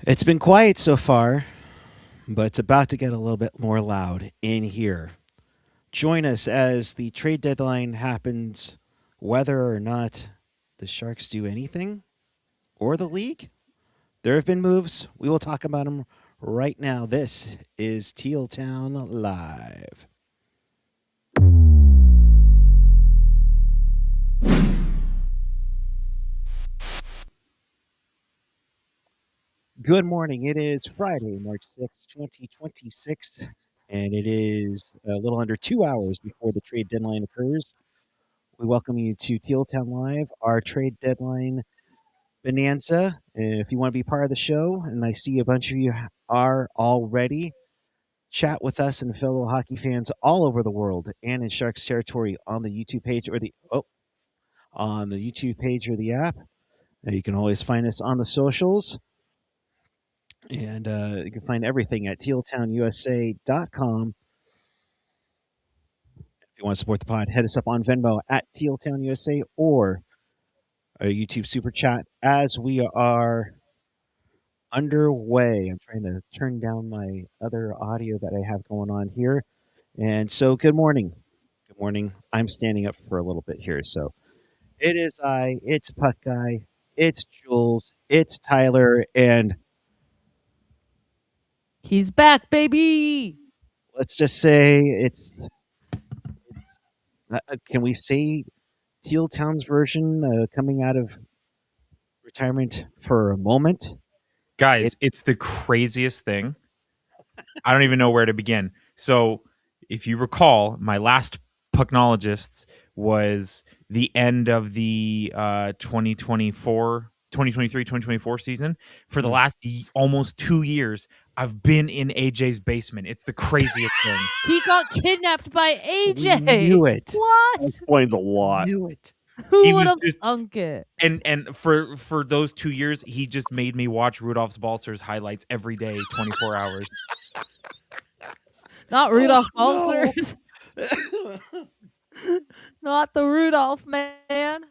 It's been quiet so far, but it's about to get a little bit more loud in here. Join us as the trade deadline happens, whether or not the Sharks do anything or the league. There have been moves. We will talk about them right now. This is Teal Town Live. Good morning. It is Friday, March 6th, 2026, and it is a little under 2 hours before the trade deadline occurs. We welcome you to Teal Town Live, our trade deadline bonanza. If you want to be part of the show, and I see a bunch of you are already, chat with us and fellow hockey fans all over the world and in Sharks territory on the YouTube page or the app. You can always find us on the socials. And you can find everything at tealtownusa.com. If you want to support the pod, head us up on Venmo at tealtownusa or a YouTube super chat as we are underway. I'm trying to turn down my other audio that I have going on here. And so, good morning. Good morning. I'm standing up for a little bit here. So, it's Puck Guy, it's Jules, it's Tyler, and he's back, baby. let's just say can we say Teal Town's version coming out of retirement for a moment? Guys, it's the craziest thing. I don't even know where to begin. So, if you recall, my last Pucknologists was the end of the 2023-2024 season. For the last almost 2 years, I've been in AJ's basement. It's the craziest thing. He got kidnapped by AJ. Knew it. What? That explains a lot. Knew it. Who would have thunk it? And for those 2 years, he just made me watch Rudolph Balcer's highlights every day, 24 hours. Not Rudolph Balcer's. Not the Rudolph man.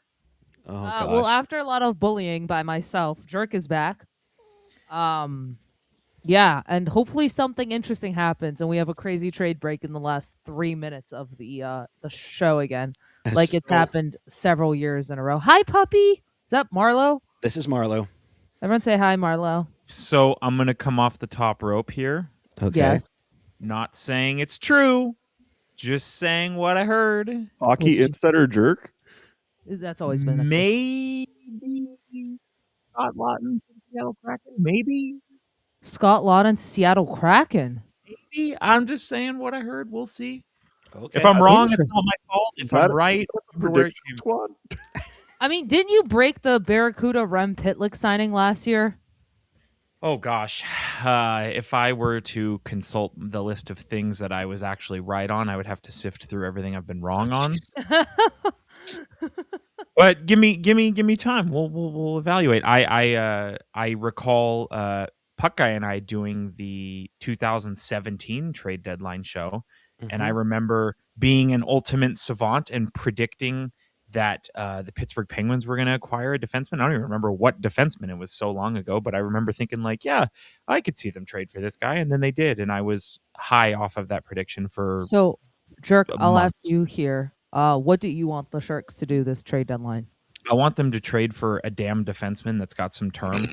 Oh, gosh. Well, after a lot of bullying by myself, Jerk is back. Yeah, and hopefully something interesting happens, and we have a crazy trade break in the last 3 minutes of the show again, like it's happened several years in a row. Hi, puppy. Is that Marlo? This is Marlo. Everyone say hi, Marlo. So I'm gonna come off the top rope here. Okay. Yes. Not saying it's true, just saying what I heard. Hockey insider jerk. That's always been maybe Scott Lawton, Seattle Kraken. Maybe Scott Lawton, Seattle Kraken. Maybe I'm just saying what I heard. We'll see. Okay. If I'm wrong, it's not my fault. If I'm right, prediction squad. I mean, didn't you break the Barracuda Rem Pitlick signing last year? Oh, gosh. If I were to consult the list of things that I was actually right on, I would have to sift through everything I've been wrong on. But give me time. We'll evaluate. I recall Puck Guy and I doing the 2017 trade deadline show, and I remember being an ultimate savant and predicting that the Pittsburgh Penguins were going to acquire a defenseman. I don't even remember what defenseman. It was so long ago, but I remember thinking like, yeah, I could see them trade for this guy. And then they did. And I was high off of that prediction for So, Jerk, I'll months. ask you here. What do you want the Sharks to do this trade deadline? I want them to trade for a damn defenseman that's got some term.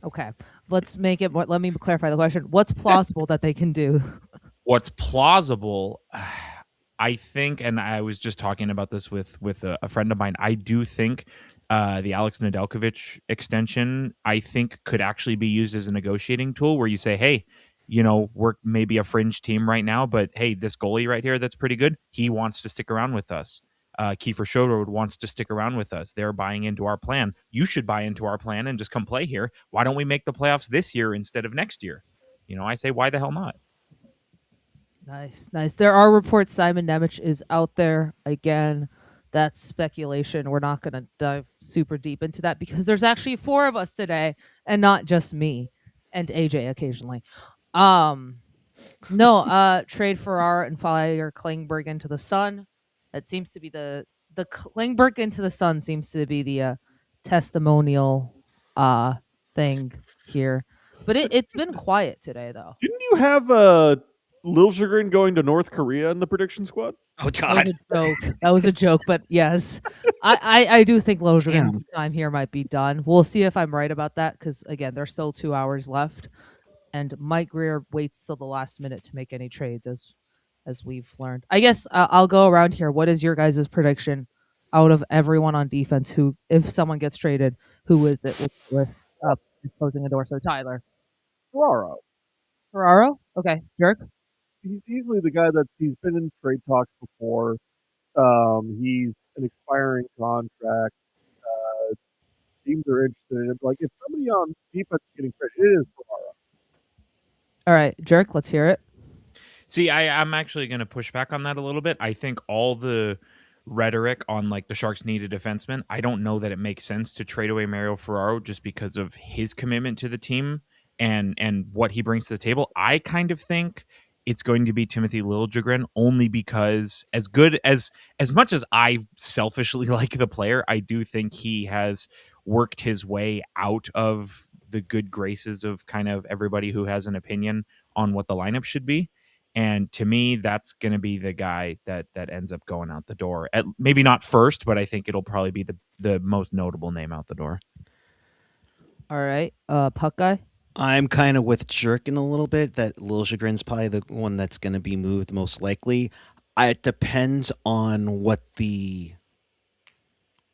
Okay. Let's make it. Let me clarify the question. What's plausible that they can do? What's plausible, I think, and I was just talking about this with a friend of mine, I do think the Alex Nedeljkovic extension, I think, could actually be used as a negotiating tool where you say, hey, you know, we're maybe a fringe team right now, but hey, this goalie right here that's pretty good, he wants to stick around with us. Kiefer Sherwood wants to stick around with us. They're buying into our plan. You should buy into our plan and just come play here. Why don't we make the playoffs this year instead of next year? You know, I say, why the hell not? Nice. There are reports Simon Nemec is out there. Again, that's speculation. We're not going to dive super deep into that because there's actually 4 of us today and not just me and AJ occasionally. Trade Ferraro and fire Klingberg into the Sun. That seems to be the Klingberg into the Sun seems to be the testimonial thing here. But it's been quiet today, though. Didn't you have Lilljegren going to North Korea in the prediction squad? Oh That was God! a joke. That was a joke, but yes. I do think Lilljegren's Damn. time here might be done. We'll see if I'm right about that, because, again, there's still 2 hours left. And Mike Greer waits till the last minute to make any trades, as we've learned. I guess I'll go around here. What is your guys' prediction out of everyone on defense? Who, if someone gets traded, who is it with closing a door? So Tyler. Ferraro? Okay. Jerk? He's easily the guy he's been in trade talks before. He's an expiring contract. Teams are interested in him. Like, if somebody on defense is getting traded, it is Ferraro. All right. Jerk, let's hear it. See, I'm actually going to push back on that a little bit. I think all the rhetoric on like the Sharks need a defenseman, I don't know that it makes sense to trade away Mario Ferraro just because of his commitment to the team and what he brings to the table. I kind of think it's going to be Timothy Lilljegren, only because as much as I selfishly like the player, I do think he has worked his way out of the good graces of kind of everybody who has an opinion on what the lineup should be. And to me, that's going to be the guy that ends up going out the door. Maybe not first, but I think it'll probably be the most notable name out the door. All right. Puck guy? I'm kind of with Jerkin a little bit. That Lilljegren's probably the one that's going to be moved most likely. It depends on what the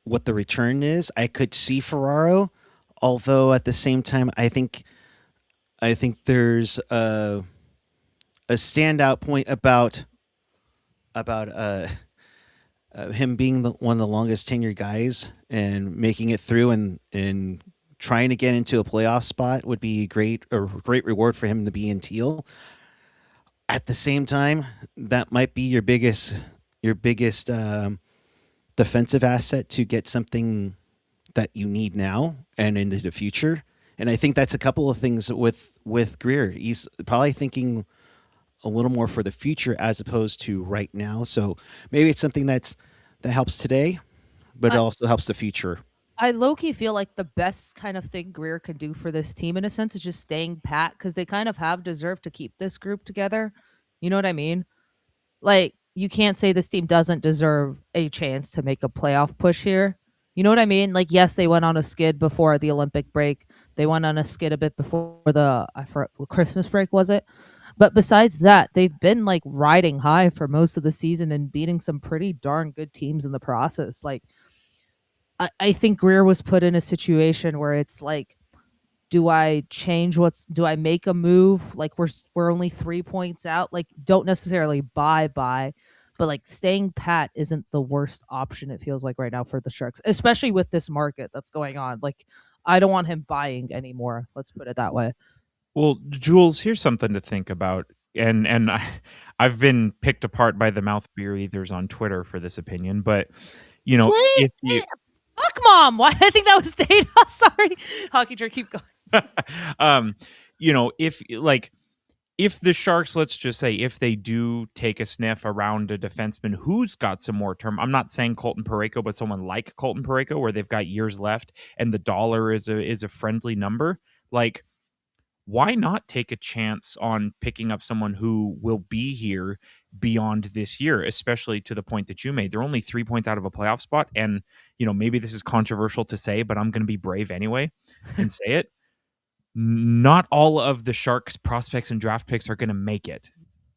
return is. I could see Ferraro, although at the same time, I think there's a standout point about him being one of the longest tenured guys and making it through and trying to get into a playoff spot would be a great reward for him to be in Teal. At the same time, that might be your biggest defensive asset to get something that you need now and into the future. And I think that's a couple of things with Greer. He's probably thinking a little more for the future as opposed to right now. So maybe it's something that helps today, but it also helps the future. I low-key feel like the best kind of thing Greer can do for this team, in a sense, is just staying pat, because they kind of have deserved to keep this group together. You know what I mean? Like, you can't say this team doesn't deserve a chance to make a playoff push here. You know what I mean? Like, yes, they went on a skid before the Olympic break. They went on a skid a bit before the Christmas break, was it? But besides that, they've been like riding high for most of the season and beating some pretty darn good teams in the process. Like, I think Greer was put in a situation where it's like, do I make a move? Like, we're only 3 points out. Like, don't necessarily buy, but like staying pat isn't the worst option, it feels like right now for the Sharks, especially with this market that's going on. Like, I don't want him buying anymore. Let's put it that way. Well, Jules, here's something to think about. And I've been picked apart by the mouth beer eaters on Twitter for this opinion, but if you Fuck mom. Why? I think that was Dana. Sorry. Hockey jerk, keep going. If the Sharks, let's just say, if they do take a sniff around a defenseman who's got some more term, I'm not saying Colton Parayko, but someone like Colton Parayko, where they've got years left and the dollar is a friendly number, like, why not take a chance on picking up someone who will be here beyond this year, especially to the point that you made? They're only 3 points out of a playoff spot. And, maybe this is controversial to say, but I'm going to be brave anyway and say it. Not all of the Sharks prospects and draft picks are going to make it.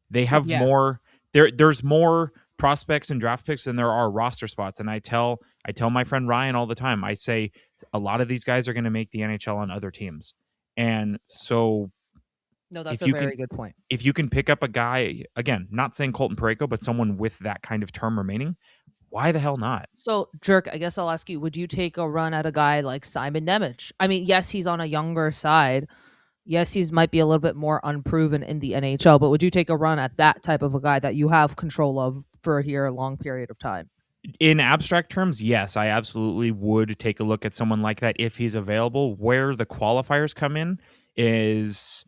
They have more. There's more prospects and draft picks than there are roster spots. And I tell my friend Ryan all the time, I say a lot of these guys are going to make the NHL on other teams. And so, no, that's a very good point. If you can pick up a guy, again, not saying Colton Parayko, but someone with that kind of term remaining, why the hell not? So, Jerk, I guess I'll ask you, would you take a run at a guy like Simon Nemec? I mean, yes, he's on a younger side. Yes, he might be a little bit more unproven in the NHL, but would you take a run at that type of a guy that you have control of for here a long period of time? In abstract terms, yes, I absolutely would take a look at someone like that if he's available. Where the qualifiers come in is,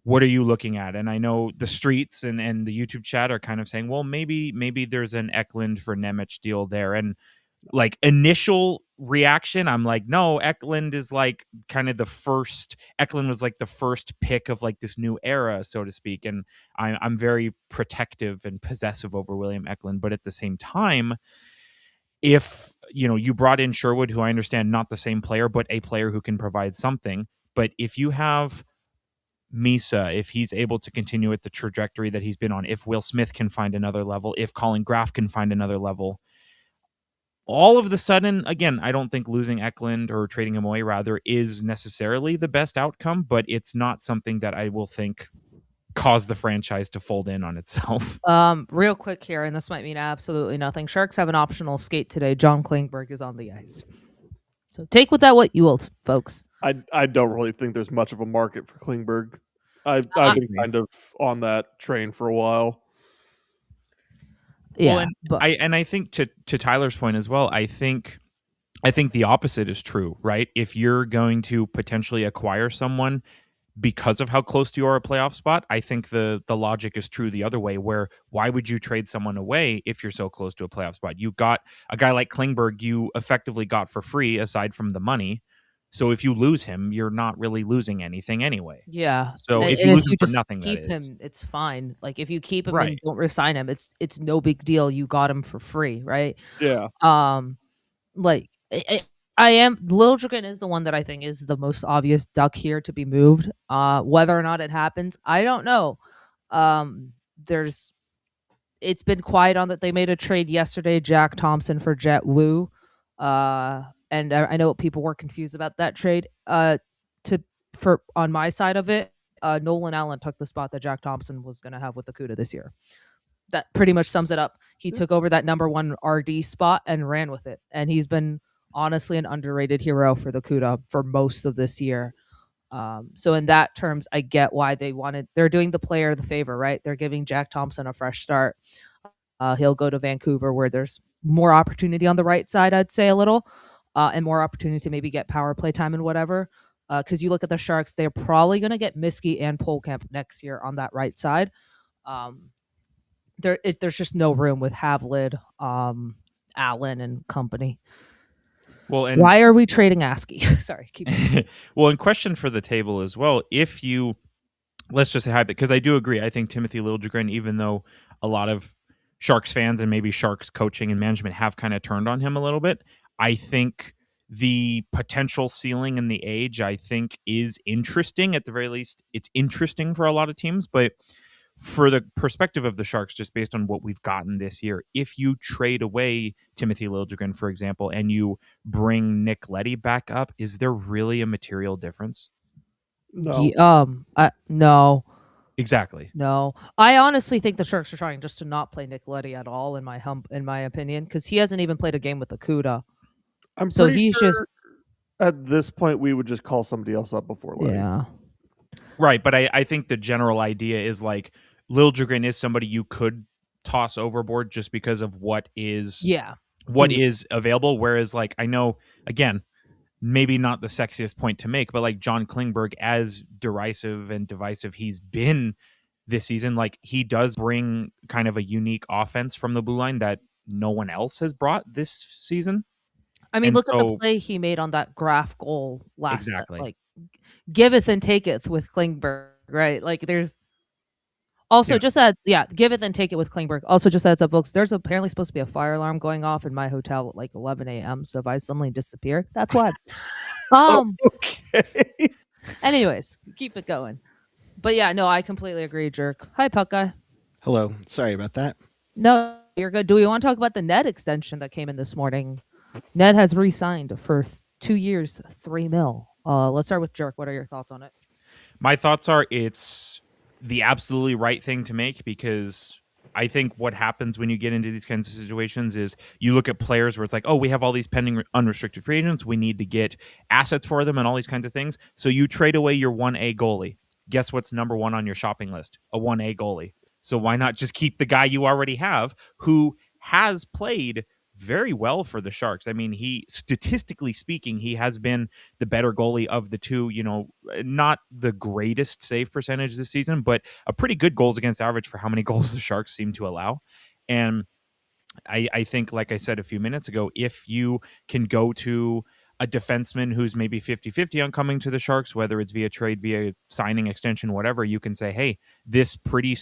what are you looking at? And I know the streets and the YouTube chat are kind of saying, well, maybe there's an Eklund for Nemec deal there. And like initial reaction, I'm like, no, Eklund is like kind of the first. Eklund was like the first pick of like this new era, so to speak, and I'm very protective and possessive over William Eklund. But at the same time, if you brought in Sherwood, who I understand not the same player, but a player who can provide something, but if you have Misa, if he's able to continue at the trajectory that he's been on, if Will Smith can find another level, if Colin Graf can find another level, all of the sudden, again, I don't think losing Eklund or trading him away rather is necessarily the best outcome, but it's not something that I will think caused the franchise to fold in on itself. Real quick here, and this might mean absolutely nothing. Sharks have an optional skate today. John Klingberg is on the ice. So take with that what you will, folks. I don't really think there's much of a market for Klingberg. I've been kind of on that train for a while. Yeah, well, I think to Tyler's point as well, I think the opposite is true, right? If you're going to potentially acquire someone because of how close you are a playoff spot, I think the logic is true the other way, where why would you trade someone away if you're so close to a playoff spot? You got a guy like Klingberg you effectively got for free aside from the money. So if you lose him, you're not really losing anything anyway. Yeah. So and if you lose him for just nothing, keep that is. him, it's fine. Like if you keep him Right. and don't resign him, it's no big deal. You got him for free, right? Yeah. Like Lilljegren is the one that I think is the most obvious duck here to be moved. Whether or not it happens, I don't know. It's been quiet on that. They made a trade yesterday, Jack Thompson for Jet Wu. And I know people were confused about that trade. On my side of it, Nolan Allen took the spot that Jack Thompson was going to have with the CUDA this year. That pretty much sums it up. He took over that number 1 RD spot and ran with it. And he's been honestly an underrated hero for the CUDA for most of this year. So in that terms, I get why they're doing the player the favor, right? They're giving Jack Thompson a fresh start. He'll go to Vancouver where there's more opportunity on the right side, I'd say a little, and more opportunity to maybe get power play time and whatever. Because you look at the Sharks, they're probably going to get Miskey and Polkamp next year on that right side. There's just no room with Havlid, Allen, and company. Well, and why are we trading ASCII? Sorry, keep going. Well, and question for the table as well. If you, let's just say hype it, because I do agree. I think Timothy Lilljegren, even though a lot of Sharks fans and maybe Sharks coaching and management have kind of turned on him a little bit, I think the potential ceiling and the age, I think, is interesting. At the very least, it's interesting for a lot of teams. But for the perspective of the Sharks, just based on what we've gotten this year, if you trade away Timothy Lilljegren, for example, and you bring Nick Leddy back up, is there really a material difference? No. No. Exactly. No. I honestly think the Sharks are trying just to not play Nick Leddy at all, in my opinion, because he hasn't even played a game with the CUDA. I'm So pretty he's sure just at this point we would just call somebody else up before Leddy. yeah. Right, but I think the general idea is like Lilljegren is somebody you could toss overboard just because of what is is available. Whereas, like, I know, again, maybe not the sexiest point to make, but like John Klingberg, as derisive and divisive he's been this season, like he does bring kind of a unique offense from the blue line that no one else has brought this season. I mean, And look at the so- play he made on that Graf goal last Exactly. like giveth and taketh with Klingberg, right? Like there's also just giveth and take it with Klingberg. Also just adds up, folks, there's apparently supposed to be a fire alarm going off in my hotel at like 11 a.m. So if I suddenly disappear, that's why. Okay. Anyways, keep it going. But yeah, no, I completely agree, Jerk. Hi, Puck Guy. Hello. Sorry about that. No, you're good. Do we want to talk about the Ned extension that came in this morning? Ned has re-signed for 2 years, $3 million. Let's start with Jerk. What are your thoughts on it? My thoughts are it's the absolutely right thing to make, because I think what happens when you get into these kinds of situations is you look at players where it's like, oh, we have all these pending unrestricted free agents. We need to get assets for them and all these kinds of things. So you trade away your 1A goalie. Guess what's number 1 on your shopping list? A 1A goalie. So why not just keep the guy you already have, who has played very well for the Sharks? I mean, he, statistically speaking, he has been the better goalie of the two. You know, not the greatest save percentage this season, but a pretty good goals against average for how many goals the Sharks seem to allow. And I think, like I said a few minutes ago, if you can go to a defenseman who's maybe 50-50 on coming to the Sharks, whether it's via trade, via signing, extension, whatever, you can say, hey, this pretty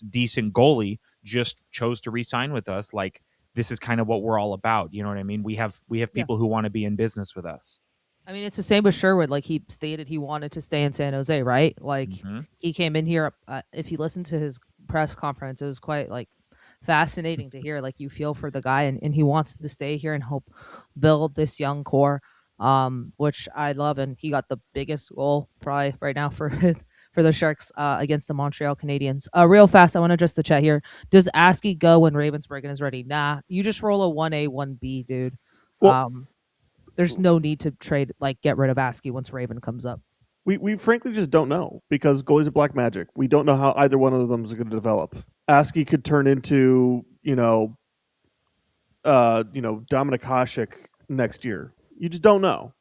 decent goalie just chose to re-sign with us. Like, this is kind of what we're all about. You know what I mean? We have Yeah. people who want to be in business with us. I mean, it's the same with Sherwood. Like, he stated he wanted to stay in San Jose, right? Like, he came in here. If you listen to his press conference, it was quite like fascinating to hear. Like, you feel for the guy, and he wants to stay here and help build this young core, which I love. And he got the biggest goal probably right now for for the Sharks against the Montreal Canadiens. Real fast, I want to address the chat here. Does Askey go when Ravensburgen is ready? Nah, you just roll a 1A, 1B, dude. Well, There's no need to trade, like, get rid of Askey once Raven comes up. we frankly just don't know because goalies are black magic. We don't know how either one of them is going to develop. Askey could turn into Dominic Hasek next year. You just don't know.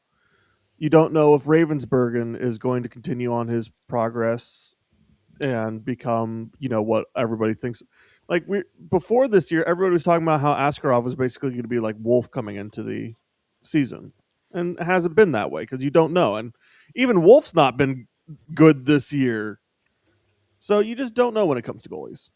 You don't know if Ravensburgen is going to continue on his progress and become, what everybody thinks. Like before this year, everybody was talking about how Askarov was basically going to be like Wolf coming into the season, and it hasn't been that way because you don't know. And even Wolf's not been good this year, so you just don't know when it comes to goalies.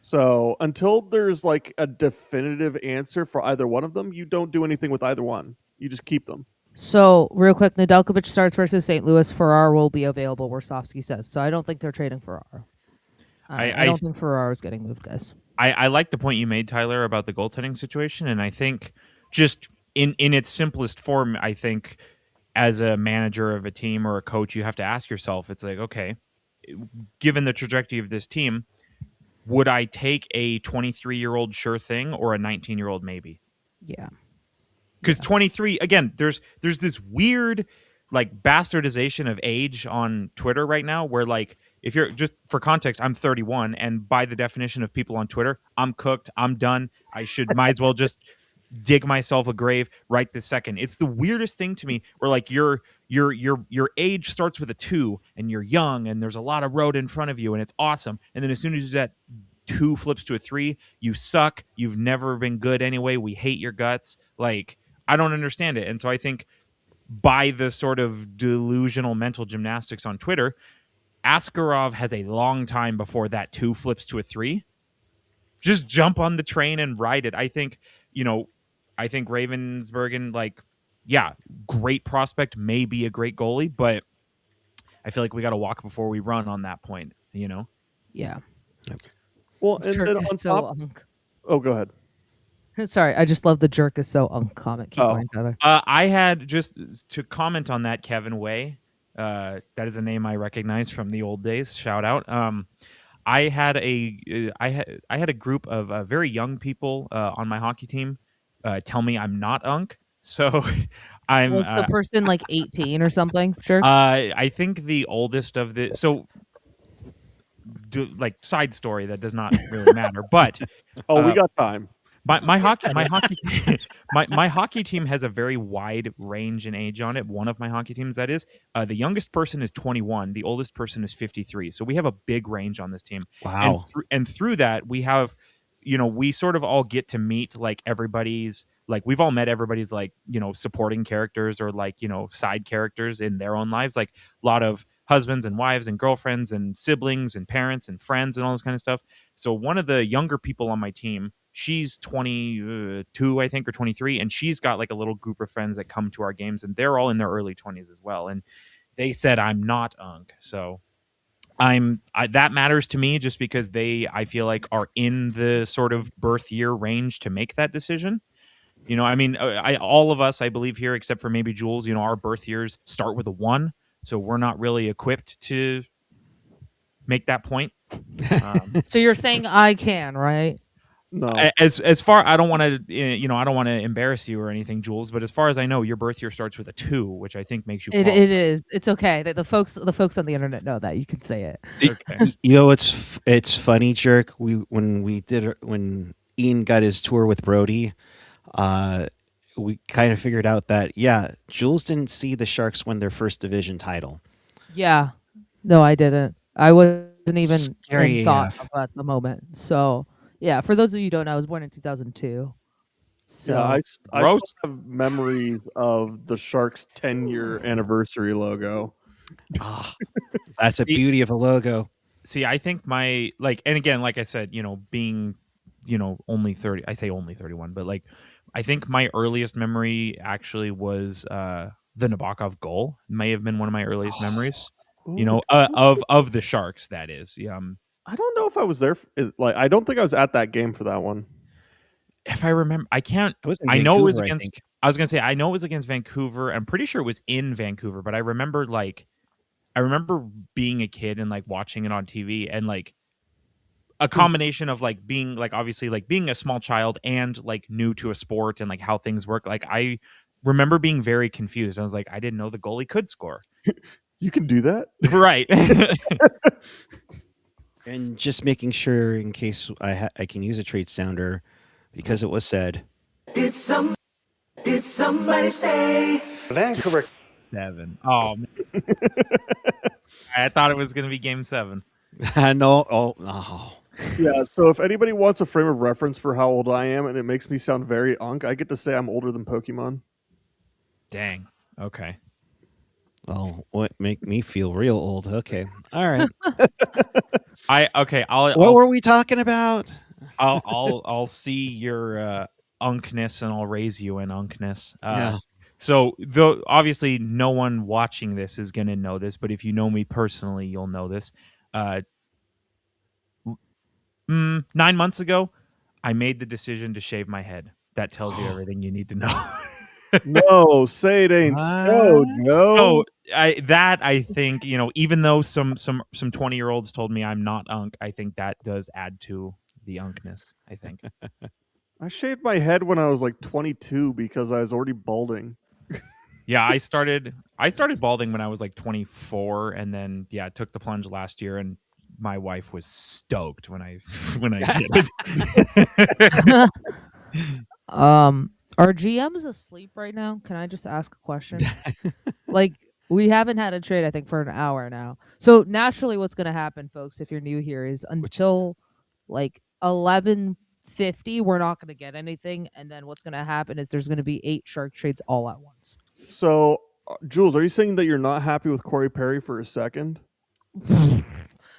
So until there's like a definitive answer for either one of them, you don't do anything with either one. You just keep them. So, real quick, Nedeljkovic starts versus St. Louis. Farrar will be available, Warsofsky says. So I don't think they're trading Farrar. I don't think Farrar is getting moved, guys. I like the point you made, Tyler, about the goaltending situation, and I think just in its simplest form, I think as a manager of a team or a coach, you have to ask yourself, it's like, okay, given the trajectory of this team, would I take a 23-year-old sure thing or a 19-year-old maybe? Yeah. Because 23, again, there's this weird like bastardization of age on Twitter right now where, like, if you're just for context, I'm 31, and by the definition of people on Twitter, I'm cooked, I'm done. I might as well just dig myself a grave right this second. It's the weirdest thing to me where, like, your age starts with a 2 and you're young and there's a lot of road in front of you and it's awesome. And then as soon as that 2 flips to a 3, you suck. You've never been good anyway. We hate your guts. Like, I don't understand it. And so I think by the sort of delusional mental gymnastics on Twitter, Askarov has a long time before that 2 flips to a 3. Just jump on the train and ride it. I think Ravensburgen, like, yeah, great prospect, may be a great goalie, but I feel like we got to walk before we run on that point, Yeah. Well, and Jerk then is on so top. unk. Oh, go ahead. Sorry, I just love the jerk is so unk comment. Keep going, Tyler. I had just to comment on that, Kevin Way. That is a name I recognize from the old days. Shout out. I had a group of very young people on my hockey team tell me I'm not unk. So I'm Was the person like 18 or something? Sure. I think the oldest of the like side story that does not really matter, but we got time. My hockey team has a very wide range in age on it. One of my hockey teams, that is, the youngest person is 21, the oldest person is 53. So we have a big range on this team. Wow. And through that, we have, we sort of all get to meet like everybody's, like, we've all met everybody's, like, supporting characters or, like, side characters in their own lives, like a lot of husbands and wives and girlfriends and siblings and parents and friends and all this kind of stuff. So one of the younger people on my team, she's 22, I think, or 23, and she's got like a little group of friends that come to our games, and they're all in their early 20s as well. And they said I'm not unk, so that matters to me just because I feel like are in the sort of birth year range to make that decision. I mean, all of us, I believe here, except for maybe Jules, our birth years start with a 1, so we're not really equipped to make that point. So you're saying I can, right? No. As far, I don't want to, I don't want to embarrass you or anything, Jules, but as far as I know, your birth year starts with a 2, which I think makes you It is. It's okay. The folks on the internet know that. You can say it. Okay. It's funny, Jerk. When Ian got his tour with Brody, we kind of figured out that, yeah, Jules didn't see the Sharks win their first division title. Yeah. No, I didn't. I wasn't even Scary in thought AF. of at the moment. So Yeah, for those of you who don't know, I was born in 2002. So Yeah, I Gross. still have memories of the Sharks 10-year anniversary logo. Ah, that's a beauty of a logo. See, I think my and again, like I said, being, only 30. I say only 31, but I think my earliest memory actually was the Nabokov goal. May have been one of my earliest memories. Ooh, Of the Sharks. That is. I don't know if I was there. I don't think I was at that game for that one. If I remember, I can't. It was in I know it was Vancouver, I against. think. I was gonna say I know it was against Vancouver. I'm pretty sure it was in Vancouver, but I remember being a kid and watching it on TV and a combination of being obviously being a small child and new to a sport and how things work. I remember being very confused. I was like, I didn't know the goalie could score. You can do that? Right. And just making sure in case I can use a trade sounder because it was said. Did somebody say Vancouver 7. Oh, man. I thought it was going to be game 7. No. Oh. Yeah, so if anybody wants a frame of reference for how old I am and it makes me sound very unk, I get to say I'm older than Pokemon. Dang. Okay. Well, what make me feel real old? Okay. All right. What were we talking about? I'll see your unkness and I'll raise you in unkness. Yeah. So obviously no one watching this is going to know this, but if you know me personally, you'll know this. 9 months ago, I made the decision to shave my head. That tells you everything you need to know. No, say it ain't so, Joe. So I think, even though some 20-year-olds told me I'm not unk, I think that does add to the unkness, I think. I shaved my head when I was 22 because I was already balding. Yeah, I started balding when I was 24, and then took the plunge last year, and my wife was stoked when I did it. Are GMs asleep right now? Can I just ask a question? We haven't had a trade, I think, for an hour now. So naturally, what's going to happen, folks, if you're new here, is until 11:50, we're not going to get anything, and then what's going to happen is there's going to be 8 Shark trades all at once. So, Jules, are you saying that you're not happy with Corey Perry for a second?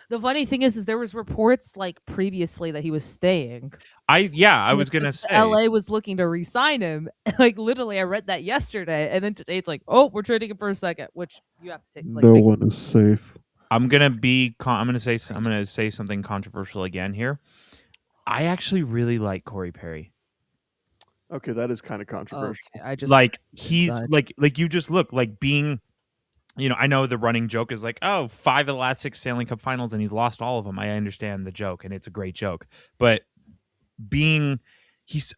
The funny thing is there was reports previously that he was staying. I was gonna say LA was looking to re-sign him. Literally, I read that yesterday, and then today it's we're trading him for a second, which you have to take. No one is safe. I'm gonna say something controversial again here. I actually really like Corey Perry. Okay, that is kind of controversial. Okay, I just he's you just look being. I know the running joke is 5 of the last 6 Stanley Cup finals and he's lost all of them. I understand the joke and it's a great joke. But he's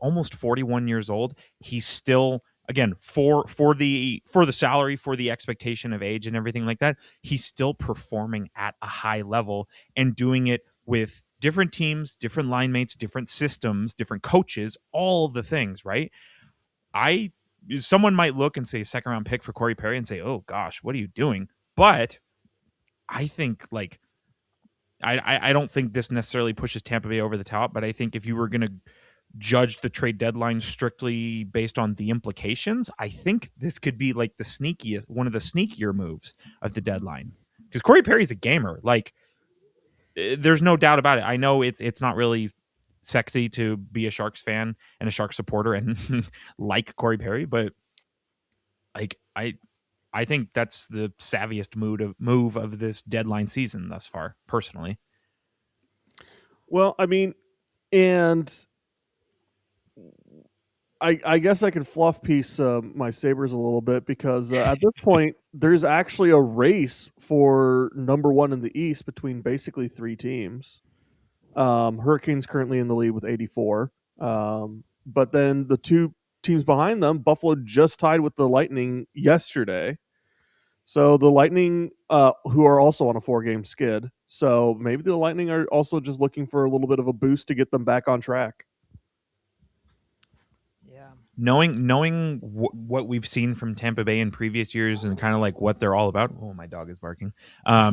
almost 41 years old. He's still, again, for the salary, for the expectation of age and everything like that, he's still performing at a high level and doing it with different teams, different line mates, different systems, different coaches, all the things, right? Someone might look and say 2nd round pick for Corey Perry and say, oh gosh, what are you doing? But I think I don't think this necessarily pushes Tampa Bay over the top, but I think if you were going to judge the trade deadline strictly based on the implications, I think this could be one of the sneakier moves of the deadline. Because Corey Perry's a gamer. There's no doubt about it. I know it's not really sexy to be a Sharks fan and a Sharks supporter and like Corey Perry, but I think that's the savviest move of this deadline season thus far, personally. Well, I mean, and I guess I could fluff piece my Sabres a little bit because at this point, there's actually a race for number 1 in the East between basically 3 teams. Hurricanes currently in the lead with 84. But then the 2 teams behind them, Buffalo just tied with the Lightning yesterday. So the Lightning, who are also on a 4-game skid. So maybe the Lightning are also just looking for a little bit of a boost to get them back on track. Yeah. Knowing what we've seen from Tampa Bay in previous years and kind of what they're all about. Oh, my dog is barking. I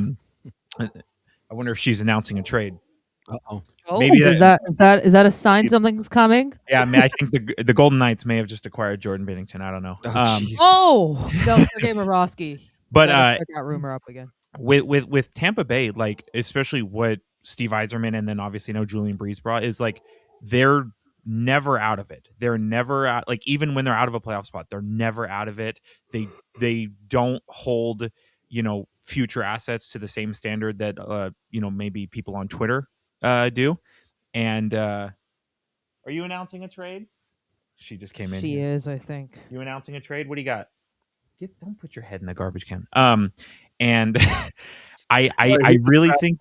wonder if she's announcing a trade. Uh-oh. Oh, maybe is that a sign something's coming? yeah, I mean, I think the Golden Knights may have just acquired Jordan Binnington. I don't know. Oh, jeez. Oh, no, Sergei Bobrovsky. But Gotta put that rumor up again. with Tampa Bay, like especially what Steve Yzerman and then obviously Julian Breeze brought is like they're never out of it. They're never out, like even when they're out of a playoff spot, they're never out of it. They don't hold future assets to the same standard that maybe people on Twitter do. And are you announcing a trade? She just came in. She here. is, I think. You announcing a trade? What do you got? Don't put your head in the garbage can. And I really think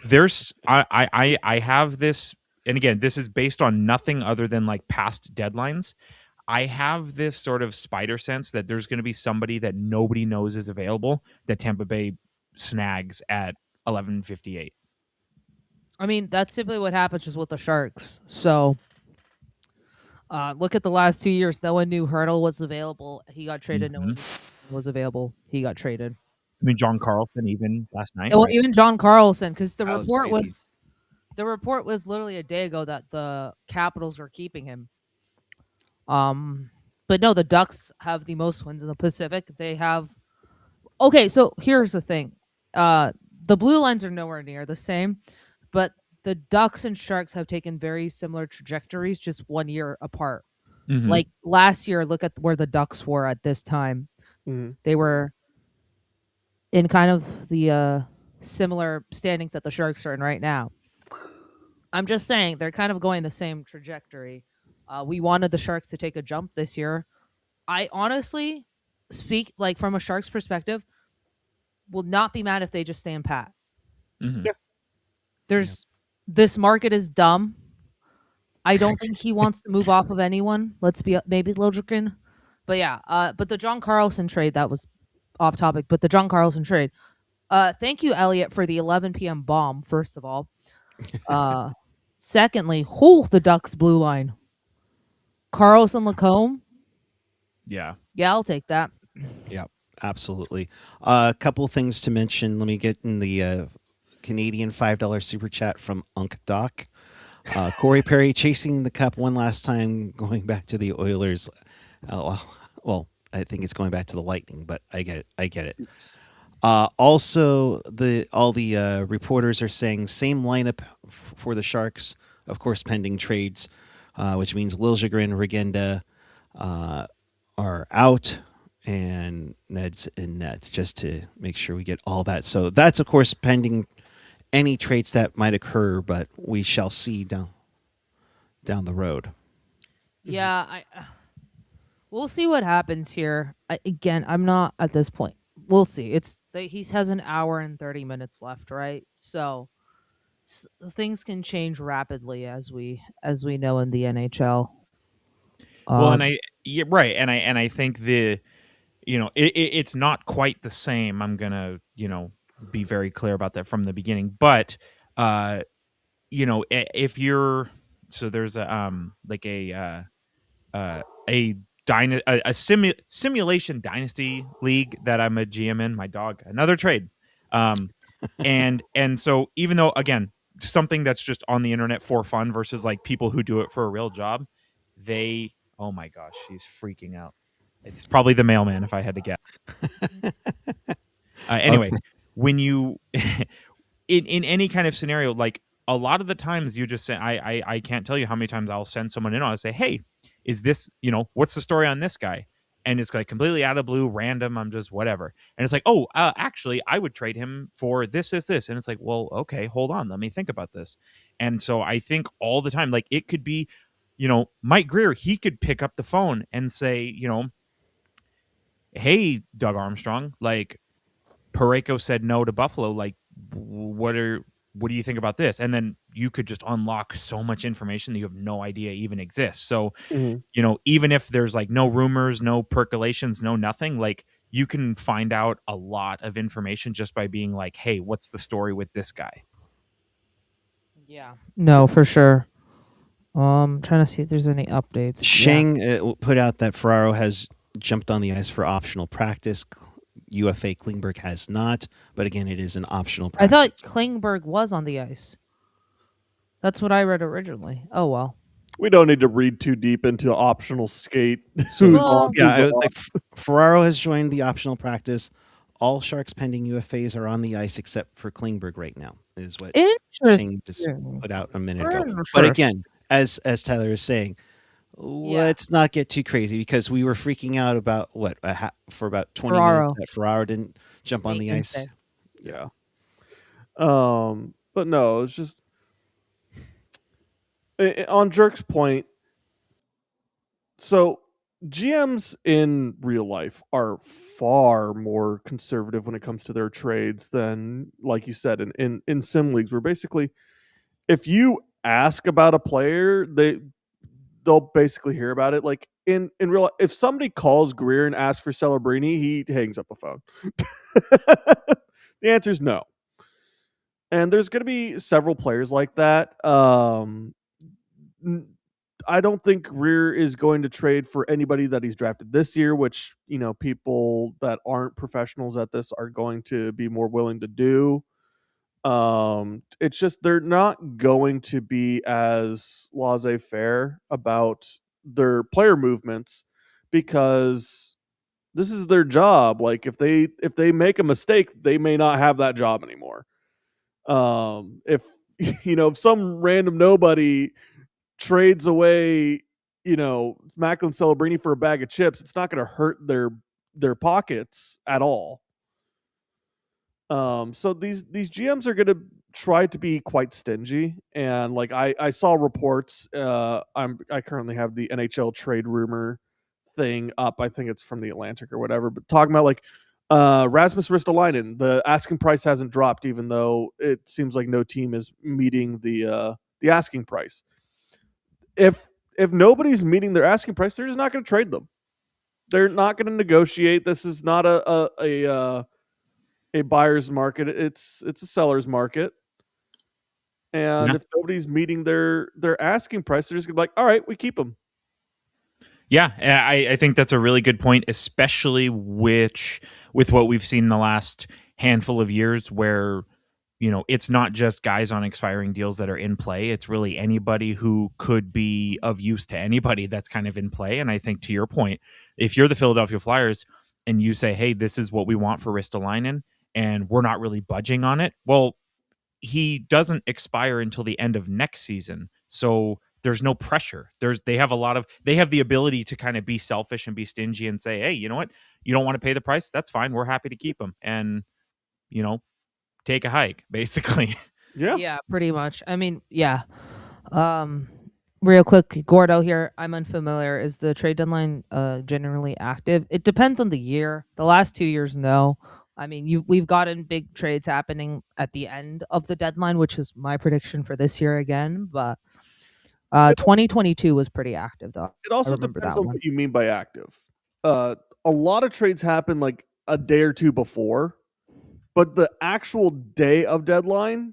there's I have this, and again, this is based on nothing other than like past deadlines. I have this sort of spider sense that there's going to be somebody that nobody knows is available that Tampa Bay snags at 11:58. I mean, that's simply what happens just with the Sharks. So, look at the last 2 years. No one knew Hurdle was available. He got traded. No one was available. He got traded. I mean, John Carlson even last night. Well, even John Carlson, because the That was report crazy. was the report was literally a day ago that the Capitals were keeping him. But no, the Ducks have the most wins in the Pacific. They have. Okay, so here's the thing. The blue lines are nowhere near the same, but the Ducks and Sharks have taken very similar trajectories, just 1 year apart. Mhm. Like last year, look at where the Ducks were at this time. Mhm. They were in kind of the similar standings that the Sharks are in right now. I'm just saying they're kind of going the same trajectory. We wanted the Sharks to take a jump this year. I honestly speak like from a Sharks perspective, will not be mad if they just stand pat. Mhm. Yeah. There's this market is dumb. I don't think he wants to move off of anyone. Let's be maybe Lilljegren. But yeah, but the John Carlson trade, that was off topic, but the John Carlson trade. Thank you, Elliot, for the 11 p.m. bomb, first of all. Secondly, the Ducks blue line. Carlson Lacombe. Yeah. Yeah, I'll take that. Yep, absolutely. A couple of things to mention. Let me get in the Canadian $5 super chat from Unk Doc. Corey Perry chasing the cup one last time, going back to the Oilers. Well, I think it's going back to the Lightning, but I get it. Also, all the reporters are saying same lineup for the Sharks, of course, pending trades, which means Lilljegren, Regenda are out, and Ned's in net, just to make sure we get all that. So that's, of course, pending any trades that might occur, but we shall see down the road. Yeah, we'll see what happens here. Again, I'm not at this point. We'll see. He has an hour and 30 minutes left, right? So things can change rapidly as we know in the NHL. Well, and right, and I think it's not quite the same. I'm gonna be very clear about that from the beginning, but if you're there's a simulation dynasty league that I'm a GM in. My dog, another trade, and so even though again something that's just on the internet for fun versus like people who do it for a real job, oh my gosh, she's freaking out. It's probably the mailman if I had to guess. Anyway, when you in any kind of scenario, like a lot of the times you just say, I can't tell you how many times I'll send someone in. I'll say, hey, is this, what's the story on this guy? And it's like completely out of blue, random. I'm just whatever. And it's like, oh, actually, I would trade him for this. And it's like, well, okay, hold on. Let me think about this. And so I think all the time, like it could be, Mike Greer, he could pick up the phone and say, hey, Doug Armstrong, like Parayko said no to Buffalo. Like, what do you think about this? And then you could just unlock so much information that you have no idea even exists. So, even if there's like no rumors, no percolations, no nothing, like you can find out a lot of information just by being like, hey, what's the story with this guy? Yeah. No, for sure. Trying to see if there's any updates. Sheng put out that Ferraro has jumped on the ice for optional practice. UFA Klingberg has not, but again, it is an optional practice. I thought Klingberg was on the ice. That's what I read originally. Oh well. We don't need to read too deep into optional skate. So, who's Well, on, yeah, who's I, off. like Ferraro has joined the optional practice. All Sharks pending UFAs are on the ice except for Klingberg right now, is what Shane just interesting. put out a minute ago. But Interesting. again, as Tyler is saying, Yeah. let's not get too crazy because we were freaking out about for about 20 Ferraro. minutes that Ferraro didn't jump on the Maintenance ice. day. Yeah. But no, it's just on Jerk's point. So GMs in real life are far more conservative when it comes to their trades than, like you said, in sim leagues, where basically if you ask about a player, they'll basically hear about it. Like in real life, if somebody calls Greer and asks for Celebrini, he hangs up the phone. The answer is no. And there's going to be several players like that. I don't think Greer is going to trade for anybody that he's drafted this year, which, people that aren't professionals at this are going to be more willing to do. It's just they're not going to be as laissez-faire about their player movements because this is their job. Like if they make a mistake, they may not have that job anymore. If if some random nobody trades away, Macklin Celebrini for a bag of chips, it's not going to hurt their pockets at all. So these GMs are going to try to be quite stingy, and like I saw reports. I currently have the NHL trade rumor thing up. I think it's from the Atlantic or whatever, but talking about like Rasmus Ristolainen, the asking price hasn't dropped, even though it seems like no team is meeting the asking price. If nobody's meeting their asking price, they're just not going to trade them. They're not going to negotiate. This is not a buyer's market. It's a seller's market. And if nobody's meeting their asking price, they're just gonna be like, all right, we keep them. Yeah, I think that's a really good point, especially with what we've seen in the last handful of years where, it's not just guys on expiring deals that are in play. It's really anybody who could be of use to anybody that's kind of in play. And I think to your point, if you're the Philadelphia Flyers and you say, hey, this is what we want for Ristolainen and we're not really budging on it, well, he doesn't expire until the end of next season. So there's no pressure. They have the ability to kind of be selfish and be stingy and say, hey, you know what? You don't want to pay the price? That's fine. We're happy to keep him. And, take a hike, basically. Yeah. Yeah, pretty much. I mean, yeah. Real quick, Gordo here. I'm unfamiliar. Is the trade deadline generally active? It depends on the year. The last 2 years, no. I mean, we've gotten big trades happening at the end of the deadline, which is my prediction for this year again. But 2022 was pretty active, though. It also remember depends that on one. what you mean by active. A lot of trades happen like a day or two before, but the actual day of deadline,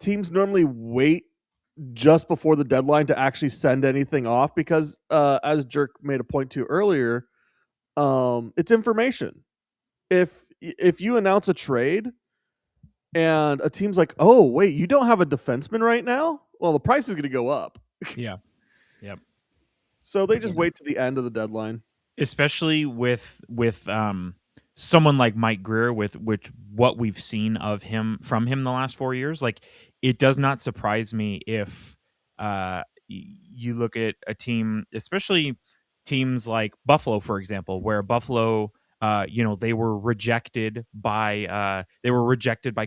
teams normally wait just before the deadline to actually send anything off because, as Jerk made a point to earlier, it's information. If you announce a trade and a team's like, oh wait, you don't have a defenseman right now, well, the price is going to go up. Yeah. Yep. So they just wait to the end of the deadline. Especially with someone like Mike Greer, with what we've seen of him from him the last 4 years, like it does not surprise me if you look at a team, especially teams like Buffalo, for example, where Buffalo, they were rejected by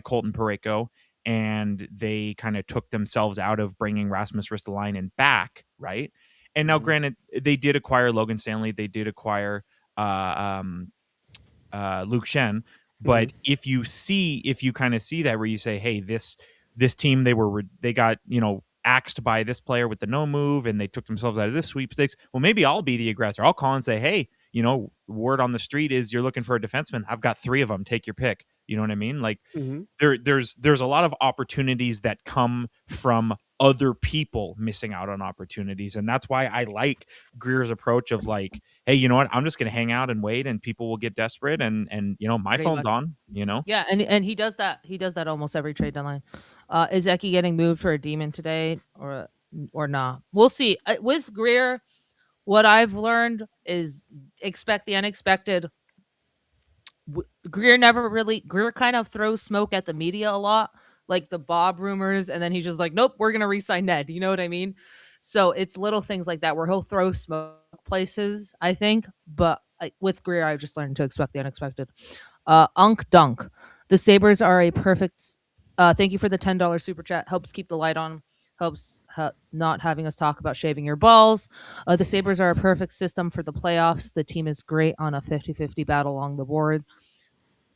Colton Parayko, and they kind of took themselves out of bringing Rasmus Ristolainen back, right? And now, granted, they did acquire Logan Stanley. They did acquire Luke Shen. But if you kind of see that, where you say, hey, this team, they got axed by this player with the no move, and they took themselves out of this sweepstakes. Well, maybe I'll be the aggressor. I'll call and say, hey, word on the street is you're looking for a defenseman. I've got 3 of them. Take your pick. You know what I mean? Like Mhm. there's a lot of opportunities that come from other people missing out on opportunities, and that's why I like Greer's approach of like, hey, you know what? I'm just going to hang out and wait, and people will get desperate, and my Pretty phone's much. on. Yeah, and he does that. He does that almost every trade deadline. Is Eki getting moved for a demon today or not? We'll see. With Greer, what I've learned is expect the unexpected. Greer kind of throws smoke at the media a lot, like the Bob rumors, and then he's just like, nope, we're gonna re-sign Ned. You know what I mean? So it's little things like that where he'll throw smoke places, I think. But with Greer, I've just learned to expect the unexpected. Unk Dunk. The Sabres are a perfect. Thank you for the $10 super chat. Helps keep the light on. Helps not having us talk about shaving your balls. The Sabres are a perfect system for the playoffs. The team is great on a 50-50 battle along the board.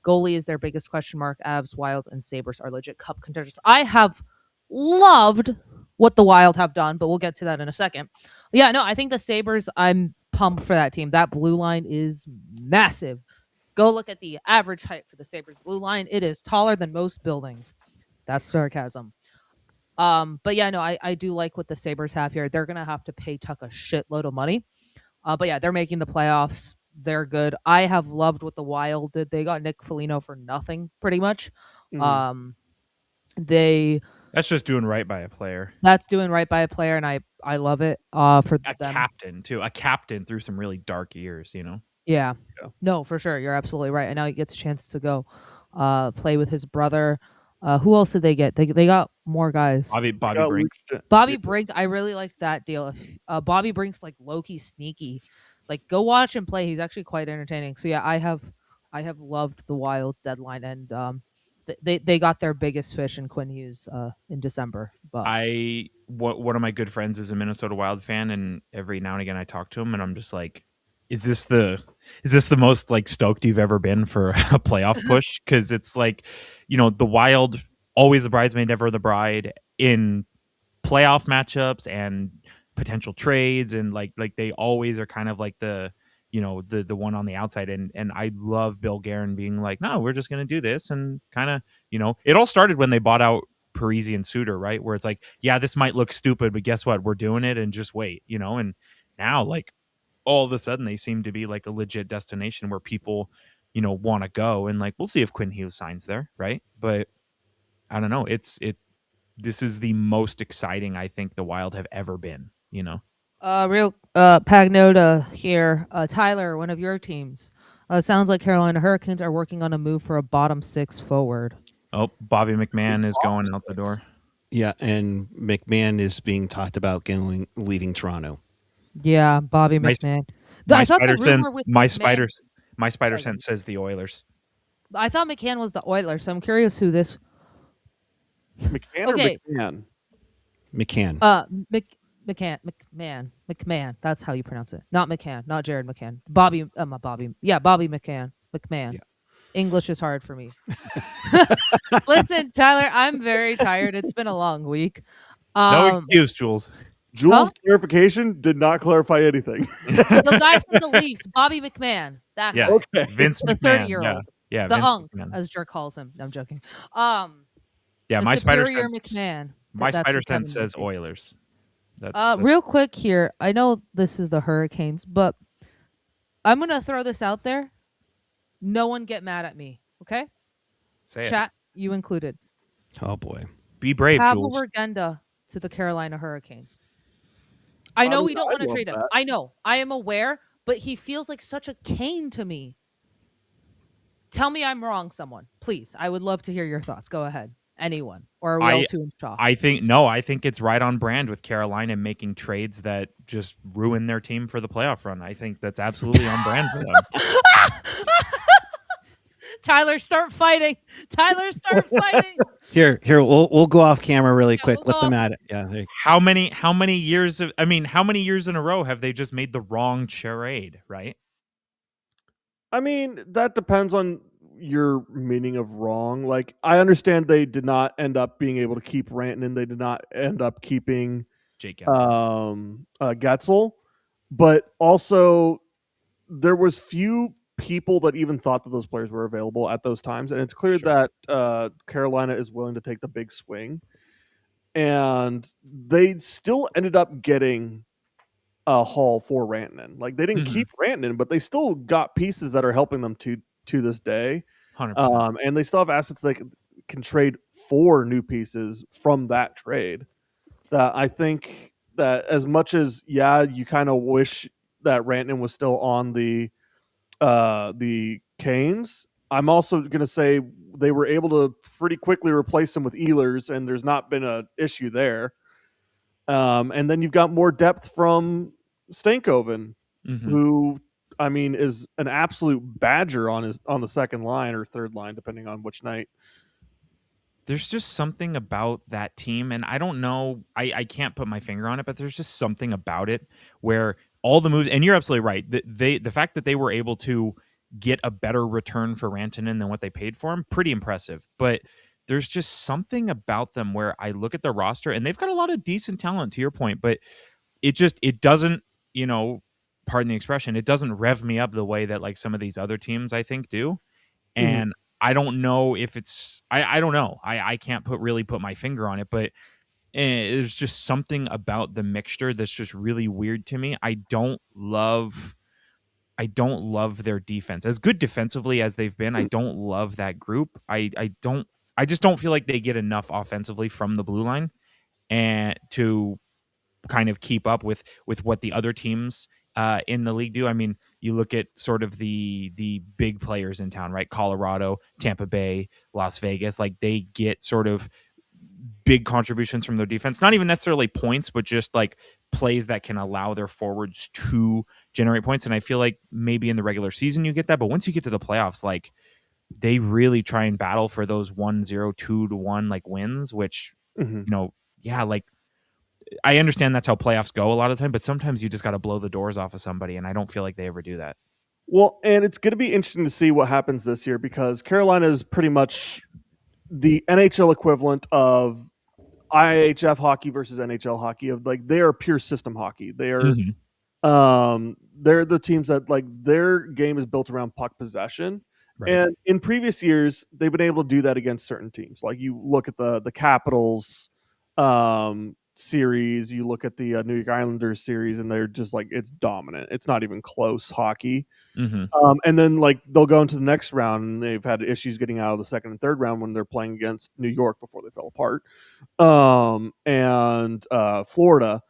Goalie is their biggest question mark. Avs, Wilds, and Sabres are legit cup contenders. I have loved what the Wild have done, but we'll get to that in a second. Yeah, no, I think the Sabres, I'm pumped for that team. That blue line is massive. Go look at the average height for the Sabres blue line. It is taller than most buildings. That's sarcasm. But yeah, no, I do like what the Sabres have here. They're gonna have to pay Tuck a shitload of money. But yeah, they're making the playoffs. They're good. I have loved what the Wild did. They got Nick Foligno for nothing, pretty much. Mhm. They That's just doing right by a player. That's doing right by a player, and I love it. For A them, captain too. A captain through some really dark years. yeah. Yeah. No, for sure. You're absolutely right. And now he gets a chance to go play with his brother. Who else did they get? They got more guys. Bobby They got Brink. Bobby Brink, I really liked that deal. If Bobby Brink's like low-key sneaky. Like go watch him play. He's actually quite entertaining. So yeah, I have loved the Wild deadline, and they got their biggest fish in Quinn Hughes in December. But One of my good friends is a Minnesota Wild fan, and every now and again I talk to him, and I'm just like, is this the most like stoked you've ever been for a playoff push? Because it's like, the Wild, always the bridesmaid, never the bride in playoff matchups and potential trades, and like they always are kind of like the the one on the outside, and I love Bill Guerin being like, no, we're just gonna do this, and kind of it all started when they bought out Parisi and Suter, right? Where it's like, yeah, this might look stupid, but guess what? We're doing it, and just wait, and now like all of a sudden they seem to be like a legit destination where people want to go, and like we'll see if Quinn Hughes signs there, right? But I don't know, this is the most exciting I think the Wild have ever been. Real Pagnota here. Tyler, one of your teams. Sounds like Carolina Hurricanes are working on a move for a bottom 6 forward. Oh, Bobby McMahon is going out the door. Yeah, and McMahon is being talked about leaving Toronto. Yeah, Bobby McMahon. My I thought the spider sense. rumor with My McMahon- spider Sorry, sense says the Oilers. I thought McCann was the Oilers, so I'm curious who this. McCann Okay. or McMahon? McCann. McMahon. That's how you pronounce it. Not McCann. Not Jared McCann. Bobby. Not Bobby. Yeah, Bobby McCann. McMahon. Yeah. English is hard for me. Listen, Tyler, I'm very tired. It's been a long week. No excuse, Jules. Jules' clarification did not clarify anything. The guy from the Leafs, Bobby McMahon. That guy. Yes, Okay. Vince The McMahon. 30-year-old. Yeah, The Vince Unk, McMahon. as Jer calls him. I'm joking. Yeah, the my spider superior sense. McMahon. My That's spider what Kevin sense says would be. Oilers. That's Real quick here. I know this is the Hurricanes, but I'm gonna throw this out there. No one get mad at me, okay? say it. Chat, you included. Oh boy. Be brave, Pavel Jules. Regenda to the Carolina Hurricanes. I know we don't want to trade him. that. I know. I am aware, but he feels like such a Kane to me. Tell me I'm wrong, someone. Please. I would love to hear your thoughts. Go ahead. Anyone. Or are we all too in shock? I think it's right on brand with Carolina making trades that just ruin their team for the playoff run. I think that's absolutely on brand for them. Tyler, start fighting. Tyler, start fighting. Here, we'll go off camera really Yeah, quick. we'll Let go them off- at it. Yeah. How many years how many years in a row have they just made the wrong charade, right? I mean, that depends on your meaning of wrong. Like, I understand they did not end up being able to keep Rantanen. They did not end up keeping Jake Guentzel. Getzel. But also, there was few people that even thought that those players were available at those times, and it's clear Sure. that Carolina is willing to take the big swing, and they still ended up getting a haul for Rantanen. Like they didn't Mhm. keep Rantanen, but they still got pieces that are helping them to this day. 100%. And they still have assets they can trade for new pieces from that trade. That I think that as much as you kind of wish that Rantanen was still on the Canes. I'm also going to say they were able to pretty quickly replace him with Ehlers, and there's not been an issue there. And then you've got more depth from Stankoven, Mhm. who I mean is an absolute badger on the second line or third line, depending on which night. There's just something about that team, and I don't know, I can't put my finger on it, but there's just something about it where all the moves, and you're absolutely right. The fact that they were able to get a better return for Rantanen than what they paid for him, pretty impressive. But there's just something about them where I look at the roster and they've got a lot of decent talent, to your point, but it doesn't, pardon the expression, it doesn't rev me up the way that like some of these other teams I think do. Mhm. And I don't know if it's I don't know. I can't really put my finger on it, but there's just something about the mixture that's just really weird to me. I don't love their defense. As good defensively as they've been, I don't love that group. I just don't feel like they get enough offensively from the blue line and to kind of keep up with what the other teams in the league do. I mean, you look at sort of the big players in town, right? Colorado, Tampa Bay, Las Vegas, like they get sort of big contributions from their defense. Not even necessarily points, but just like plays that can allow their forwards to generate points. And I feel like maybe in the regular season you get that, but once you get to the playoffs, like they really try and battle for those 1-0, 2-1 like wins, which, Mhm. yeah, like I understand that's how playoffs go a lot of the time, but sometimes you just got to blow the doors off of somebody, and I don't feel like they ever do that. Well, and it's going to be interesting to see what happens this year because Carolina is pretty much the NHL equivalent of IHF hockey versus NHL hockey. Of like they are pure system hockey. Mhm. They're the teams that like their game is built around puck possession. Right. And in previous years, they've been able to do that against certain teams. Like you look at the Capitals series, you look at the New York Islanders series, and they're just like it's dominant. It's not even close hockey. Mhm. And then like they'll go into the next round, and they've had issues getting out of the second and third round when they're playing against New York before they fell apart. And Florida.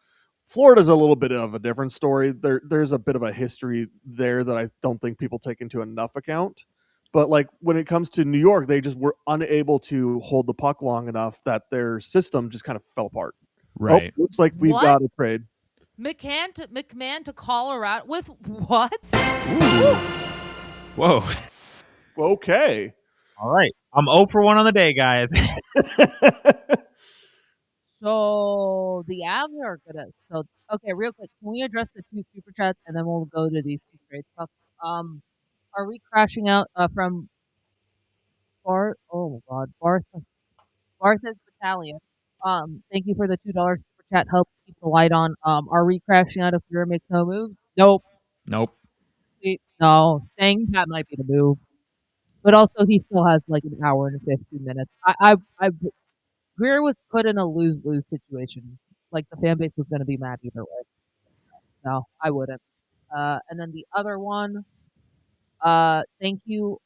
Florida's a little bit of a different story. There's a bit of a history there that I don't think people take into enough account. But like when it comes to New York, they just were unable to hold the puck long enough that their system just kind of fell apart. Oh, Right. looks like we've What? got a trade. McMahon to Colorado with what? Ooh. Whoa. Okay. All right. I'm 0 for 1 on the day, guys. So the Avs are gonna. So okay, real quick, can we address the two super chats and then we'll go to these two straight stuff? Are we crashing out from Bart? Oh my God, Bartha's Battalion. Thank you for the $2 super chat. Help keep the light on. Are we crashing out if Fury makes no move? Nope. Nope. No, staying pat might be the move. But also, he still has like an hour and 15 minutes. Greer was put in a lose-lose situation. Like the fan base was going to be mad either way. No, I wouldn't. And then the other one, thank you,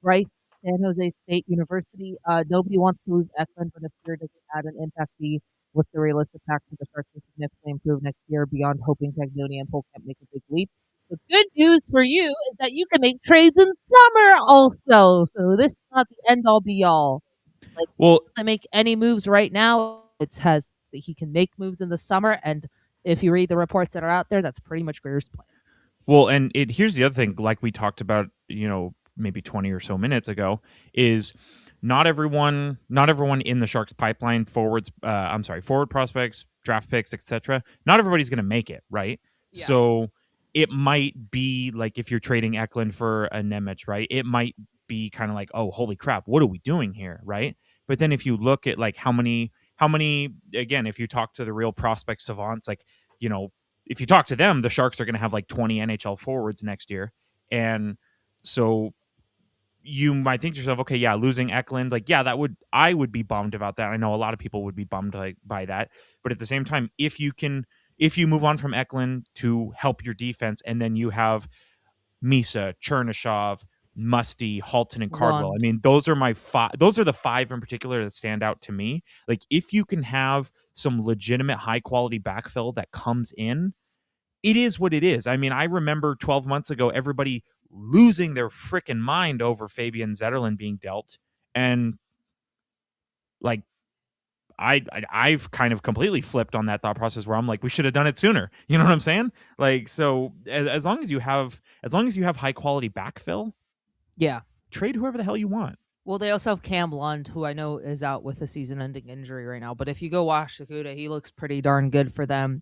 Rice, San Jose State University. Nobody wants to lose Ekman, but if Greer doesn't add an impact fee, what's the realistic path for the Sharks to significantly improve next year beyond hoping Tagnoni and Polk can't make a big leap? The good news for you is that you can make trades in summer also. So this is not the end all be all. Like Well, he doesn't make any moves right now. It has he can make moves in the summer, and if you read the reports that are out there, that's pretty much Greer's plan. and here's the other thing, like we talked about, maybe 20 or so minutes ago, is not everyone in the Sharks pipeline, forward prospects, draft picks, etc. Not everybody's going to make it, right? Yeah. So it might be like if you're trading Eklund for a Nemec, right? It might be kind of like, oh, holy crap, what are we doing here, right? But then if you look at like how many again, if you talk to the real prospect savants, like, if you talk to them, the Sharks are going to have like 20 NHL forwards next year. And so you might think to yourself, okay, yeah, losing Eklund, like, yeah, I would be bummed about that. I know a lot of people would be bummed by that. But at the same time, if you move on from Eklund to help your defense, and then you have Misa, Chernyshov, Musty, Halton, and Cardwell. Lund. I mean, those are the five in particular that stand out to me. Like, if you can have some legitimate high quality backfill that comes in, it is what it is. I mean, I remember 12 months ago, everybody losing their freaking mind over Fabian Zetterlund being dealt. And like, I've kind of completely flipped on that thought process where I'm like, we should have done it sooner. You know what I'm saying? Like, so as long as you have high quality backfill, Yeah. trade whoever the hell you want. Well, they also have Cam Lund, who I know is out with a season-ending injury right now. But if you go watch Sakuda, he looks pretty darn good for them.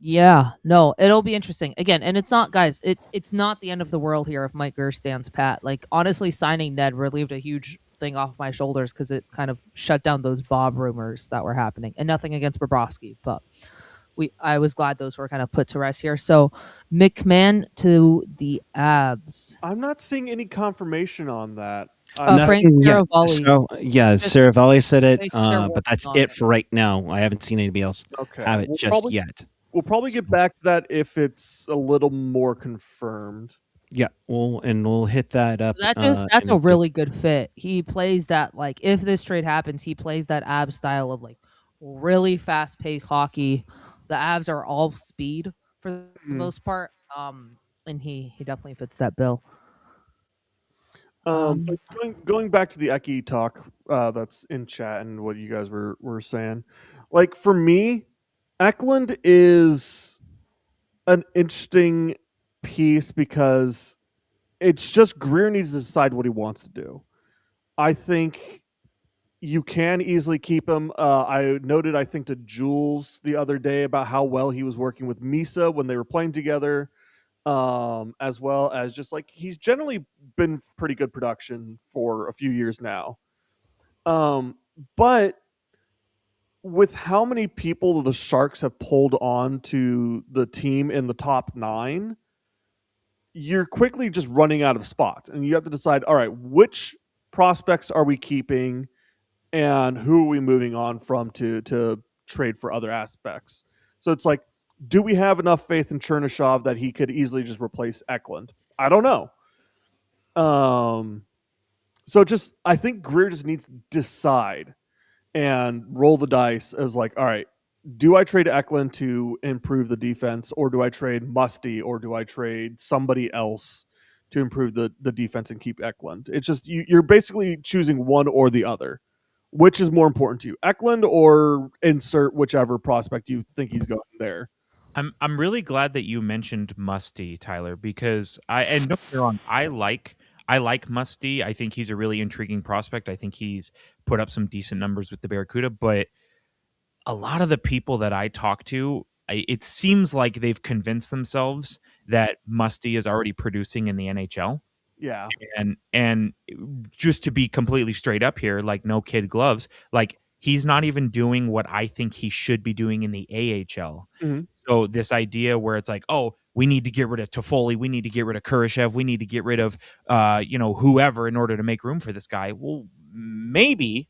Yeah, no, it'll be interesting again. And it's not, guys. It's not the end of the world here if Mike Gurr stands pat. Like, honestly, signing Ned relieved a huge thing off my shoulders because it kind of shut down those Bob rumors that were happening. And nothing against Bobrovsky, but I was glad those were kind of put to rest here. So McMahon to the Abs. I'm not seeing any confirmation on that. Frank Saravalli. So Saravalli said it, they're but that's working on it for right now. I haven't seen anybody else have it just yet. We'll probably get back to that if it's a little more confirmed. Yeah, we'll hit that up. That's a really good fit. He plays that, like, if this trade happens, he plays that Abs style of like really fast paced hockey. The Abs are all speed for the most part. And he definitely fits that bill. But going back to the Eki talk that's in chat and what you guys were saying, like, for me, Eklund is an interesting piece because it's just Greer needs to decide what he wants to do. I think you can easily keep him. I noted, I think, to Jules the other day about how well he was working with Misa when they were playing together, as well as just like he's generally been pretty good production for a few years now. But with how many people the Sharks have pulled on to the team in the top 9, you're quickly just running out of spots. And you have to decide, all right, which prospects are we keeping and who are we moving on from to trade for other aspects? So it's like, do we have enough faith in Chernyshov that he could easily just replace Eklund? I don't know. So just, I think Greer just needs to decide and roll the dice as like, all right, do I trade Eklund to improve the defense, or do I trade Musty, or do I trade somebody else to improve the defense and keep Eklund? It's just, you're basically choosing one or the other. Which is more important to you, Eklund or insert whichever prospect you think he's going there? I'm really glad that you mentioned Musty, Tyler, because don't get me wrong, I like Musty. I think he's a really intriguing prospect. I think he's put up some decent numbers with the Barracuda, but a lot of the people that I talk to, it seems like they've convinced themselves that Musty is already producing in the NHL. Yeah. And just to be completely straight up here, like, no kid gloves, like, he's not even doing what I think he should be doing in the AHL. Mm-hmm. So this idea where it's like, oh, we need to get rid of Toffoli, we need to get rid of Kurashev, we need to get rid of whoever in order to make room for this guy. Well, maybe,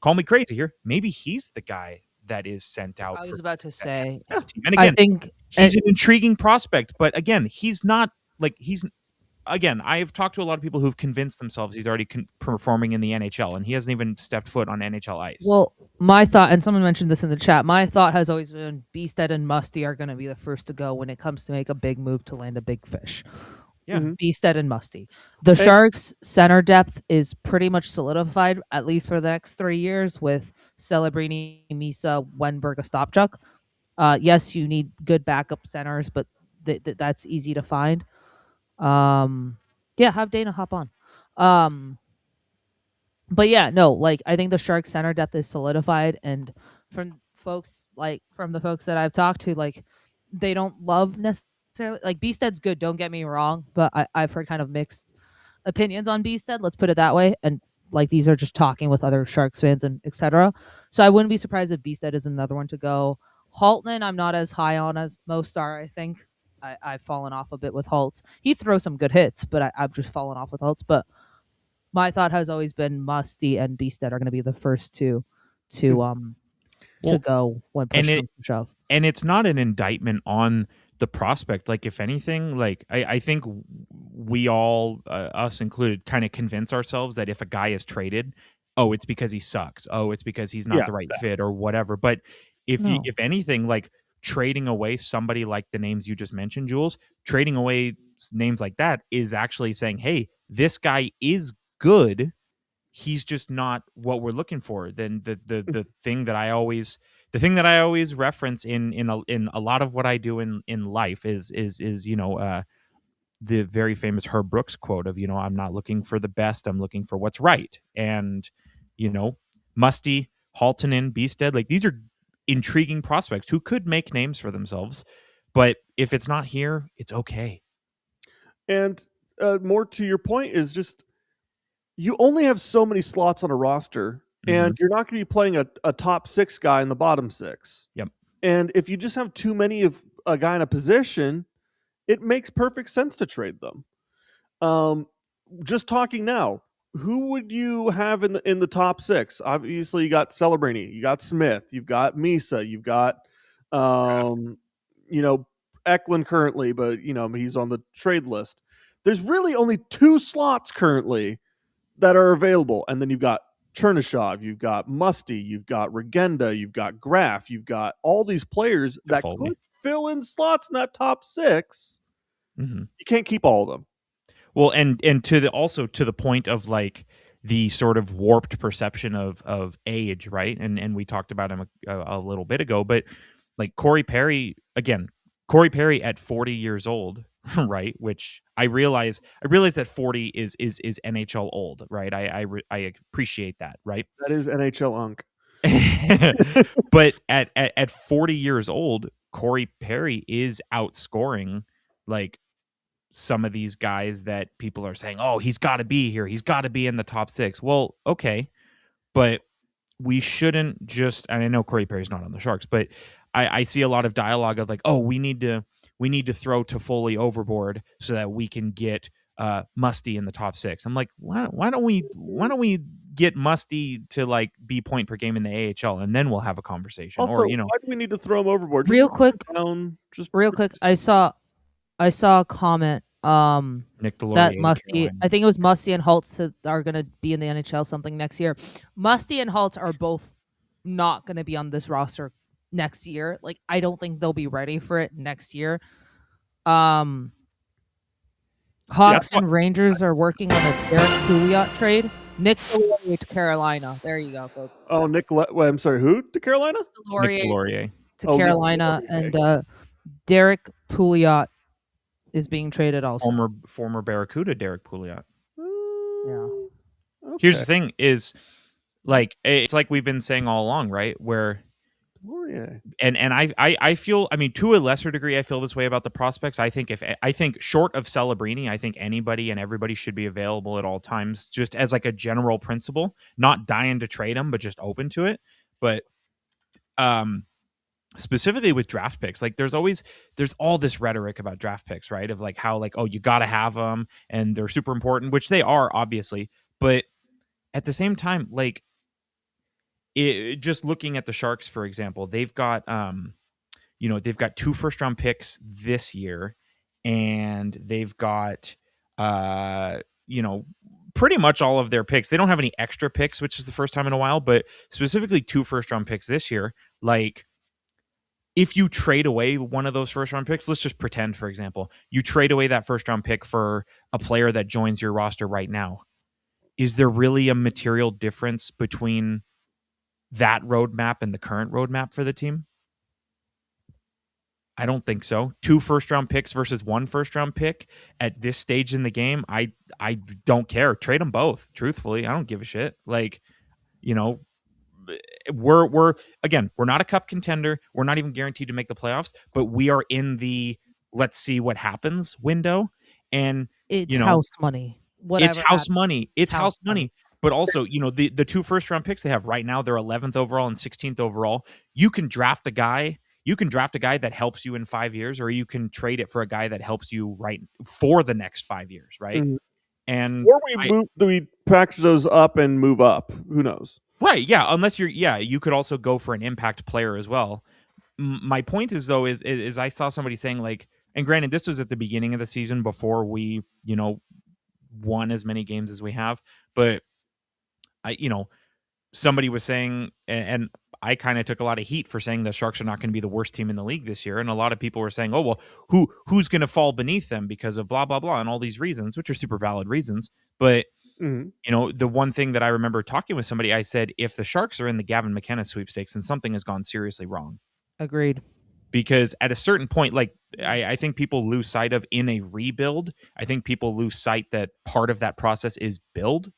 call me crazy here, maybe he's the guy that is sent out. I was about to say, and again, I think he's an intriguing prospect, but again, he's not like Again, I've talked to a lot of people who've convinced themselves he's already performing in the NHL, and he hasn't even stepped foot on NHL ice. Well, my thought, and someone mentioned this in the chat, my thought has always been Beasted and Musty are going to be the first to go when it comes to make a big move to land a big fish. Yeah. Beasted and Musty. The Sharks' center depth is pretty much solidified, at least for the next 3 years, with Celebrini, Misa, Wenberg, Ostapchuk. Yes, you need good backup centers, but that's easy to find. Have Dana hop on. But yeah, no, like, I think the Sharks center depth is solidified, and from the folks that I've talked to, like, they don't love necessarily, like, Beasted's good, don't get me wrong, but I've heard kind of mixed opinions on Beasted, let's put it that way, and like, these are just talking with other Sharks fans and etc. So I wouldn't be surprised if Beasted is another one to go. Haltman, I'm not as high on as most are. I think I've fallen off a bit with Haltz. He throws some good hits, but I've just fallen off with Haltz. But my thought has always been Musty and Beasted are going to be the first two to Well, go when push comes to shove. And it's not an indictment on the prospect. Like, if anything, like I think we all, us included, kind of convince ourselves that if a guy is traded, oh, it's because he sucks. Oh, it's because he's not the right fit or whatever. But if anything, like trading away somebody like the names you just mentioned, Jules, trading away names like that is actually saying, hey, this guy is good. He's just not what we're looking for. Then the thing that I always reference in a lot of what I do in life is the very famous Herb Brooks quote of, I'm not looking for the best, I'm looking for what's right. And Musty, Haltonen, Beasted, like these are intriguing prospects who could make names for themselves, but if it's not here, it's okay. And more to your point is just, you only have so many slots on a roster, and you're not going to be playing a top 6 guy in the bottom 6. Yep. And if you just have too many of a guy in a position, it makes perfect sense to trade them. Just talking now, who would you have in the top 6? Obviously, you got Celebrini, you got Smith, you've got Misa, you've got Eklund currently, but he's on the trade list. There's really only 2 slots currently that are available, and then you've got Chernyshov, you've got Musty, you've got Regenda, you've got Graf, you've got all these players that could fill in slots in that top 6. You can't keep all of them. Well, and to the point of like the sort of warped perception of age, right? And we talked about him a little bit ago, but like Corey Perry at 40 years old, right? Which I realize that 40 is NHL old, right? I appreciate that, right? That is NHL unk. But at 40 years old, Corey Perry is outscoring like some of these guys that people are saying, oh, he's got to be here, he's got to be in the top 6. Well, okay, but we shouldn't just, and I know Corey Perry's not on the Sharks, but I see a lot of dialogue of like, oh, we need to throw Toffoli overboard so that we can get Musty in the top 6. I'm like, why don't we get Musty to like be point per game in the AHL, and then we'll have a conversation. Also, or why do we need to throw him overboard? Real quick, I saw a comment Nick Delorier that Musty, I think it was Musty and Haltz that are going to be in the NHL something next year. Musty and Haltz are both not going to be on this roster next year. Like, I don't think they'll be ready for it next year. Hawks and Rangers are working on a Derek Pouliot trade. Nick Delorier to Carolina. There you go, folks. Oh, I'm sorry, who to Carolina? Nick Delorier to Carolina, and Derek Pouliot is being traded also. Former Barracuda Derek Pouliot. Yeah. Okay. Here's the thing: is like it's like we've been saying all along, right? Where, and I feel, I mean, to a lesser degree, I feel this way about the prospects. I think short of Celebrini, I think anybody and everybody should be available at all times, just as like a general principle. Not dying to trade them, but just open to it. But specifically with draft picks, like there's all this rhetoric about draft picks, right? Of like how like, oh, you got to have them and they're super important, which they are obviously, but at the same time, like just looking at the Sharks, for example, they've got they've got 2 first-round picks this year, and they've got pretty much all of their picks. They don't have any extra picks, which is the first time in a while, but specifically 2 first-round picks this year. Like, if you trade away one of those first-round picks, let's just pretend, for example, you trade away that first-round pick for a player that joins your roster right now. Is there really a material difference between that roadmap and the current roadmap for the team? I don't think so. 2 first-round picks versus 1 first-round pick at this stage in the game, I don't care. Trade them both, truthfully. I don't give a shit. Like, we're not a cup contender. We're not even guaranteed to make the playoffs, but we are in the let's see what happens window. And it's house money. It's house money. It's house money. But also, the 2 first-round picks they have right now, they're 11th overall and 16th overall. You can draft a guy, you can draft a guy that helps you in 5 years, or you can trade it for a guy that helps you right for the next 5 years, right? Mhm. And Or we package those up and move up. Who knows? right, yeah, unless you could also go for an impact player as well. My point is though is I saw somebody saying like, and granted this was at the beginning of the season before we, won as many games as we have, but somebody was saying, and I kind of took a lot of heat for saying the Sharks are not going to be the worst team in the league this year, and a lot of people were saying, oh well, who's going to fall beneath them because of blah blah blah and all these reasons, which are super valid reasons, but Mhm. the one thing that I remember talking with somebody, I said, if the Sharks are in the Gavin McKenna sweepstakes, then something has gone seriously wrong. Agreed. Because at a certain point, like I think people lose sight of in a rebuild, I think people lose sight that part of that process is build.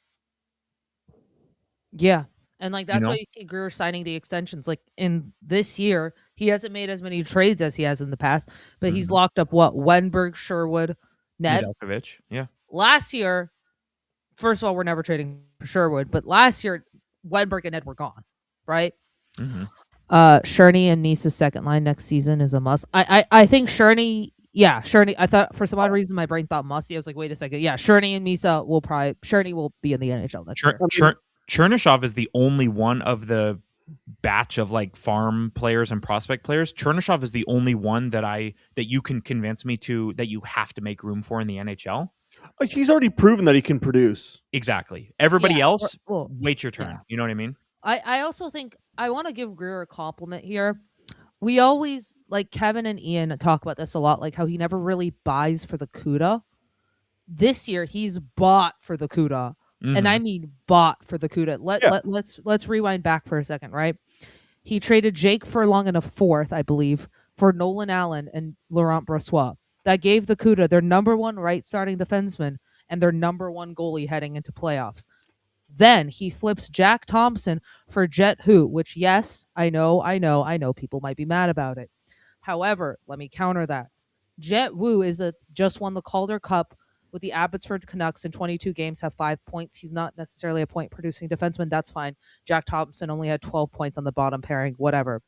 Yeah. And like You that's know? why you see Greer signing the extensions. Like in this year, he hasn't made as many trades as he has in the past, but he's Mhm. locked up what? Wenberg, Sherwood, Ned. Nedeljkovic, yeah. Last year, first of all, we're never trading for Sherwood, but last year, Wenberg and Ned were gone, right? Mm-hmm. Sherney and Misa's second line next season is a must. I think Sherney. Yeah, Sherney. I thought for some odd reason my brain thought Musty. I was like, wait a second. Yeah, Sherney and Misa will probably Sherney will be in the NHL next year. Chernyshov is the only one of the batch of like farm players and prospect players. Chernyshov is the only one that you can convince me to that you have to make room for in the NHL. Like, he's already proven that he can produce. Exactly. Everybody Yeah, else, well, wait your turn. yeah. You know what I mean? I also think I want to give Greer a compliment here. We always like Kevin and Ian talk about this a lot, like how he never really buys for the CUDA. This year he's bought for the CUDA. And I Mhm. mean bought for the CUDA. Yeah. Let's rewind back for a second, right? He traded Jake Furlong in a fourth, I believe, for Nolan Allen and Laurent Brossoit. That gave the CUDA their number one right starting defenseman and their number one goalie heading into playoffs. Then he flips Jack Thompson for Jet Hu, which, yes, I know people might be mad about it. However, let me counter that. Jet Wu just won the Calder Cup with the Abbotsford Canucks in 22 games, have 5 points. He's not necessarily a point producing defenseman. That's fine. Jack Thompson only had 12 points on the bottom pairing, whatever.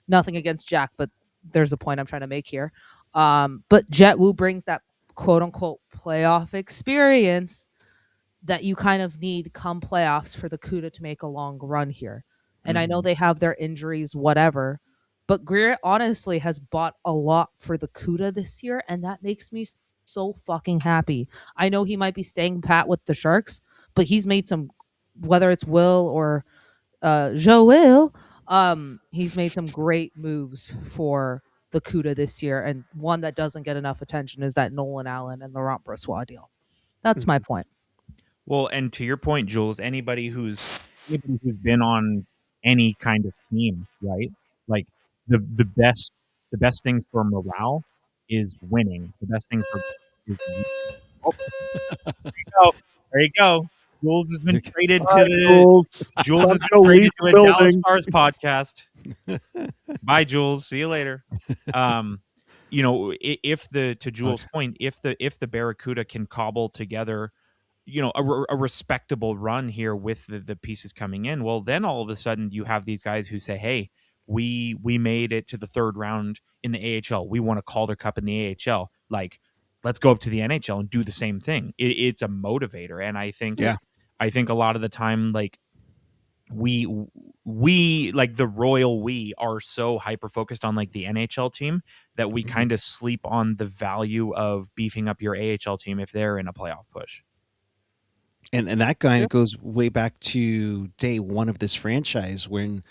Nothing against Jack, but there's a point I'm trying to make here. But Jet Wu brings that quote unquote playoff experience that you kind of need come playoffs for the CUDA to make a long run here. And I know they have their injuries, whatever, but Greer honestly has bought a lot for the CUDA this year, and that makes me so fucking happy. I know he might be staying pat with the Sharks, but he's made some, whether it's Will or Joel, he's made some great moves for the CUDA this year, and one that doesn't get enough attention is that Nolan Allen and Laurent Brossoit deal. That's my point. Well, and to your point, Jules, anybody who's been on any kind of team, right? Like the best thing for morale is winning. The best thing for is oh, there you go. There you go. Jules has been traded All to right, the Jules has Time to been go traded leave to a the Dallas building. Stars podcast. Bye, Jules. See you later. To Jules' point, if the Barracuda can cobble together, a respectable run here with the pieces coming in, well, then all of a sudden you have these guys who say, hey, we made it to the third round in the AHL. We won a Calder Cup in the AHL. Like, let's go up to the NHL and do the same thing. It's a motivator. And I think a lot of the time, like, we like the royal we are so hyper focused on like the NHL team that we kind of sleep on the value of beefing up your AHL team if they're in a playoff push. And that kind of goes way back to day one of this franchise when,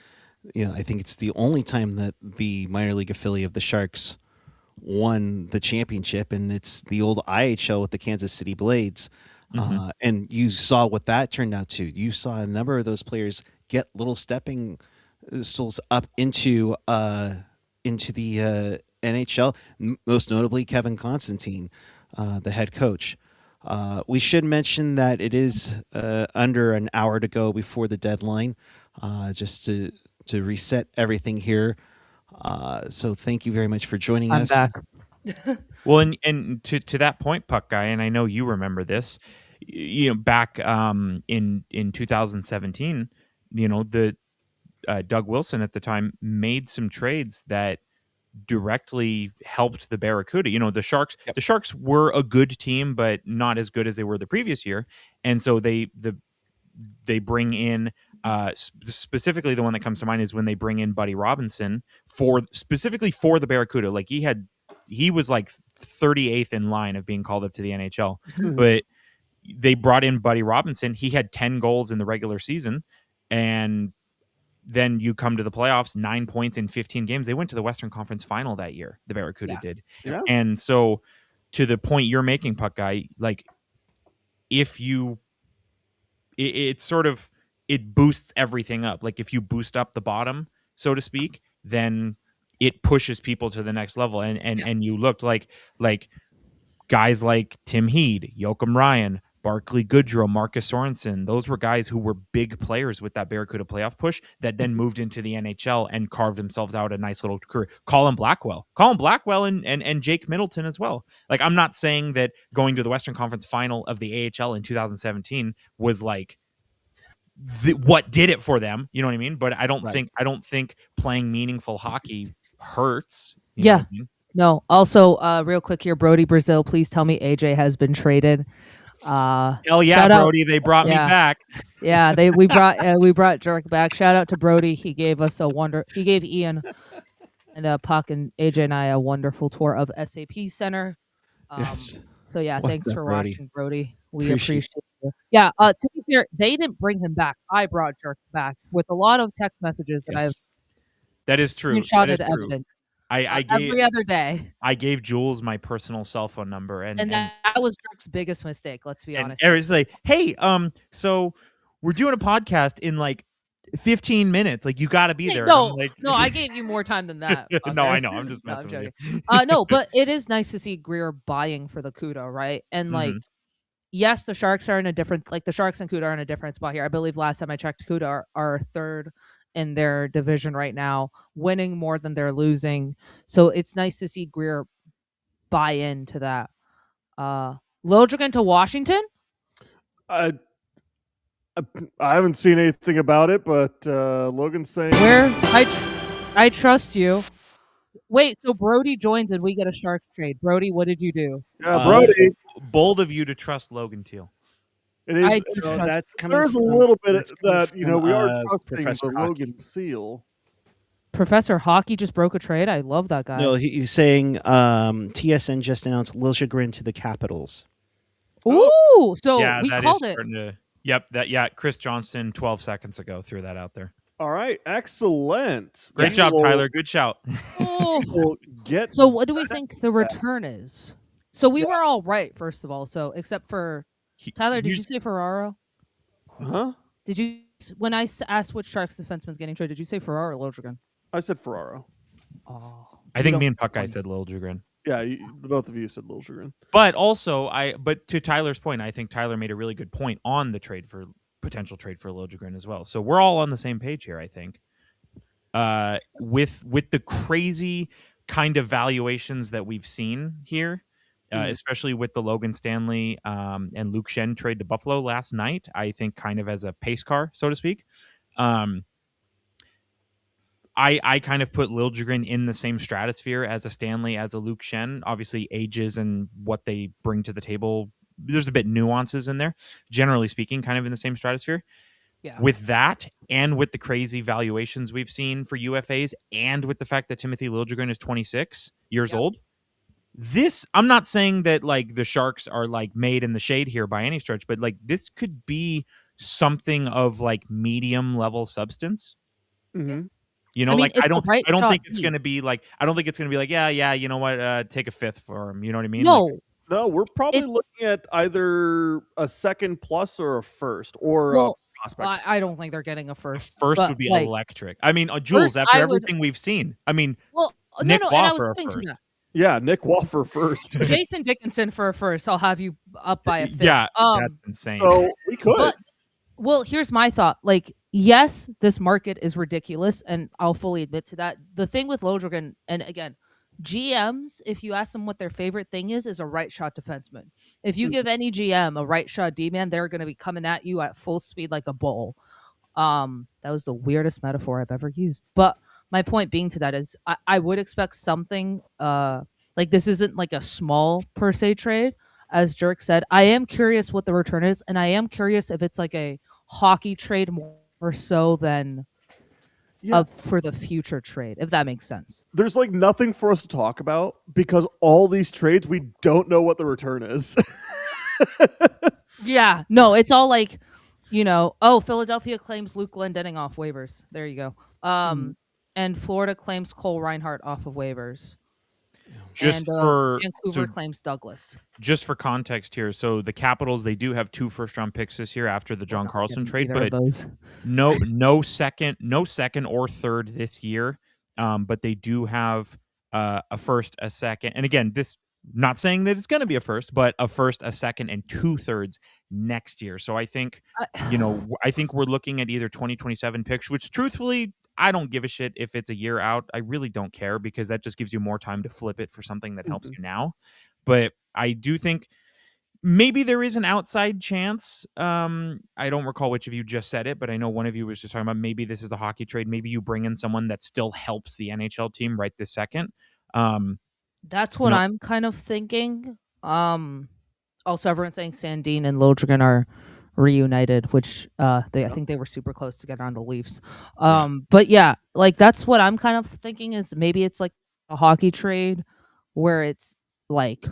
I think it's the only time that the minor league affiliate of the Sharks won the championship, and it's the old IHL with the Kansas City Blades. And you saw what that turned out to. You saw a number of those players get little stepping stools up into the NHL. Most notably, Kevin Constantine, the head coach. We should mention that it is under an hour to go before the deadline, just to reset everything here. So thank you very much for joining us. I'm back. Well, and to that point, Puck Guy, and I know you remember this, back in 2017, the Doug Wilson at the time made some trades that directly helped the Barracuda. The Sharks. Yep. The Sharks were a good team, but not as good as they were the previous year, and so they bring in. Specifically, the one that comes to mind is when they bring in Buddy Robinson specifically for the Barracuda. Like he was like 38th in line of being called up to the NHL, but they brought in Buddy Robinson. He had 10 goals in the regular season, and then you come to the playoffs, 9 points in 15 games. They went to the Western Conference Final that year. The Barracuda did. Yeah. And so to the point you're making, Puck Guy, like if you, it sort of, it boosts everything up. Like if you boost up the bottom, so to speak, then it pushes people to the next level. And you looked like guys like Tim Heed, Joachim Ryan, Barclay Goodrow, Marcus Sorensen. Those were guys who were big players with that Barracuda playoff push that then moved into the NHL and carved themselves out a nice little career. Colin Blackwell and Jake Middleton as well. Like, I'm not saying that going to the Western Conference final of the AHL in 2017 was like what did it for them. You know what I mean? But I don't think playing meaningful hockey hurts. You know what I mean? No. Also, real quick here, Brody Brazil, please tell me AJ has been traded. Hell yeah, Brody! They brought me back. Yeah, we brought Jerk back. Shout out to Brody. He gave us He gave Ian and Puck and AJ and I a wonderful tour of SAP Center. Yes. So yeah, thanks for Brody. watching, Brody. We appreciate it. Yeah. To be fair, they didn't bring him back. I brought Jerk back with a lot of text messages that I've. That is true. Screenshotted evidence. I gave every other day. I gave Jules my personal cell phone number, and that was Jerk's biggest mistake. Let's be honest. Eric's like, hey, so we're doing a podcast in like 15 minutes. Like, you got to be there. No, I gave you more time than that. No, I know. I'm just messing with you. No, but it is nice to see Greer buying for the Cuda, right? And like, yes, the Sharks are in a different, like the Sharks and Cuda are in a different spot here. I believe last time I checked, Cuda are third in their division right now, winning more than they're losing. So it's nice to see Greer buy into that. Lilljegren to Washington? I haven't seen anything about it, but Logan's saying where I trust you. Wait, so Brody joins and we get a Sharks trade. Brody, what did you do? Yeah, Brody. Bold of you to trust Logan Teal. It is. That's coming. There's a little bit that we are trusting Professor the Logan Seal. Professor Hockey just broke a trade. I love that guy. No, he's saying TSN just announced Lilljegren to the Capitals. Ooh, so we called it. Chris Johnson 12 seconds ago threw that out there. All right, excellent. Great job, Tyler. Good shout. So what do we think the return is? So we were all right, first of all. So except for Tyler, did you say Ferraro? Huh? Did you, when I asked which Sharks defenseman's getting traded, did you say Ferraro or Lilljegren? I said Ferraro. Oh, I think me and Puck Guy said Lilljegren. Yeah, both of you said Lilljegren. But also, but to Tyler's point, I think Tyler made a really good point on the potential trade for Lilljegren as well. So we're all on the same page here, I think. With the crazy kind of valuations that we've seen here, especially with the Logan Stanley and Luke Shen trade to Buffalo last night, I think kind of as a pace car, so to speak. I kind of put Lilljegren in the same stratosphere as a Stanley, as a Luke Shen. Obviously, ages and what they bring to the table, there's a bit nuances in there. Generally speaking, kind of in the same stratosphere. Yeah. With that, and with the crazy valuations we've seen for UFAs, and with the fact that Timothy Lilljegren is 26 years old, I'm not saying that like the Sharks are like made in the shade here by any stretch, but like this could be something of like medium level substance. Mm-hmm. You know, I mean, I don't think it's going to be like, yeah, you know what, take a fifth for him. You know what I mean? No, we're probably looking at either a second plus or a first or a prospect. I don't think they're getting a first. First would be electric. I mean, Jules, after everything we've seen, I mean, Nick Waffer first. Yeah, Nick Waffer first. Jason Dickinson for a first. I'll have you up by a fifth. Yeah, that's insane. So we could. Well, here's my thought. Like, yes, this market is ridiculous, and I'll fully admit to that. The thing with Lilljegren, and again, GMs, if you ask them what their favorite thing is a right shot defenseman. If you give any GM a right shot D-man, they're going to be coming at you at full speed like a bull. That was the weirdest metaphor I've ever used. But my point being to that is I would expect something like this isn't like a small per se trade, as Jerk said. I am curious what the return is, and I am curious if it's like a hockey trade more so than Yeah, for the future trade, if that makes sense. there's like nothing for us to talk about because all these trades we don't know what the return is. Yeah, no, it's all like, oh, Philadelphia claims Luke Glendening off waivers. There you go. And Florida claims Cole Reinhardt off of waivers, Just and for Vancouver claims Douglas. just for context here, so the Capitals, they do have 2 first-round picks this year after the John Carlson trade, Either of but those. no second or third this year. But they do have a first, a second, and again, this not saying that it's going to be a first, but a first, a second, and 2/3 next year. So I think I think we're looking at either 2027 picks, which truthfully I don't give a shit if it's a year out. I really don't care because that just gives you more time to flip it for something that helps you now. But I do think maybe there is an outside chance. I don't recall which of you just said it, but I know one of you was just talking about maybe this is a hockey trade. Maybe you bring in someone that still helps the NHL team right this second. That's what I'm kind of thinking. Also, everyone's saying Sandin and Lilljegren are reunited, which I think they were super close together on the Leafs. But yeah, like that's what I'm kind of thinking is maybe it's like a hockey trade where it's like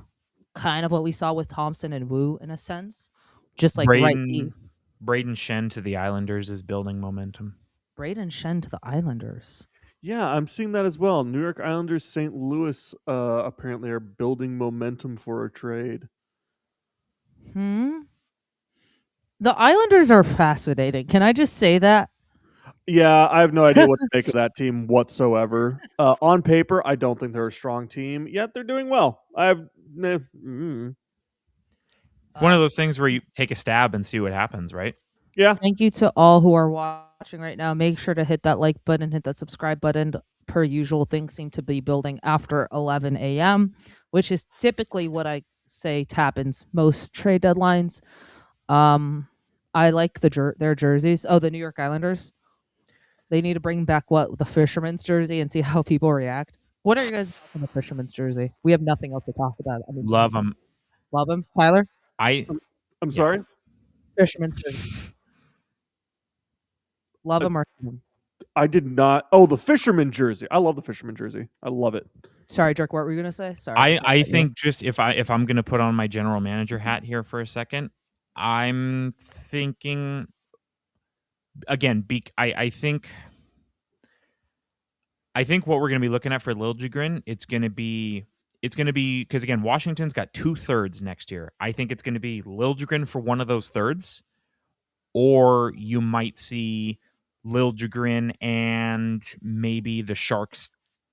kind of what we saw with Thompson and Wu in a sense, just like Braden Shen to the Islanders is building momentum. Braden Shen to the Islanders. Yeah, I'm seeing that as well. New York Islanders, St. Louis apparently are building momentum for a trade. The Islanders are fascinating. Can I just say that? Yeah, I have no idea what to make of that team whatsoever. On paper, I don't think they're a strong team, yet they're doing well. One of those things where you take a stab and see what happens, right? Yeah. Thank you to all who are watching right now. Make sure to hit that like button, hit that subscribe button. Per usual, things seem to be building after 11 a.m., which is typically what I say happens most trade deadlines. I like their jerseys. Oh, the New York Islanders. They need to bring back the fisherman's jersey and see how people react. What are you guys on the fisherman's jersey? We have nothing else to talk about. I mean, love them. Love them, Tyler. I'm sorry. Fisherman's jersey. Love them or hate 'em? I did not. Oh, the fisherman jersey. I love the fisherman jersey. I love it. Sorry, Jerk. What were you gonna say? Sorry. I think just if I'm gonna put on my general manager hat here for a second, I'm thinking again. I think what we're gonna be looking at for Lilljegren, it's gonna be because again, Washington's got 2/3 next year. I think it's gonna be Lilljegren for one of those thirds, or you might see Lilljegren and maybe the Sharks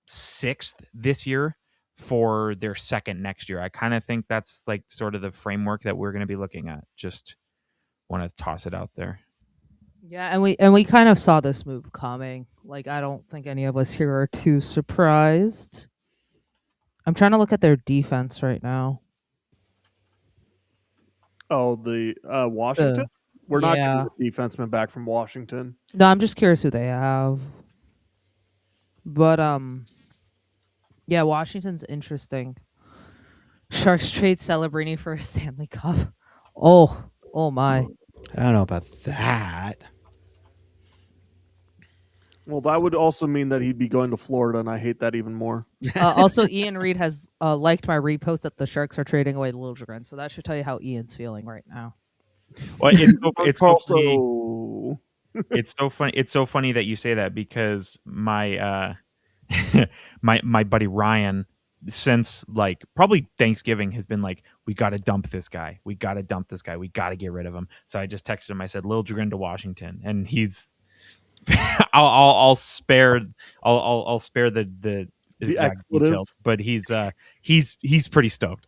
6th this year for their second next year. I kind of think that's like sort of the framework that we're going to be looking at. Just want to toss it out there. Yeah, and we kind of saw this move coming. Like, I don't think any of us here are too surprised. I'm trying to look at their defense right now. Oh, the Washington? We're not getting the defenseman back from Washington. No, I'm just curious who they have. But yeah, Washington's interesting. Sharks trade Celebrini for a Stanley Cup. Oh my. I don't know about that. Well, that would also mean that he'd be going to Florida, and I hate that even more. Also, Ian Reed has liked my repost that the Sharks are trading away Lilljegren, so that should tell you how Ian's feeling right now. Well, it's so funny. It's so funny that you say that because my my buddy Ryan, since like probably Thanksgiving, has been like, we got to dump this guy. We got to dump this guy. We got to get rid of him. So I just texted him. I said, Lilljegren to Washington, and he's. I'll spare the exact details, but he's pretty stoked.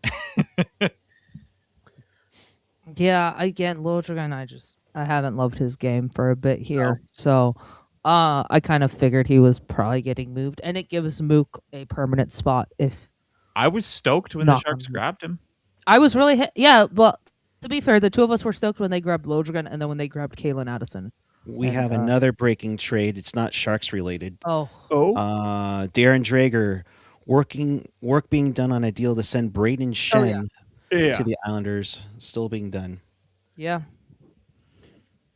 Yeah, again, Lilljegren, I haven't loved his game for a bit here, so I kind of figured he was probably getting moved, and it gives Mook a permanent spot. If I was stoked when the Sharks grabbed him, I was really yeah. But to be fair, the two of us were stoked when they grabbed Lilljegren, and then when they grabbed Kalen Addison. We And, have another breaking trade. It's not Sharks related. Oh, Darren Drager, work being done on a deal to send Braden Shen Yeah. to the Islanders. Still being done. yeah.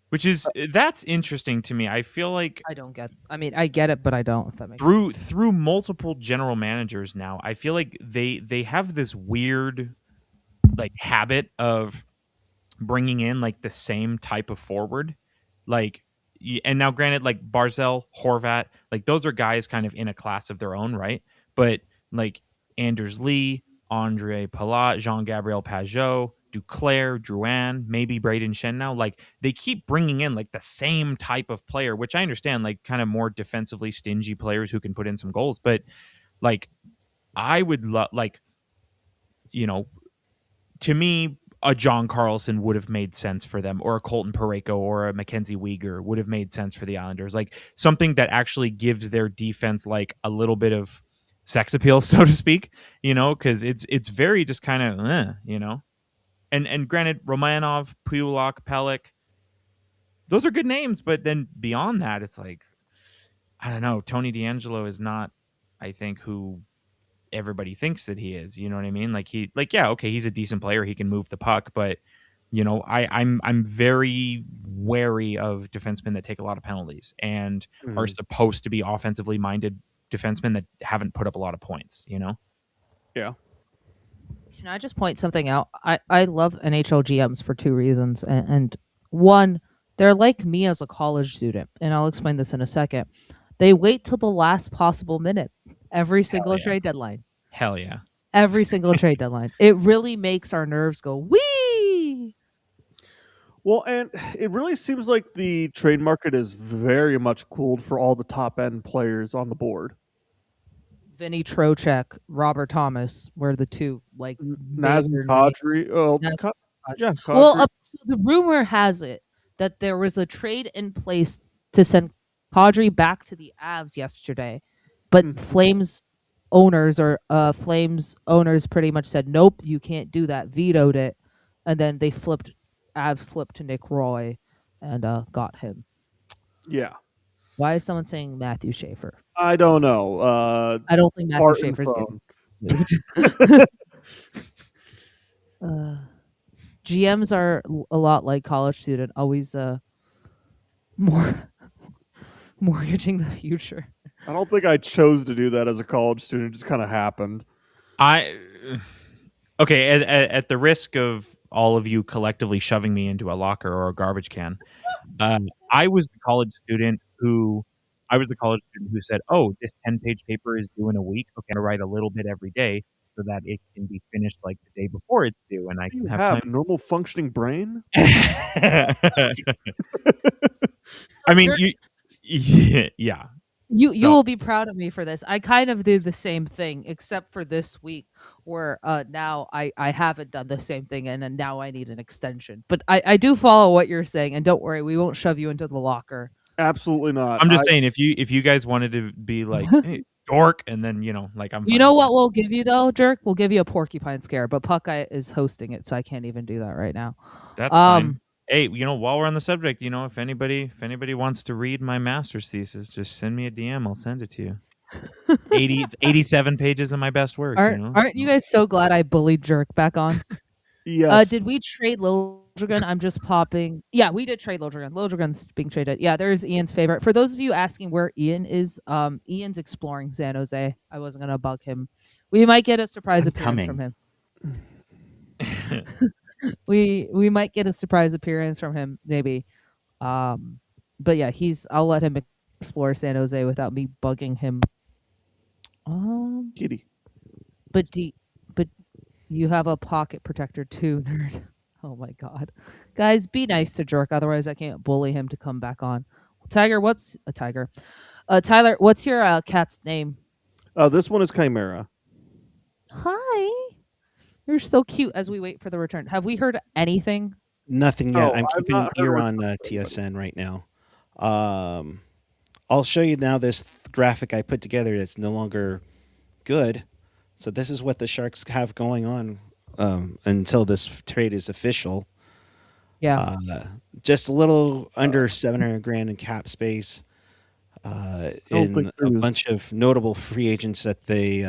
Which is that's interesting to me. I feel like I don't get. I mean, I get it, but I don't. If that makes sense. through multiple general managers now, I feel like they have this weird like habit of bringing in like the same type of forward, like and now granted like Barzell, Horvat, like those are guys kind of in a class of their own, right? But like Anders Lee, Andre Palat, Jean-Gabriel Pajot, Duclair, Drouin, maybe Braden Shen now, like they keep bringing in like the same type of player, which I understand, like kind of more defensively stingy players who can put in some goals, but like I would love like, you know, to me, a John Carlson would have made sense for them, or a Colton Parayko or a Mackenzie Weegar would have made sense for the Islanders. Like something that actually gives their defense like a little bit of sex appeal, so to speak, you know, because it's very just kind of, you know. And granted, Romanov, Pulak, Pelech, those are good names, but then beyond that, it's like, I don't know. Tony DeAngelo is not, I think, who everybody thinks that he is. You know what I mean? Like he's like, yeah, okay, he's a decent player. He can move the puck, but you know, I'm very wary of defensemen that take a lot of penalties and are supposed to be offensively minded defensemen that haven't put up a lot of points. You know? Yeah. Can I just point something out? I love NHL GMs for two reasons, and one, they're like me as a college student, and I'll explain this in a second. They wait till the last possible minute every single trade deadline. Hell yeah. Every single trade deadline. It really makes our nerves go wee. Well, and it really seems like the trade market is very much cooled for all the top end players on the board. Vinny Trocheck, Robert Thomas were the two like Naz major Kadri. Oh, names. yeah. Well, Kadri. so the rumor has it that there was a trade in place to send Kadri back to the Avs yesterday, but Flames owners pretty much said nope, you can't do that, vetoed it, and then they Avs flipped to Nick Roy and got him. Yeah. Why is someone saying Matthew Schaefer? I don't know. I don't think Matthew Barton Schaefer's phone. getting moved. GMs are a lot like college student, always mortgaging the future. I don't think I chose to do that as a college student. It just kind of happened. Okay, at the risk of all of you collectively shoving me into a locker or a garbage can, I was the college student who said, "Oh, this 10-page paper is due in a week. Okay, I'm gonna write a little bit every day so that it can be finished like the day before it's due, and I can have time." A normal functioning brain? I mean, yeah. You will be proud of me for this. I kind of did the same thing, except for this week, where now I haven't done the same thing, and now I need an extension. But I do follow what you're saying, and don't worry, we won't shove you into the locker. Absolutely not. I'm just saying, if you guys wanted to be like, hey, dork, and then like I'm. You know what we'll give you though, jerk? We'll give you a porcupine scare, but Puckeye is hosting it, so I can't even do that right now. That's fine. Hey, while we're on the subject, if anybody wants to read my master's thesis, just send me a DM. I'll send it to you. It's 87 pages of my best work. Aren't you guys so glad I bullied Jerk back on? Yes. Did we trade Lilljegren? I'm just popping. Yeah, we did trade Lilljegren. Lilljegren's being traded. Yeah, there's Ian's favorite. For those of you asking where Ian is, Ian's exploring San Jose. I wasn't gonna bug him. We might get a surprise appearance from him. we might get a surprise appearance from him, maybe. But yeah, I'll let him explore San Jose without me bugging him. Kitty. But you have a pocket protector too, nerd. Oh my god. Guys, be nice to Jerk, otherwise I can't bully him to come back on. Tiger, what's a tiger? Tyler, what's your cat's name? This one is Chimera. Hi. You're so cute as we wait for the return. Have we heard anything? Nothing yet. No, I'm I've keeping not ear heard on what's TSN right now. I'll show you now this graphic I put together that's no longer good. So this is what the Sharks have going on until this trade is official. Yeah. Just a little under 700 grand in cap space. don't think In a there's bunch of notable free agents that they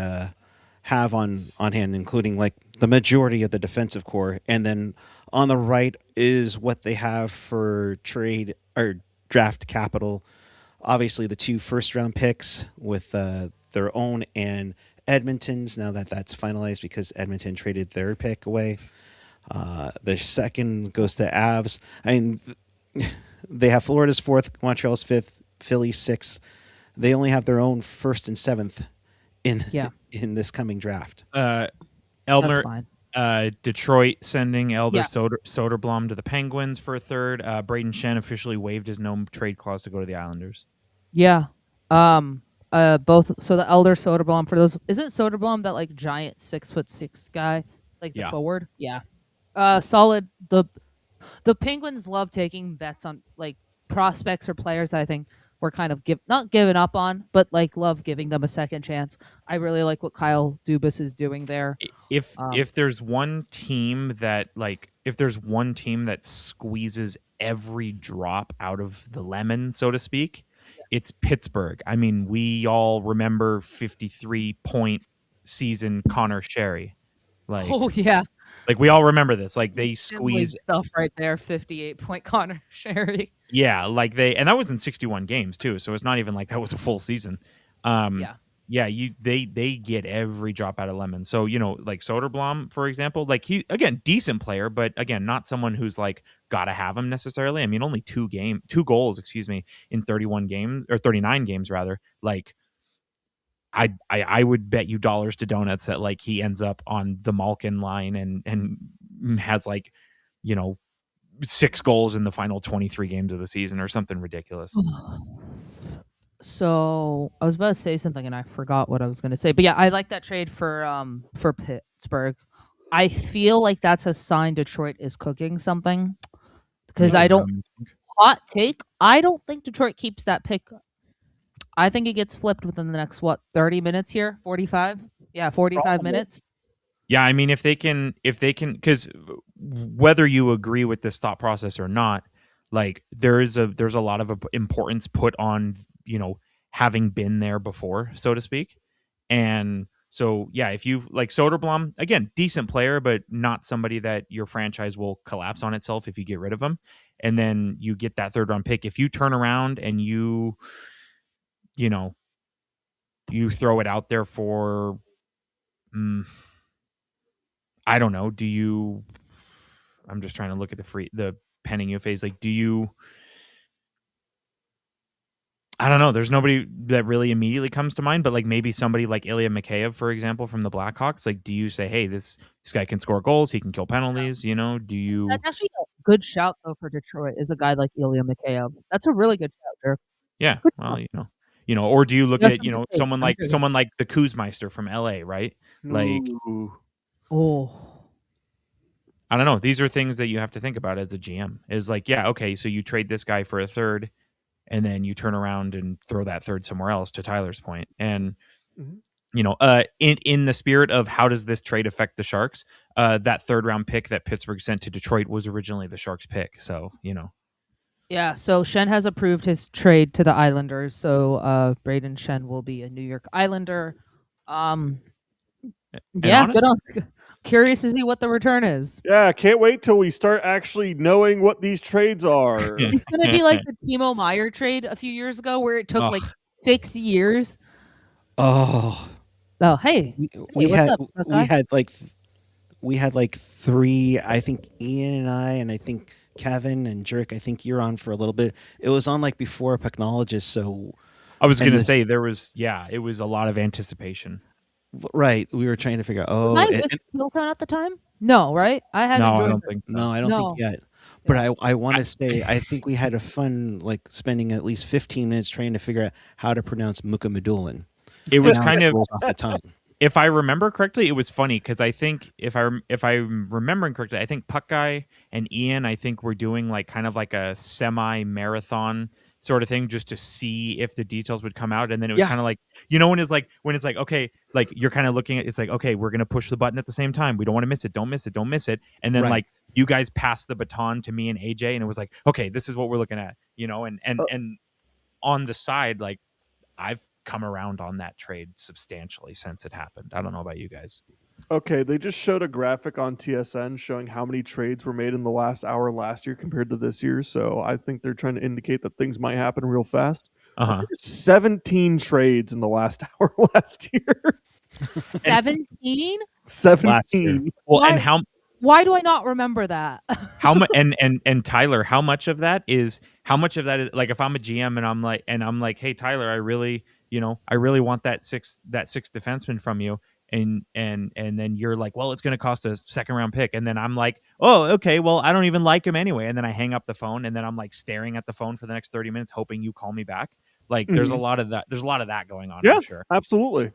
have on hand, including like the majority of the defensive core, and then on the right is what they have for trade or draft capital. Obviously, the 2 first-round picks with their own and Edmonton's. Now that that's finalized because Edmonton traded their pick away. The second goes to Avs. I mean, they have Florida's 4th, Montreal's 5th, Philly's 6th. They only have their own 1st and 7th in Yeah. in this coming draft. That's Elmer, fine. Detroit sending Elder Yeah. Soderblom to the Penguins for a third. Braden Shen officially waived his no trade clause to go to the Islanders. Yeah. Both. So the Elder Soderblom, for those, isn't Soderblom that like giant 6'6" guy, like the Yeah. forward? Yeah. Solid. The Penguins love taking bets on like prospects or players that I think we're kind of not giving up on, but like love giving them a second chance. I really like what Kyle Dubas is doing there. If there's one team that squeezes every drop out of the lemon, so to speak, it's Pittsburgh. I mean, we all remember 53-point season Connor Sherry. Oh yeah, Like we all remember this. Like they Finley squeeze stuff right there. 58-point Connor Sherry. Yeah, like and that was in 61 games too, so it's not even like that was a full season. Yeah. Yeah, they get every drop out of lemon. So, like Soderblom, for example, like he, again, decent player, but again, not someone who's like gotta have him necessarily. I mean, only 2 goals, in 31 games or 39 games rather. Like I would bet you dollars to donuts that like he ends up on the Malkin line and has like, 6 goals in the final 23 games of the season or something ridiculous. So I was about to say something and I forgot what I was going to say. But yeah, I like that trade for Pittsburgh. I feel like that's a sign Detroit is cooking something because hot take. I don't think Detroit keeps that pick. I think it gets flipped within the next 30 minutes here, 45. Yeah, 45 Probably. minutes. Yeah, I mean, if they can, because whether you agree with this thought process or not, like there's a lot of importance put on having been there before, so to speak, and so yeah, if you like Soderblom, again, decent player, but not somebody that your franchise will collapse on itself if you get rid of him, and then you get that 3rd round pick. If you turn around and you throw it out there for. I don't know. I'm just trying to look at the penning you phase. Like, I don't know. There's nobody that really immediately comes to mind, but like maybe somebody like Ilya Mikheyev, for example, from the Blackhawks. Like, do you say, hey, this guy can score goals, he can kill penalties? Do you? That's actually a good shout though for Detroit. Is a guy like Ilya Mikheyev. That's a really good shout, Dirk. Yeah. Good Well, or do you look Yes, at I'm okay. someone like the Kuzmeister from LA, right? Like, Oh. I don't know. These are things that you have to think about as a GM. Is like, yeah, okay, so you trade this guy for a third, and then you turn around and throw that third somewhere else. To Tyler's point, and in the spirit of how does this trade affect the Sharks? That 3rd round pick that Pittsburgh sent to Detroit was originally the Sharks' pick. So Yeah, so Shen has approved his trade to the Islanders. So Braden Shen will be a New York Islander. Yeah, good on. Curious to see what the return is. Yeah, can't wait till we start actually knowing what these trades are. It's gonna be like the Timo Meyer trade a few years ago, where it took like 6 years. Oh, Hey, we what's had up, we had like 3. I think Ian and I think Kevin and Jerk. I think you're on for a little bit. It was on like before Pucknologist, so I was going to say it was a lot of anticipation. Right, we were trying to figure out. Was I with Steeltown at the time? No, right? I haven't. No, I don't think so. No, I don't think yet. But I want to say I think we had a fun like spending at least 15 minutes trying to figure out how to pronounce Mukamadulin. It was kind of off the tongue. If I remember correctly, it was funny because I think if I'm remembering correctly, I think Puck Guy and Ian, I think were doing like kind of like a semi-marathon sort of thing just to see if the details would come out, and then it was kind of like when it's like okay, like you're kind of looking at it's like okay, we're gonna push the button at the same time. We don't want to miss it. Don't miss it. Don't miss it. And then like you guys passed the baton to me and AJ, and it was like, okay, this is what we're looking at, and on the side, like I've come around on that trade substantially since it happened. I don't know about you guys. Okay, they just showed a graphic on TSN showing how many trades were made in the last hour last year compared to this year. So I think they're trying to indicate that things might happen real fast. Uh-huh. 17 trades in the last hour last year. 17? 17. Well, Why- and Why do I not remember that? how much and Tyler, how much of that is like if I'm a GM and I'm like, hey Tyler, I really want that sixth defenseman from you, and then you're like, well, it's going to cost a second round pick, and then I'm like, oh, okay, well, I don't even like him anyway, and then I hang up the phone, and then I'm like staring at the phone for the next 30 minutes hoping you call me back. Like there's a lot of that going on. Yeah, I'm sure. Absolutely.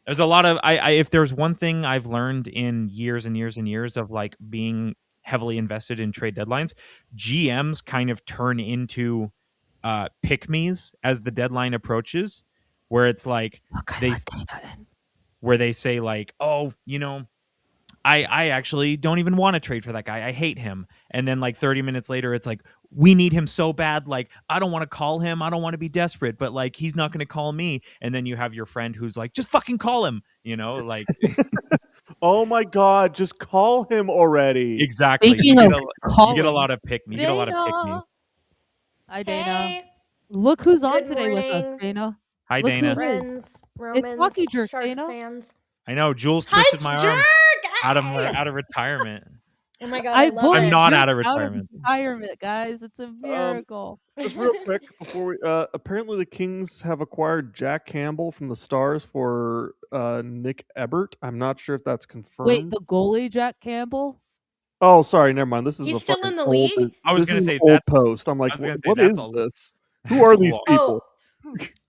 There's a lot of if there's one thing I've learned in years and years and years of like being heavily invested in trade deadlines, GMs kind of turn into pick-me's as the deadline approaches, where it's like where they say like, oh, I actually don't even want to trade for that guy. I hate him. And then like 30 minutes later, it's like, we need him so bad. Like, I don't want to call him. I don't want to be desperate, but like, he's not going to call me. And then you have your friend who's like, just fucking call him, like. Oh my God, just call him already. Exactly. Speaking You of get a lot of pick-me. You get a lot of pick-me. Hi, Dana. Hey, Look who's on Good today with us, morning. Dana. Hi, Look Dana. who it is. friends, Romans, Hockey Jerk, Sharks Dana. fans. I know Jules Hi, twisted my arm Jerk! out Hey! of retirement. Oh my god, I love pulled it. I'm not Jerk out of retirement. retirement, guys. It's a miracle. Just real quick before we, apparently the Kings have acquired Jack Campbell from the Stars for Nick Ebert. I'm not sure if that's confirmed. Wait, the goalie, Jack Campbell? Oh, sorry, never mind. This is He's a still fucking in the old, league? I was this gonna is say an old that's- post. I'm like, I was gonna say what that's is a- this? that's Who are a these lot. people?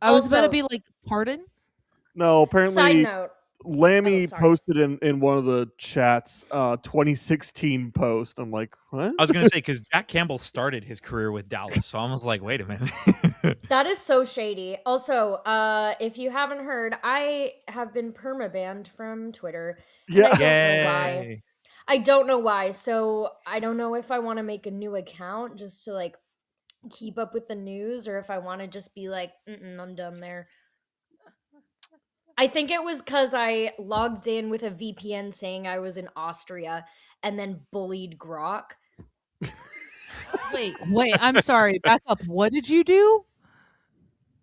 I was about to Also- be like, pardon? No, Side apparently note. Lammy sorry. posted in one of the chats 2016 post. I'm like, what? I was gonna say because Jack Campbell started his career with Dallas, so I was like, wait a minute. That is so shady. Also, if you haven't heard, I have been permabanned from Twitter. Yeah. I don't know why. Yay. I don't know why. So I don't know if I want to make a new account just to like keep up with the news, or if I want to just be like, I'm done there. I think it was because I logged in with a VPN saying I was in Austria and then bullied Grok. Wait, I'm sorry. Back up. What did you do?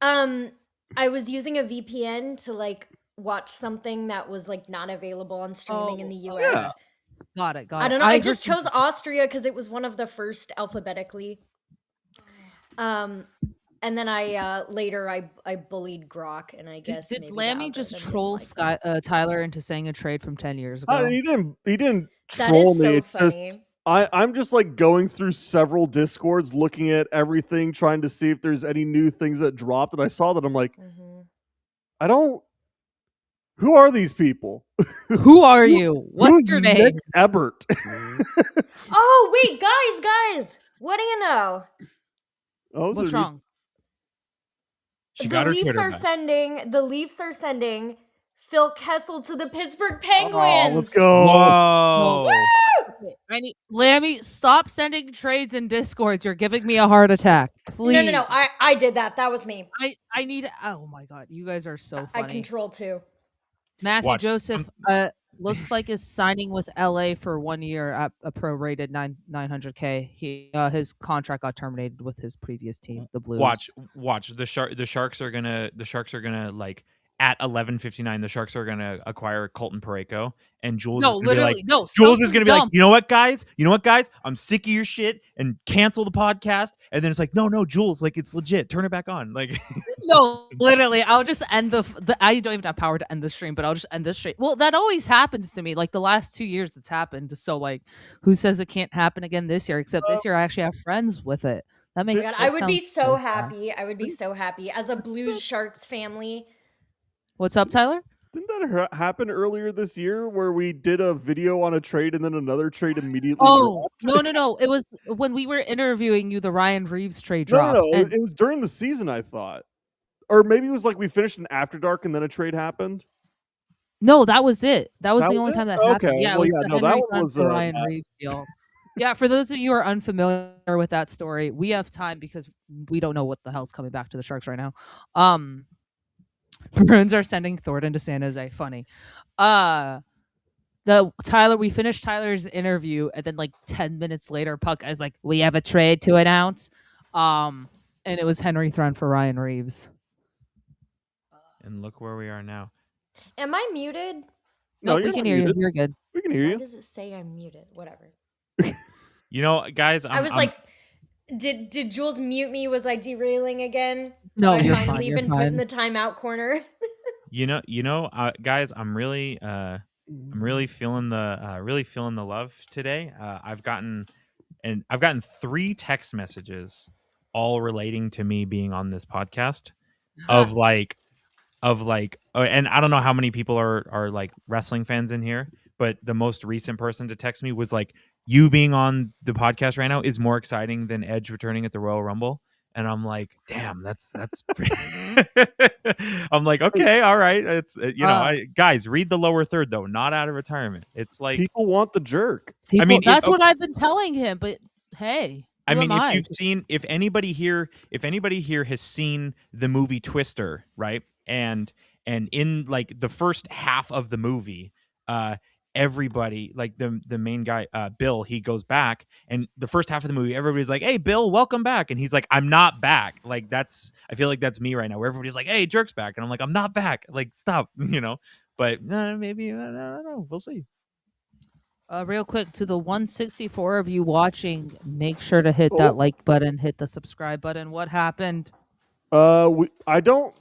I was using a VPN to like watch something that was like not available on streaming in the US. yeah. Got it. I don't know. I heard just some- chose Austria because it was one of the first alphabetically. And then I later I bullied Grok, and I guess Did maybe the Lammy just algorithm didn't troll like Tyler into saying a trade from 10 years ago? He didn't That troll is me. so It's funny. just I'm just like going through several discords, looking at everything, trying to see if there's any new things that dropped. And I saw that. I'm like, who are these people? Who are you? What's Who's your Nick name? Ebert? Oh wait, guys, what do you know? Oh, What's wrong? She got her Twitter back. The Leafs are sending Phil Kessel to the Pittsburgh Penguins. Oh, let's go. Whoa. Woo! I need Lammy, stop sending trades in Discords. You're giving me a heart attack. Please. No. I did that. That was me. I need. Oh my god, you guys are so I funny. control too. Matthew Watch. Joseph looks like is signing with LA for 1 year at a prorated 900K. He his contract got terminated with his previous team, the Blues. Watch. The Sharks are gonna like at 11:59. The Sharks are gonna acquire Colton Parayko, and Jules. No, is gonna be literally, like, no. Jules is gonna be like, dumb. you know what, guys? I'm sick of your shit, and cancel the podcast. And then it's like, no, Jules, like it's legit. Turn it back on, like. No, literally, I'll just end the. I don't even have power to end the stream, but I'll just end this stream. Well, that always happens to me. Like the last 2 years, it's happened. So, like, who says it can't happen again this year? Except this year, I actually have friends with it. That makes. God, that I would be sounds so fun. happy. I would be so happy as a Blues Sharks family. What's up, Tyler? Didn't that happen earlier this year where we did a video on a trade and then another trade immediately Oh dropped? no! It was when we were interviewing you. The Ryan Reeves trade No, drop. no. and- It was during the season, I thought. Or maybe it was like we finished an After Dark and then a trade happened. No, that was it. That was That the was only it? time that Okay. happened. Yeah, it Well, was yeah, the no, that Henry one Hunt was for Ryan not. Reeves deal. Yeah, for those of you who are unfamiliar with that story, we have time because we don't know what the hell's coming back to the Sharks right now. Bruins are sending Thornton to San Jose. Funny. We finished Tyler's interview, and then like 10 minutes later, Puck is like, "We have a trade to announce," and it was Henry Thornton for Ryan Reeves. And look where we are now. Am I muted? No, Nope, you're we can not hear you. muted. You're good. We can hear Why you. does it say I'm muted? Whatever. You know, guys, I was like, did Jules mute me? Was I derailing again? No, Have I you're finally fine. You're been put in fine. the timeout corner? guys, I'm really feeling the love today. I've gotten 3 text messages all relating to me being on this podcast of and I don't know how many people are like wrestling fans in here, but the most recent person to text me was like, you being on the podcast right now is more exciting than Edge returning at the Royal Rumble. And I'm like, damn, that's I'm like, okay, all right. It's guys, read the lower third though, not out of retirement. It's like, People want the jerk. I mean, That's what I've been telling him, but hey, I who mean, am if I? you've seen, if anybody here has seen the movie Twister, right? And in like the first half of the movie, everybody, like the main guy, Bill, he goes back, and the first half of the movie, everybody's like, "Hey, Bill, welcome back," and he's like, "I'm not back." Like I feel like that's me right now, where everybody's like, "Hey, Jerk's back," and I'm like, "I'm not back." Like, stop, But maybe I don't know. We'll see. Real quick, to the 164 of you watching, make sure to hit Oh. that like button, hit the subscribe button. What happened? I don't.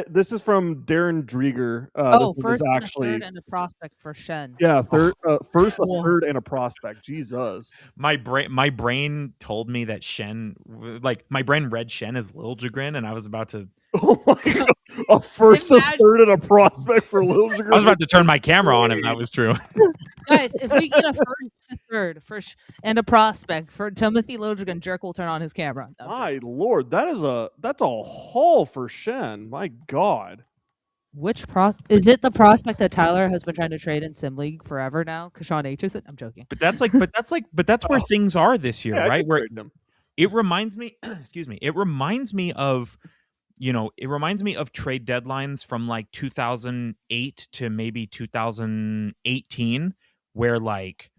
This is from Darren Drieger. Oh, This first is and a actually third and a prospect for Shen. yeah, third, first a Whoa. third and a prospect. Jesus. My brain told me that my brain read Shen as Lilljegren, and I was about to Oh my god! A first, a Imagine- third, and a prospect for Lilljegren. I was about to turn my camera on if that was true. Guys, if we get a first, a third, and a prospect for Timothy Lilljegren, Jerk will turn on his camera. No, I'm joking. My lord, that's a haul for Shen. My god. Which is it? The prospect that Tyler has been trying to trade in Sim League forever now? Kashawn Aitchison? I'm joking. But that's where things are this year, Yeah, I right? could Where trade him. it reminds me, excuse me, it reminds me of trade deadlines from like 2008 to maybe 2018, where like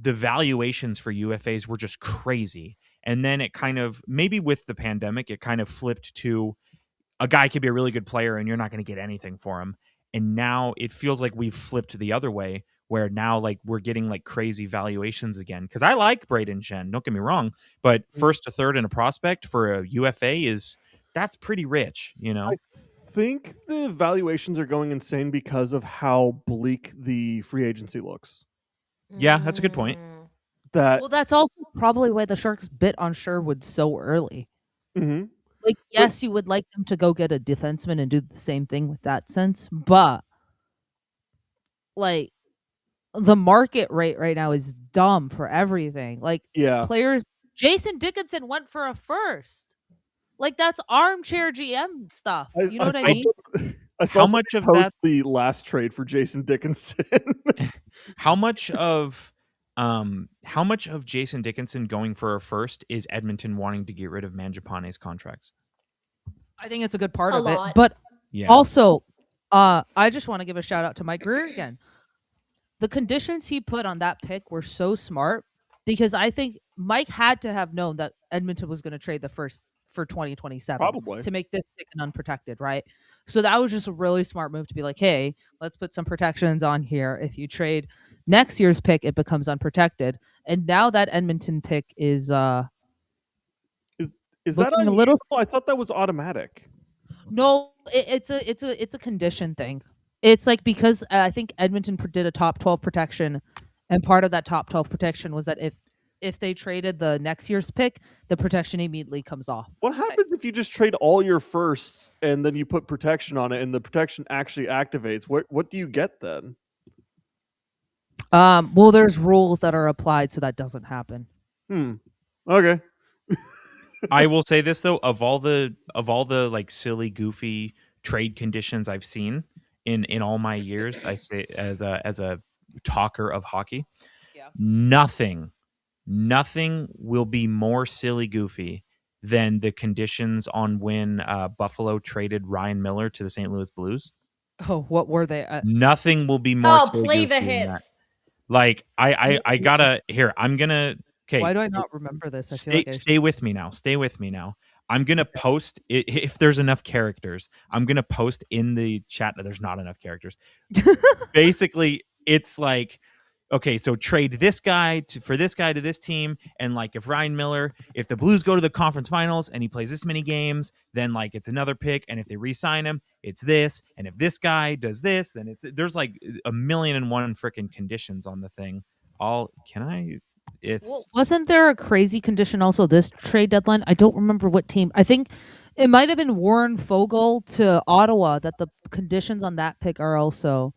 the valuations for UFAs were just crazy. And then it kind of, maybe with the pandemic, it kind of flipped to a guy could be a really good player and you're not going to get anything for him. And now it feels like we've flipped the other way, where now like we're getting like crazy valuations again. Because I like Braden Shen, don't get me wrong, but first, a third, and a prospect for a UFA that's pretty rich, I think the valuations are going insane because of how bleak the free agency looks. Yeah, that's a good point. That Well, that's also probably why the Sharks bit on Sherwood so early. Mhm. Like, yes, you would like them to go get a defenseman and do the same thing with that sense, but like the market rate right now is dumb for everything. Like yeah. players, Jason Dickinson went for a first. Like that's armchair GM stuff. You know what I mean? I saw How somebody much of post that- the last trade for Jason Dickinson. How much of Jason Dickinson going for a first is Edmonton wanting to get rid of Mangiapane's contracts? I think it's a good part A of lot. it. But Yeah. also, I just want to give a shout out to Mike Greer again. The conditions he put on that pick were so smart, because I think Mike had to have known that Edmonton was going to trade the first for 2027 Probably. to make this pick an unprotected, right? So that was just a really smart move to be like, hey, let's put some protections on here. If you trade next year's pick, it becomes unprotected. And now that Edmonton pick is Is that looking a unusual? little. I thought that was automatic. No, it's a condition thing. It's like because I think Edmonton did a top 12 protection, and part of that top 12 protection was that if they traded the next year's pick, the protection immediately comes off. What happens if you just trade all your firsts and then you put protection on it and the protection actually activates? What do you get then? Well, there's rules that are applied so that doesn't happen. Okay. I will say this though, of all the like silly, goofy trade conditions I've seen in all my years, I say as a talker of hockey, Yeah. nothing will be more silly goofy than the conditions on when Buffalo traded Ryan Miller to the St. Louis Blues. Oh, what were they? Nothing will be more silly play goofy the than that. hits. Like I gotta here. I'm gonna Why okay. do I not remember this? I feel like I should. Stay with me now. Stay with me now. I'm gonna post if there's enough characters. I'm gonna post in the chat that there's not enough characters. Basically, it's like, okay, so trade this guy for this guy to this team, and like if Ryan Miller, if the Blues go to the conference finals and he plays this many games, then like it's another pick, and if they re-sign him, it's this, and if this guy does this, then there's like a million and one freaking conditions on the thing. It's Wasn't there a crazy condition also this trade deadline? I don't remember what team. I think it might have been Warren Fogle to Ottawa that the conditions on that pick are also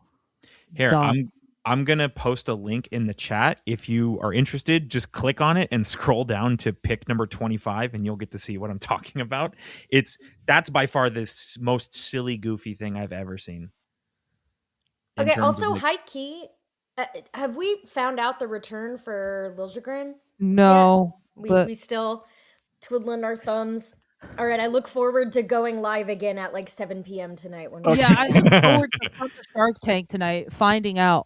here. dumb. I'm gonna post a link in the chat. If you are interested, just click on it and scroll down to pick number 25, and you'll get to see what I'm talking about. That's by far the most silly, goofy thing I've ever seen. Okay. Also, high key. Have we found out the return for Lilljegren? No, but We still twiddling our thumbs. All right, I look forward to going live again at like 7 p.m. tonight. When yeah, I look forward to Shark Tank tonight, finding out.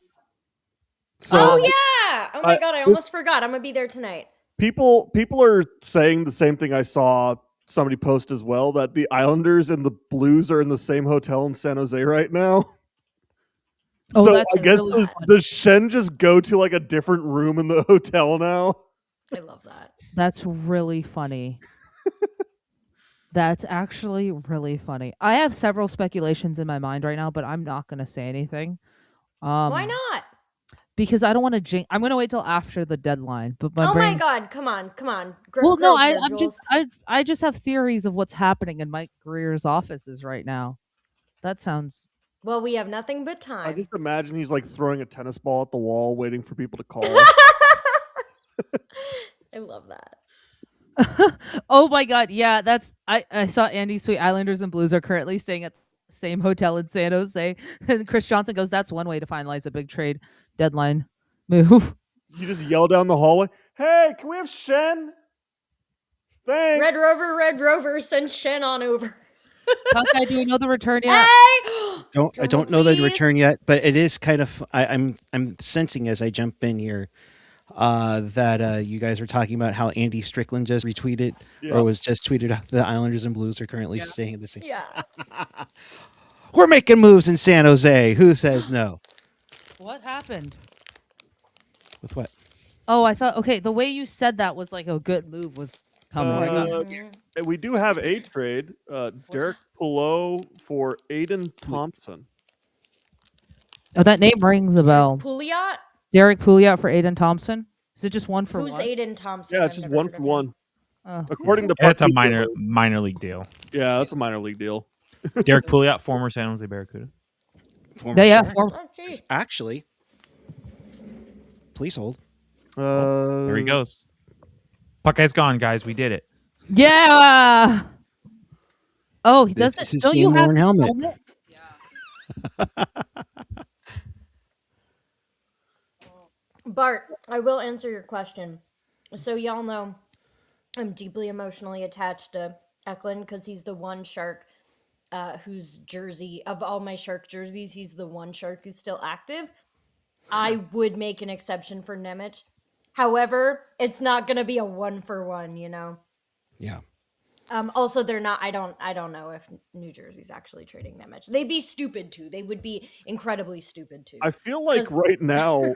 So, yeah! Oh my god, I almost forgot. I'm gonna be there tonight. People are saying the same thing I saw somebody post as well, that the Islanders and the Blues are in the same hotel in San Jose right now. Oh, so that's I guess really does Shen just go to like a different room in the hotel now? I love that. That's really funny. That's actually really funny. I have several speculations in my mind right now, but I'm not going to say anything. Why not? Because I don't want to jinx. I'm going to wait till after the deadline. But my Oh brain... my god! Come on! Well, no, I just have theories of what's happening in Mike Greer's offices right now. That sounds... Well, we have nothing but time. I just imagine he's like throwing a tennis ball at the wall, waiting for people to call. I love that. Oh my god, yeah, I saw Andy's tweet. Islanders and Blues are currently staying at the same hotel in San Jose. And Chris Johnson goes, that's one way to finalize a big trade deadline move. You just yell down the hallway, "Hey, can we have Shen? Thanks." Red Rover, send Shen on over. Hawkeye, do we know the return yet? Hey! I don't know the return yet, but it is kind of I'm sensing as I jump in here that you guys are talking about how Andy Strickland just retweeted or was just tweeted out the Islanders and Blues are currently staying the same. Yeah. We're making moves in San Jose. Who says no? What happened? With what? Oh, I thought, okay, the way you said that was like a good move was coming. We do have a trade. Derek Poulot for Aiden Thompson. Oh, that name rings a bell. Pouliot? Derek Pouliot for Aiden Thompson? Is it just one for Who's one? Aiden Thompson? Yeah, it's just one for one. According to it's a minor league deal. Yeah, that's a minor league deal. Derek Pouliot, former San Jose Barracuda. Actually, please hold. There he goes. Puckey's gone, guys. We did it. Yeah. Oh, he does it. Don't you have his helmet? Yeah. Bart, I will answer your question. So y'all know I'm deeply emotionally attached to Eklund because he's the one Shark whose jersey, of all my Shark jerseys, he's the one Shark who's still active. I would make an exception for Nemec. However, it's not going to be a 1-for-1, you know? Yeah. Also, they're not. I don't know if New Jersey's actually trading Nemec. They'd be stupid too. They would be incredibly stupid too. I feel like right now,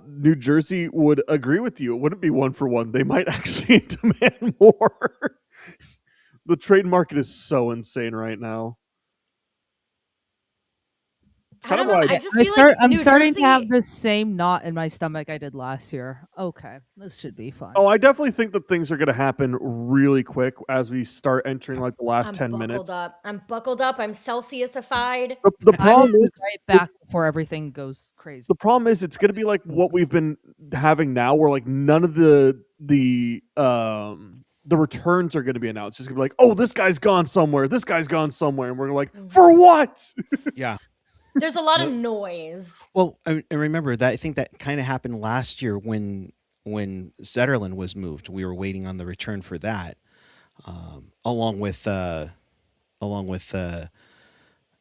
New Jersey would agree with you. It wouldn't be 1-for-1. They might actually demand more. The trade market is so insane right now. I don't know. I just feel I'm New starting Jersey... to have the same knot in my stomach I did last year. Okay, this should be fun. Oh, I definitely think that things are going to happen really quick as we start entering like the last 10 minutes. I'm buckled up. I'm Celsiusified. The problem is right back before everything goes crazy. The problem is it's going to be like what we've been having now, where like none of the the returns are going to be announced. It's going to be like, oh, this guy's gone somewhere. This guy's gone somewhere. And we're like, for what? Yeah. There's a lot of noise. Well, I remember that. I think that kind of happened last year when Zetterlund was moved. We were waiting on the return for that, along with what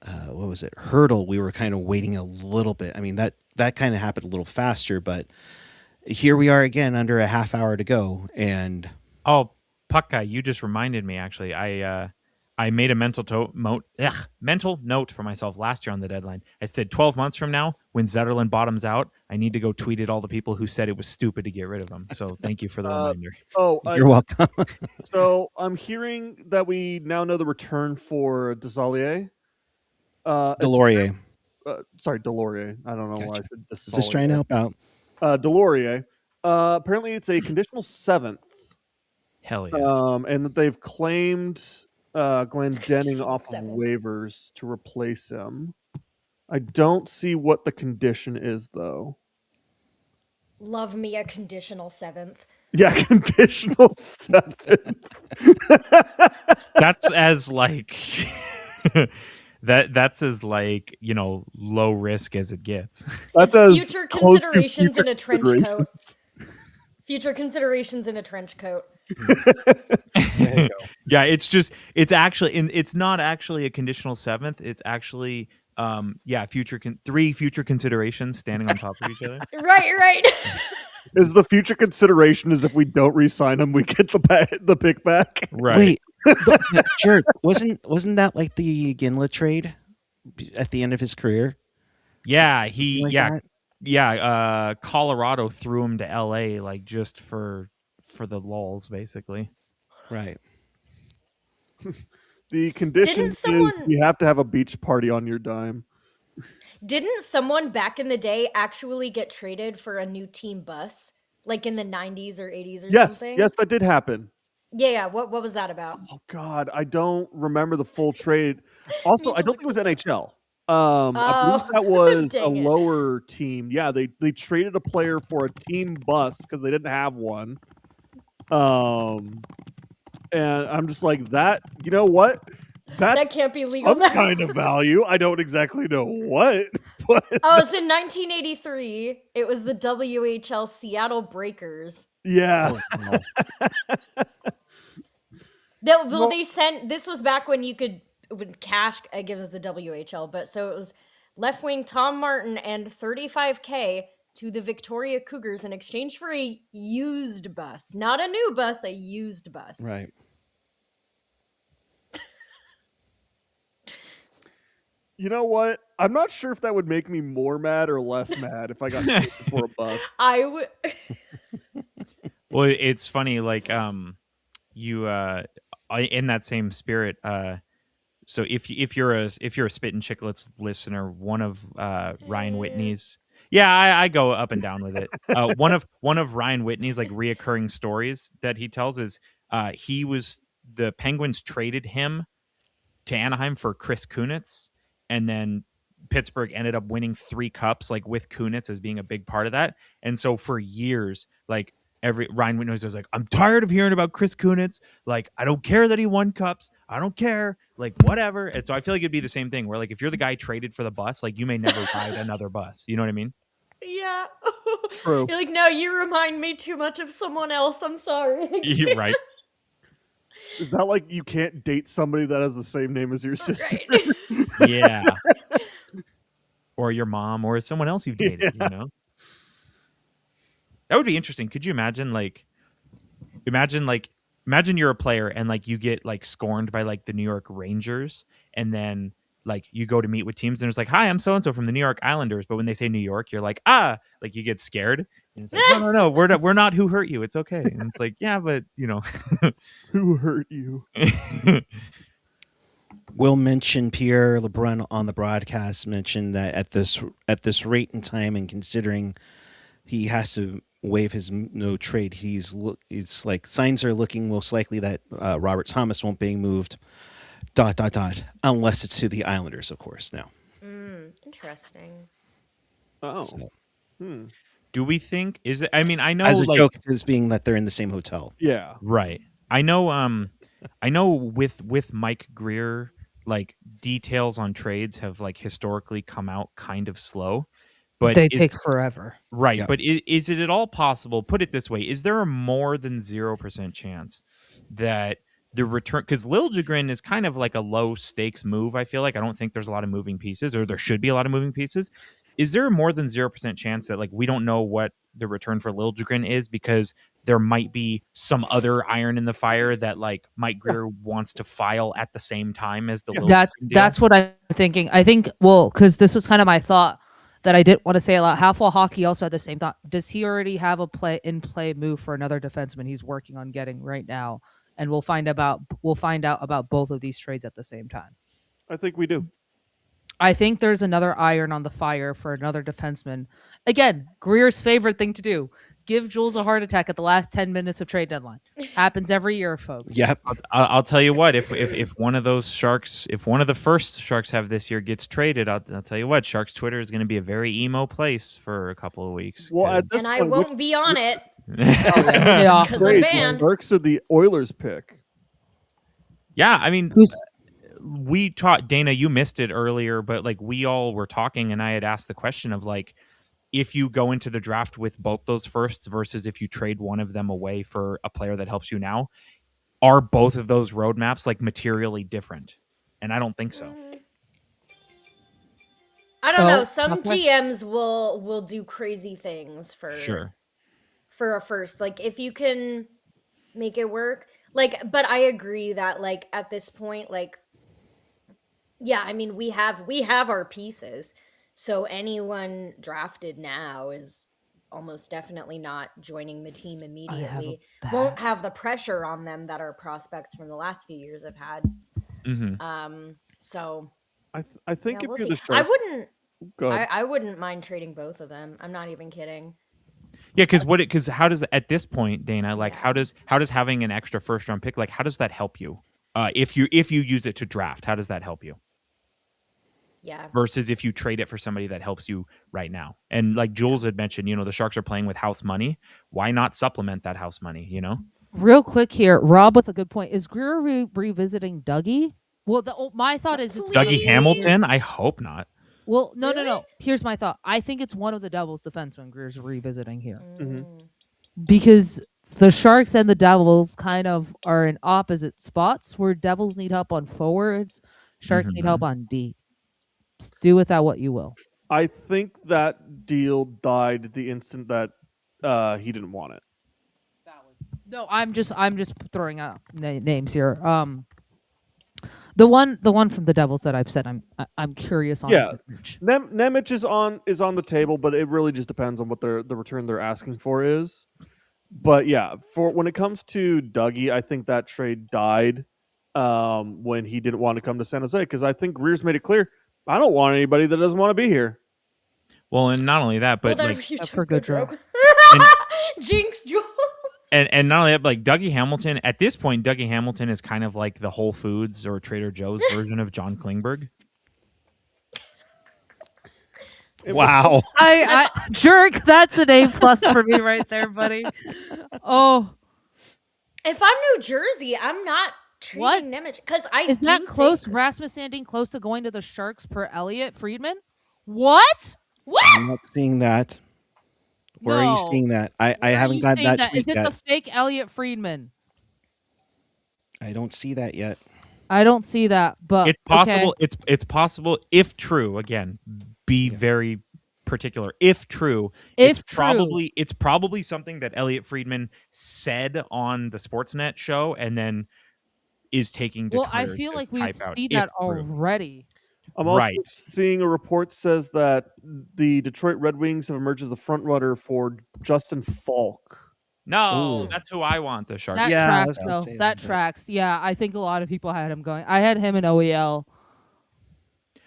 was it, Hurdle. We were kind of waiting a little bit. I mean, that kind of happened a little faster, but here we are again under a half hour to go. And Oh, Puck Guy, you just reminded me. Actually, I made a mental note for myself last year on the deadline. I said 12 months from now, when Zetterlund bottoms out, I need to go tweet at all the people who said it was stupid to get rid of him. So thank you for the reminder. You're welcome. So I'm hearing that we now know the return for Desailliers. Delorier. Sorry, Delorier. I don't know why I Gotcha. said Desailliers. Just trying to help out. Delorier. Apparently, it's a conditional 7th. Hell yeah. And that they've claimed Glendening off of 7th. waivers to replace him. I don't see what the condition is, though. Love me a conditional 7th. Yeah, conditional 7th. That's as like that's as like, low risk as it gets. That's It's as future close to considerations future in a trench coat. considerations. Future considerations in a trench coat. There you go. Yeah, it's not actually a conditional 7th. It's actually three future considerations standing on top of each other. Right. Is the future consideration is if we don't re-sign him, we get the pick back? Right. Wait, sure. Wasn't that like the Ginla trade at the end of his career? Yeah, That? Colorado threw him to LA like just for the lulz, basically. Right. The condition is you have to have a beach party on your dime. Didn't someone back in the day actually get traded for a new team bus? Like in the 90s or 80s or something? Yes, that did happen. Yeah. What was that about? Oh, God. I don't remember the full trade. Also, I don't think it was NHL. I believe that was a lower team. Yeah, they traded a player for a team bus because they didn't have one. And I'm just like, that, you know what? That can't be legal some now. kind of value. I don't exactly know what. But Oh, it's in 1983. It was the WHL Seattle Breakers. yeah. Oh, no. They sent, this was back when you could, when cash, I give us the WHL, but so it was left wing Tom Martin and $35K to the Victoria Cougars in exchange for a used bus. Not a new bus, a used bus. Right. You know what? I'm not sure if that would make me more mad or less mad if I got traded for a bus. I would. Well, it's funny, like you in that same spirit. So if you're a Spit and Chicklets listener, one of Ryan Whitney's, I go up and down with it. One of Ryan Whitney's like reoccurring stories that he tells is the Penguins traded him to Anaheim for Chris Kunitz, and then Pittsburgh ended up winning 3 cups like with Kunitz as being a big part of that. And so for years, like Ryan Whitney was like, I'm tired of hearing about Chris Kunitz. Like, I don't care that he won cups. I don't care. Like, whatever. And so I feel like it'd be the same thing where like if you're the guy traded for the bus, like you may never ride another bus. You know what I mean? Yeah. True. You're like, no, you remind me too much of someone else. I'm sorry. Right. Is that like you can't date somebody that has the same name as your sister? Right. Yeah. Or your mom or someone else you've dated, you know? That would be interesting. Could you imagine imagine you're a player and like you get like scorned by like the New York Rangers, and then like you go to meet with teams and it's like, hi, I'm so and so from the New York Islanders, but when they say New York, you're like, like you get scared. And it's like, no, we're not who hurt you. It's okay. And it's like, yeah, but Who hurt you? Will mention Pierre LeBrun on the broadcast mentioned that at this rate and time, and considering he has to waive his no trade, it's like signs are looking most likely that Robert Thomas won't be moved. ... Unless it's to the Islanders, of course. Now. Interesting. Oh. So, do we think is it? I mean, I know as a like, joke, it's being that they're in the same hotel. Yeah. right. I know with Mike Greer, like details on trades have like historically come out kind of slow, but They take forever. right. Yep. But is it at all possible? Put it this way: is there a more than 0% chance that the return? Because Lilljegren is kind of like a low stakes move. I feel like I don't think there's a lot of moving pieces, or there should be a lot of moving pieces. Is there a more than 0% chance that like we don't know what the return for Lilljegren is because there might be some other iron in the fire that like Mike Greer wants to file at the same time as the Yeah. Lilljegren deal? That's what I'm thinking. I think because this was kind of my thought that I didn't want to say a lot. Halfwall Hockey also had the same thought. Does he already have a play move for another defenseman he's working on getting right now? And we'll find out about both of these trades at the same time. I think we do. I think there's another iron on the fire for another defenseman. Again, Greer's favorite thing to do. Give Jules a heart attack at the last 10 minutes of trade deadline. Happens every year, folks. Yep. I'll tell you what. If one of those Sharks, if one of the first Sharks have this year gets traded, I'll tell you what. Sharks Twitter is going to be a very emo place for a couple of weeks. Well, at this And I point, won't be on it Yeah. because I'm trade banned. Burks or the Oilers pick? Yeah, I mean, Who's we taught Dana. You missed it earlier, but like we all were talking, and I had asked the question of like, if you go into the draft with both those firsts versus if you trade one of them away for a player that helps you now, are both of those roadmaps like materially different? And I don't think so. I don't Oh, know. Some okay. GMs will do crazy things for a first. Like if you can make it work. Like, but I agree that like at this point, like, yeah, I mean we have our pieces. So anyone drafted now is almost definitely not joining the team immediately. Won't have the pressure on them that our prospects from the last few years have had. Mm-hmm. So I think yeah, if we'll you're see. the Sharks, go ahead. I wouldn't mind trading both of them. I'm not even kidding. Yeah, because how does at this point, Dana, like Yeah. how does having an extra first round pick, like how does that help you? If you use it to draft, how does that help you? Yeah. Versus if you trade it for somebody that helps you right now. And like Jules had mentioned, the Sharks are playing with house money. Why not supplement that house money, real quick here? Rob with a good point. Is Greer revisiting Dougie? Well, my thought is it's Dougie Please. Hamilton? I hope not. well, no. Really? Here's my thought. I think it's one of the Devils defensemen Greer's revisiting here Mm. because the Sharks and the Devils kind of are in opposite spots. Where Devils need help on forwards, Sharks need help on D. Just do with that what you will. I think that deal died the instant that he didn't want it. No, I'm just throwing out names here. The one from the Devils that I've said I'm curious on. Yeah. is Nemec. Nemec is on the table, but it really just depends on what the return they're asking for is. But yeah, for when it comes to Dougie, I think that trade died when he didn't want to come to San Jose because I think Greer's made it clear I don't want anybody that doesn't want to be here. Well, and not only that, but well, like you for good Goodrow. And- Jinx, Jules. and not only that, but like Dougie Hamilton, at this point, Dougie Hamilton is kind of like the Whole Foods or Trader Joe's version of John Klingberg. Wow. I jerk. That's an A+ for me right there, buddy. Oh, If I'm New Jersey, I'm not What? treating Nemec because I is do that close? think- Rasmus Sandin close to going to the Sharks per Elliot Friedman? What? I'm not seeing that. Where are you No. seeing that? I Where are haven't you got seeing that tweet Is it yet. the fake Elliot Friedman? I don't see that yet. I don't see that, but It's possible. Okay. It's possible if true. Again, be very particular. If true, If it's true. probably something that Elliot Friedman said on the Sportsnet show, and then is taking to Well, I Twitter feel to like we type would out see if that true. already. I'm also Right. seeing a report says that the Detroit Red Wings have emerged as the front runner for Justin Falk. No, Ooh. that's who I want. The Sharks. That Yeah, I tracks, was gonna though. say That that. tracks. Yeah, I think a lot of people had him going. I had him in OEL.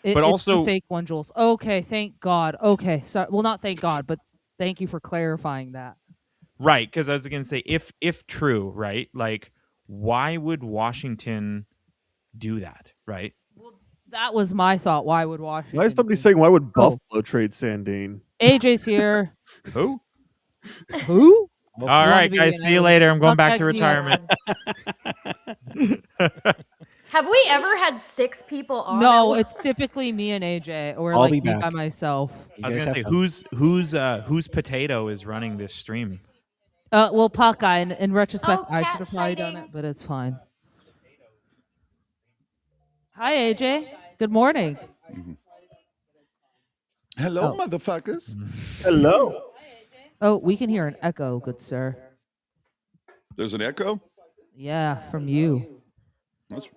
But it's also- the fake one, Jules. Okay, thank God. Okay, so well, not thank God, but thank you for clarifying that. Right, because I was going to say, if true, right? Like, why would Washington do that? Right. That was my thought. Why would Washington? Why is somebody do- saying why would Oh. Buffalo trade Sandine? AJ's here? Who? Who? All You wanted right, to be guys. an See you Islander. later. I'm going back Fuck to that retirement. Have we ever had 6 people on? No, it's typically me and AJ, or I'll like be me by back. myself. You I was guys gonna have say fun. whose potato is running this stream? Well, Pot Guy. In retrospect, Oh, I should cat have probably done sighting. it, but it's fine. Hi, AJ. Good morning. Hello, Oh. motherfuckers. Hello. Oh, we can hear an echo, good sir. There's an echo? Yeah, from you. That's-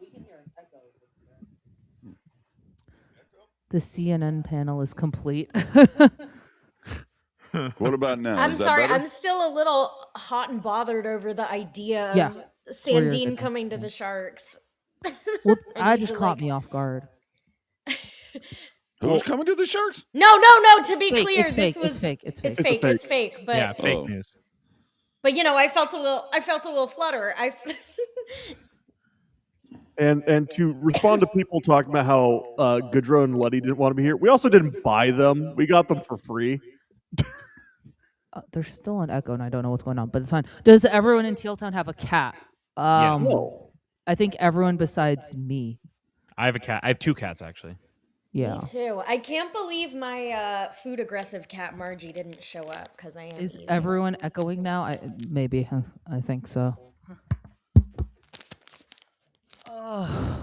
The CNN panel is complete. What about now? I'm Is that sorry, better? I'm still a little hot and bothered over the idea of Yeah, Sandine good. coming to the Sharks. Well, I I need just to, caught like- me off guard. Who's coming to the Sharks? No. To be Fake, clear, it's this fake, was it's fake, it's fake. It's It's a fake. fake. It's fake. But Yeah, fake Oh. news. but I felt a little flutter. And to respond to people talking about how Goodrow and Letty didn't want to be here, we also didn't buy them. We got them for free. There's still an echo, and I don't know what's going on, but it's fine. Does everyone in Teal Town have a cat? No. I think everyone besides me. I have a cat. I have 2 cats actually. Yeah. Me too. I can't believe my food aggressive cat Margie didn't show up because I am. Is eating. everyone echoing now? Maybe. I think so.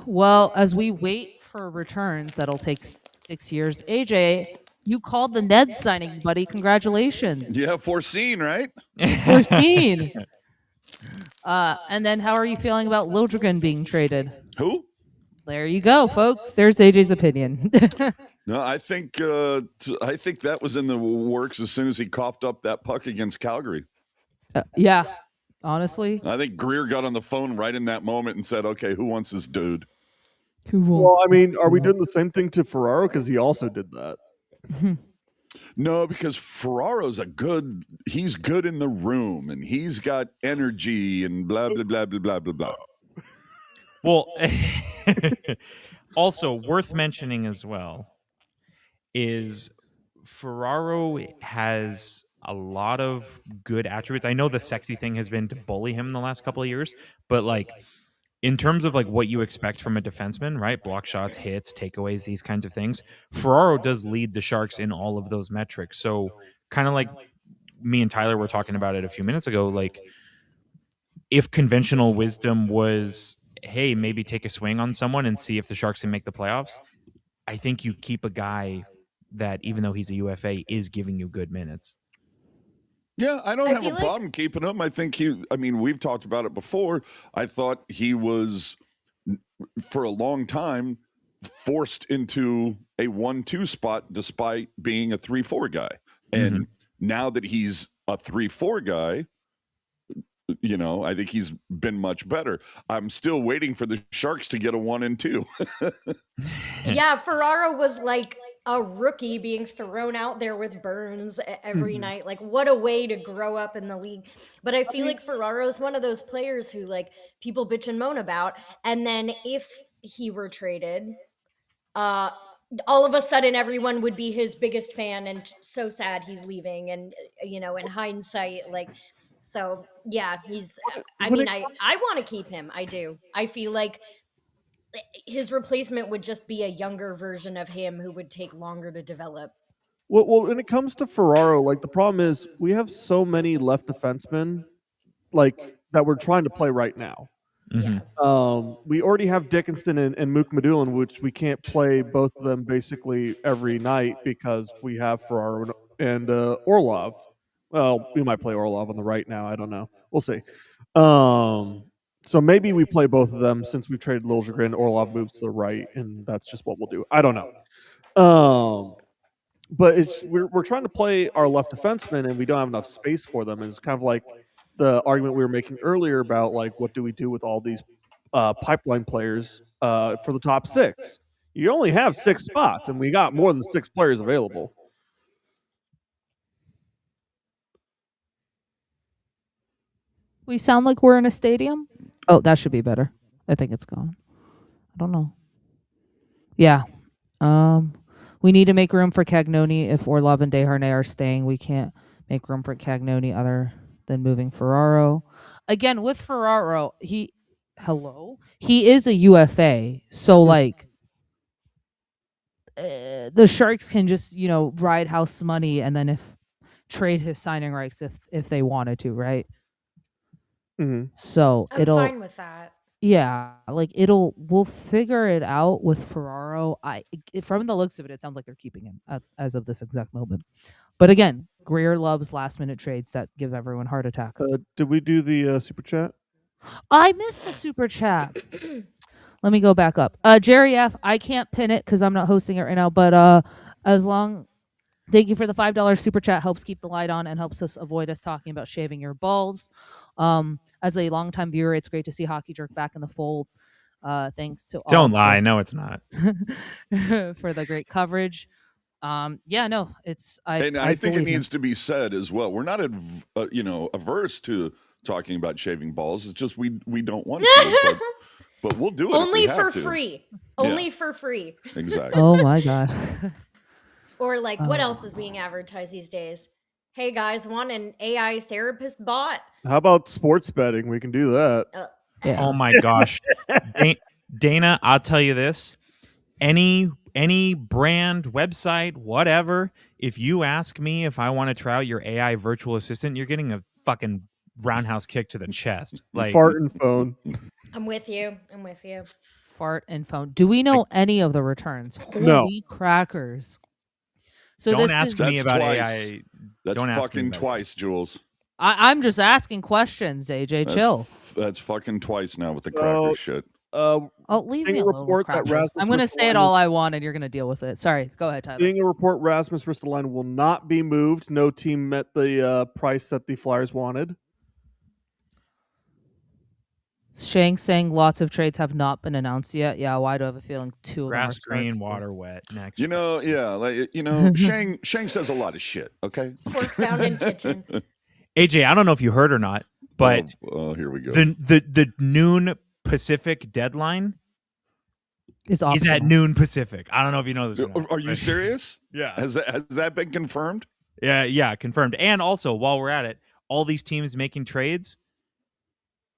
Well, as we wait for returns, that'll take 6 years. AJ, you called the Ned signing, buddy. Congratulations. Yeah, foreseen, right? 14. And then how are you feeling about Lilljegren being traded? Who? There you go, folks. There's AJ's opinion. No, I think that was in the works as soon as he coughed up that puck against Calgary. Yeah, honestly. I think Greer got on the phone right in that moment and said, "Okay, who wants this dude?" Who wants Well, I this mean, are we girl? doing the same thing to Ferraro? Because he also did that. No, because Ferraro's he's good in the room and he's got energy and blah blah blah blah blah blah blah. Well, also worth mentioning as well is Ferraro has a lot of good attributes. I know the sexy thing has been to bully him in the last couple of years, but like in terms of like what you expect from a defenseman, right? Block shots, hits, takeaways, these kinds of things. Ferraro does lead the Sharks in all of those metrics. So kind of like me and Tyler were talking about it a few minutes ago, like if conventional wisdom was, hey, maybe take a swing on someone and see if the Sharks can make the playoffs, I think you keep a guy that, even though he's a UFA, is giving you good minutes. Yeah, I don't I have a feel like- problem keeping him. I think we've talked about it before. I thought he was, for a long time, forced into a 1-2 spot despite being a 3-4 guy. And now that he's a 3-4 guy, I think he's been much better. I'm still waiting for the Sharks to get a 1 and 2. Yeah, Ferraro was like a rookie being thrown out there with Burns every night. Like, what a way to grow up in the league. But I feel like Ferraro's one of those players who, like, people bitch and moan about. And then if he were traded, all of a sudden everyone would be his biggest fan and so sad he's leaving. And, in hindsight, like, so yeah, I want to keep him. I do. I feel like his replacement would just be a younger version of him who would take longer to develop. Well, when it comes to Ferraro, like the problem is we have so many left defensemen, like that we're trying to play right now. Yeah. We already have Dickinson and Mook Medulin, which we can't play both of them basically every night because we have Ferraro and Orlov. Well, we might play Orlov on the right now. I don't know. We'll see. So maybe we play both of them since we've traded Lilljegren. Orlov moves to the right, and that's just what we'll do. I don't know. But we're trying to play our left defensemen, and we don't have enough space for them. And it's kind of like the argument we were making earlier about like what do we do with all these pipeline players for the top 6? You only have 6 spots, and we got more than 6 players available. We sound like we're in a stadium? Oh, that should be better. I think it's gone. I don't know. Yeah. We need to make room for Cagnoni if Orlov and Desharnais are staying. We can't make room for Cagnoni other than moving Ferraro. Again, with Ferraro, he is a UFA, so like the Sharks can just ride house money and then if trade his signing rights if they wanted to, right? Mm-hmm. So I'm fine with that. yeah, like we'll figure it out with Ferraro. From the looks of it, it sounds like they're keeping him as of this exact moment. But again, Greer loves last minute trades that give everyone heart attack. Did we do the super chat? I missed the super chat. Let me go back up. Jerry F, I can't pin it because I'm not hosting it right now, but thank you for the $5 super chat. Helps keep the light on and helps us avoid us talking about shaving your balls. As a longtime viewer, it's great to see Hockey Jerk back in the fold. Thanks to all. Don't lie. No, it's not. For the great coverage. Yeah, no, it's. I think it needs to be said as well. We're not, averse to talking about shaving balls. It's just we don't want to, but we'll do it only if we for have to. free. Only for free. Exactly. Oh my god. Or like, what else is being advertised these days? Hey guys, want an AI therapist bot? How about sports betting? We can do that. Yeah. Oh my gosh, Dana, I'll tell you this: any brand, website, whatever. If you ask me if I want to try out your AI virtual assistant, you're getting a fucking roundhouse kick to the chest. Like Fart and phone. I'm with you. Fart and phone. Do we know any of the returns? No. Holy crackers. So don't this ask is, me That's about twice. AI. That's Don't ask me fucking about it. twice, Jules. I'm just asking questions, AJ. Chill. That's fucking twice now with the cracker shit. Oh, leave seeing me a alone. report With that crackers. Rasmus I'm going to say it Ristolainen- all I want, and you're going to deal with it. Sorry. Go ahead, Tyler. Seeing a report, Rasmus Ristolainen will not be moved. No team met the price that the Flyers wanted. Shang saying lots of trades have not been announced yet. Yeah, why do I have a feeling two of them are Grass green, Starks? water wet. Next. Shang says a lot of shit. Okay. Fork found in kitchen. AJ, I don't know if you heard or not, but here we go. the noon Pacific deadline Is is at noon Pacific. I don't know if you know this. Or not, Are you serious? Yeah. Has that been confirmed? Yeah, confirmed. And also, while we're at it, all these teams making trades,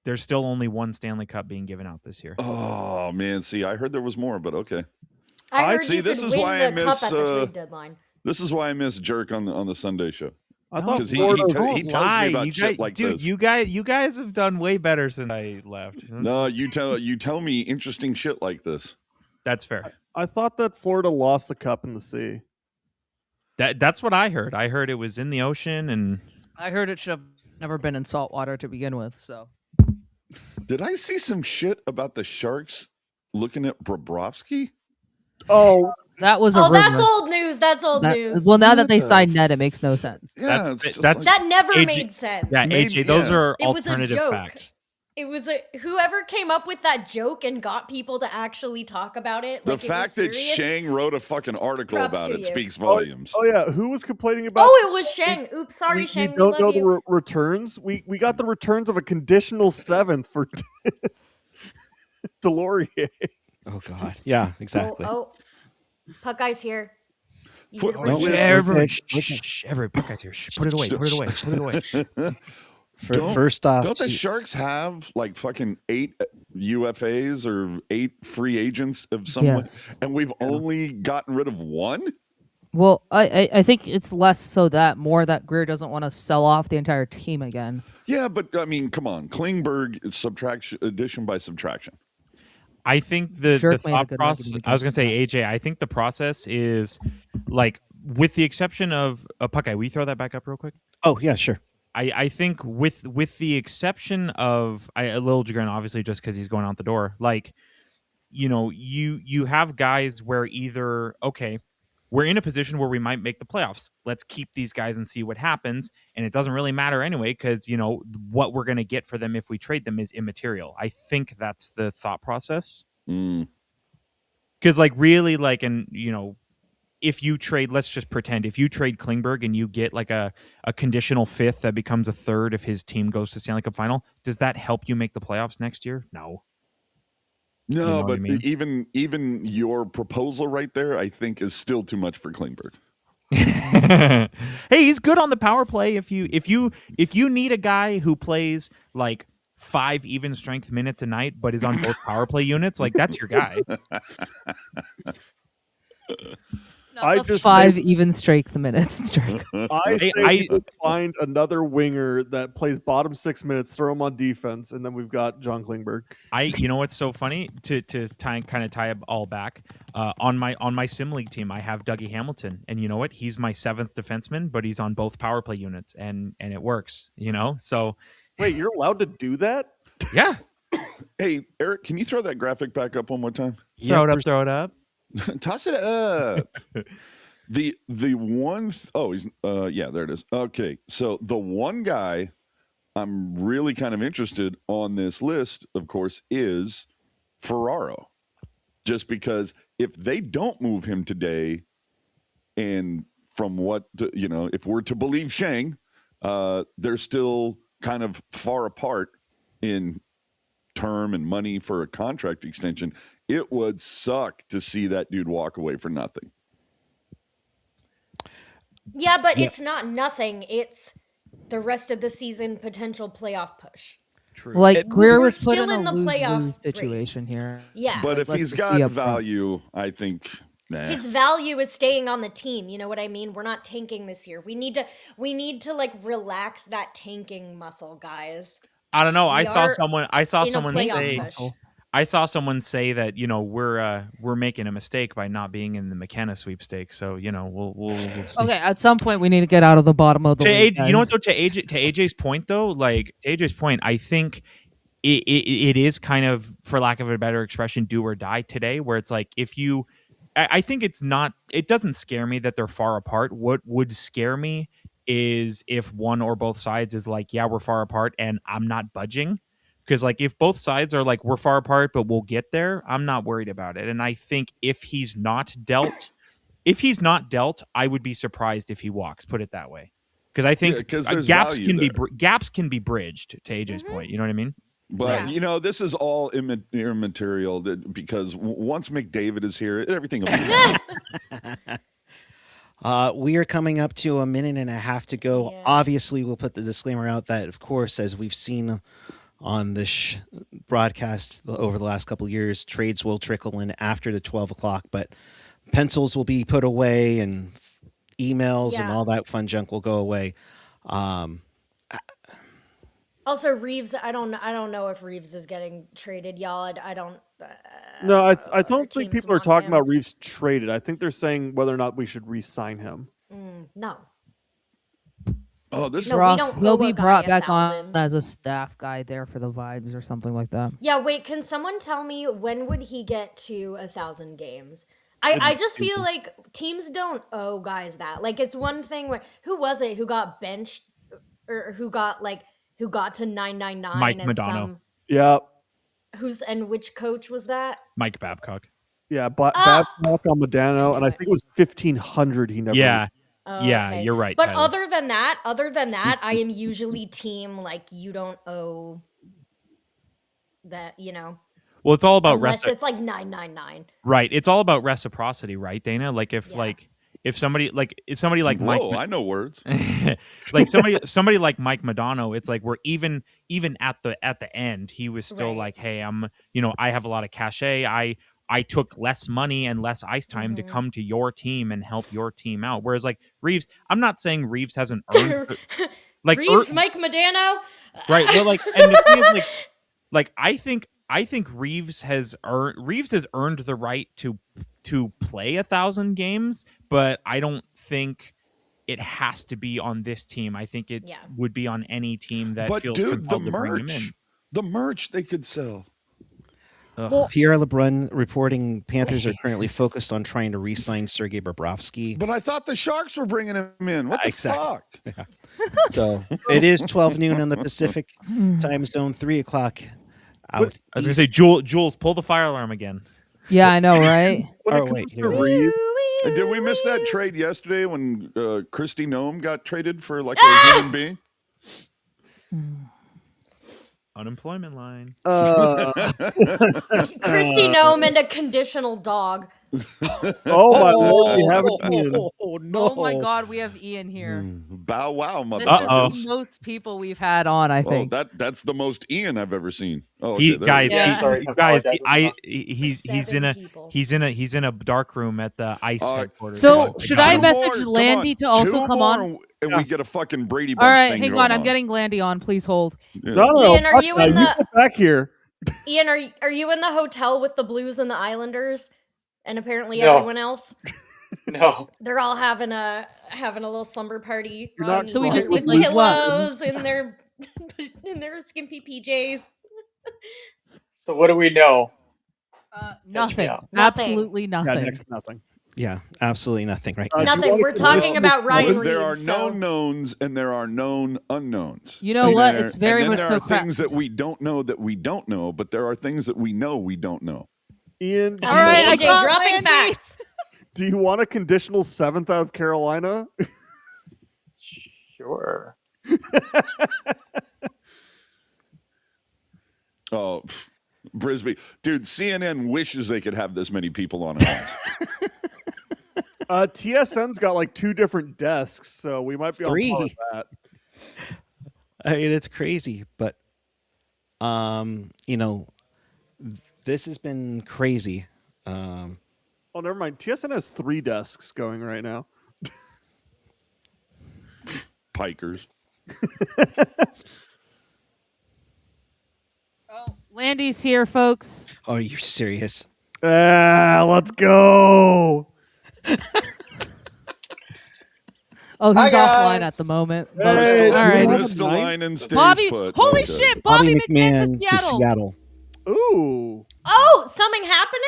there's still only one Stanley Cup being given out this year. Oh man, see, I heard there was more, but okay. I heard see, you this could is win why the I miss, cup at the trade deadline. This is why I miss Jerk on the Sunday show. I thought Because Florida. he tells me about shit like dude, this. you guys have done way better since I left. No, you tell me interesting shit like this. That's fair. I thought that Florida lost the cup in the sea. That's what I heard. I heard it was in the ocean, and I heard it should have never been in salt water to begin with. So Did I see some shit about the Sharks looking at Bobrovsky? Oh, that was a Oh, rumor. that's old news. That's old news. Well, now that they What the signed Ned, it makes no sense. Yeah, it's just that's- like, That never AJ made sense. yeah, Maybe- AJ, those yeah. are It was a alternative joke. facts. It was whoever came up with that joke and got people to actually talk about it. the Like, fact it that was serious. Shang wrote a fucking article Props about to it you. speaks volumes. oh yeah. Who was complaining about? Oh, it was Shang. Oops, sorry, we Shang. We don't love know you. the returns. We got the returns of a conditional 7th for Delorier. Oh God. Yeah, exactly. Oh, Puck Guy's here. You For- did a no, great wait, job. Everybody, okay. shh, every Buckeyes here. Shh, put it away. Put it away. Put it away. First off, Don't the Sharks have like fucking 8 UFAs or 8 free agents of someone, Yes. and we've only gotten rid of one? Well, I think it's less so that more that Greer doesn't want to sell off the entire team again. Yeah, but I mean, come on, Klingberg is addition by subtraction. I think the Jerk made a thought good process. argument I was gonna against say, AJ. I think the process is like, with the exception of Puckeye. Will you throw that back up real quick? oh yeah, sure. I think with the exception of Lilljegren, obviously just because he's going out the door, like, you have guys where either, okay, we're in a position where we might make the playoffs. Let's keep these guys and see what happens. And it doesn't really matter anyway, because what we're gonna get for them if we trade them is immaterial. I think that's the thought process. Mm. Because really, if you trade, let's just pretend, if you trade Klingberg and you get like a conditional 5th that becomes a 3rd if his team goes to Stanley Cup final, does that help you make the playoffs next year? No. No, You know what but I mean? even your proposal right there, I think, is still too much for Klingberg. Hey, he's good on the power play. If you need a guy who plays like 5 even strength minutes a night, but is on both power play units, like that's your guy. Not I the just 5 even strength minutes. Drake. I Hey, say we could find another winger that plays bottom 6 minutes, throw him on defense, and then we've got John Klingberg. You know what's so funny to kind of tie it all back on my sim league team, I have Dougie Hamilton, and you know what? He's my 7th defenseman, but he's on both power play units, and it works. So Wait, you're allowed to do that? yeah, Hey, Eric, can you throw that graphic back up one more time? throw it up. Toss it up. The one he's yeah, there it is. Okay, so the one guy I'm really kind of interested on this list, of course, is Ferraro. Just because if they don't move him today, and from what if we're to believe Shang, they're still kind of far apart in term and money for a contract extension. It would suck to see that dude walk away for nothing. Yeah, but it's not nothing. It's the rest of the season potential playoff push. True. Like Greer We're was put still in in a the playoff lose-lose race. situation here. Yeah. But if let's he's just be got upfront. value, I think His value is staying on the team. You know what I mean? We're not tanking this year. We need to like relax that tanking muscle, guys. I don't know. We I saw are someone in a say. playoff push. I saw someone say that we're making a mistake by not being in the McKenna sweepstakes. So we'll see. Okay, at some point we need to get out of the bottom of the league, You know what guys. though? To AJ's point though, I think it is kind of, for lack of a better expression, do or die today. Where it's like I think it doesn't scare me that they're far apart. What would scare me is if one or both sides is like, yeah, we're far apart and I'm not budging. Because like if both sides are like, we're far apart, but we'll get there, I'm not worried about it. And I think if he's not dealt, I would be surprised if he walks. Put it that way. Because I think there's gaps value can there. gaps can be bridged. To AJ's point, you know what I mean? But Yeah. this is all immaterial because once McDavid is here, everything will be fine. We are coming up to a minute and a half to go. Yeah. Obviously, we'll put the disclaimer out that, of course, as we've seen on this broadcast over the last couple of years, trades will trickle in after the 12 o'clock, but pencils will be put away and emails and Yeah. all that fun junk will go away. Also, Reeves. I don't know if Reeves is getting traded, y'all. I don't. No, I other don't think teams people are want talking him. about Reeves traded. I think they're saying whether or not we should re-sign him. No. Oh, this No, we don't He'll owe be a guy brought back 1,000. on as a staff guy there for the vibes or something like that. Yeah, wait, can someone tell me when would he get to 1,000 games? I just feel like teams don't owe guys that. Like, it's one thing where, who was it who got benched or who got to 999 Mike and Madonna. Yeah, and which coach was that? Mike Babcock. yeah, Babcock on Modano, and I Okay. think it was 1,500. He never. Yeah. Oh, Yeah, okay. you're right, But Tyler. other than that, I am usually team like you don't owe that, Well, it's all about unless it's like 999. right. It's all about reciprocity, right, Dana? Like if somebody like Mike, Whoa, I know words. like somebody like Mike Madonna, it's like we're even at the end, he was still Right. like, hey, I have a lot of cachet. I took less money and less ice time to come to your team and help your team out. Whereas like Reeves, I'm not saying Reeves hasn't earned like Reeves, Mike Modano. right. Well, like, and the thing is, like I think Reeves has earned the right to play 1,000 games, but I don't think it has to be on this team. I think it would be on any team that But feels dude, the compelled to bring him in. merch they could sell. Pierre LeBrun reporting Panthers are currently focused on trying to re-sign Sergei Bobrovsky. But I thought the Sharks were bringing him in. What the fuck? Yeah. So it is 12 noon on the Pacific time zone, 3 o'clock out. I was gonna say, Jules, pull the fire alarm again. Yeah, I know, right? Oh, wait, here it is. Reeves, Did we miss that trade yesterday when Christy Nome got traded for like a human being? Unemployment line. Christy Nome and a conditional dog. Oh my lord, we have it, Ian. Oh no! Oh my God, we have Ian here. Bow wow, This Uh-oh. is the most people we've had on, I think. that's the most Ian I've ever seen. Oh, He, okay, there guys, we go. Yeah. Sorry, guys, apologize. he's in 7 a people. he's in a dark room at the ice headquarters. So, guys. should got I him. message Come on, Landy to also two come more on? and we get a fucking Brady Bunch All right, thing hang going on. I'm getting Landy on. Please hold. Yeah. No, Ian, are fuck you that. in You the- get back here. Ian, are you in the hotel with the Blues and the Islanders, and apparently No. everyone else? No. They're all having a little slumber party. You're not and So we just with need, like, what? pillows in their skimpy PJs. So what do we know? Nothing. out. Nothing. Absolutely Yeah, nothing. next nothing. Yeah, absolutely nothing right Do now. you Nothing. want We're to talking condition about this Ryan one? Reeves. There are so- known knowns and there are known unknowns. You know And what? there- It's very and then much there so are crap. things that we don't know, but there are things that we don't know. Ian, do All you right, I AJ, got dropping Landy. facts. Do you want a conditional 7th out of Carolina? Sure. Oh, Brisbane, dude! CNN wishes they could have this many people on it. TSN's got like 2 different desks, so we might be on par 3. with that. I mean, it's crazy, but this has been crazy. Oh, never mind. TSN has 3 desks going right now. Pikers. Oh, Landy's here, folks. Oh, you're serious? Let's go. Oh, Hi, he's offline guys. at the moment. Hey, But, all right. Ristolainen stays Bobby, put. holy Okay. shit, Bobby McMahon to Seattle. Ooh. Oh, something happening?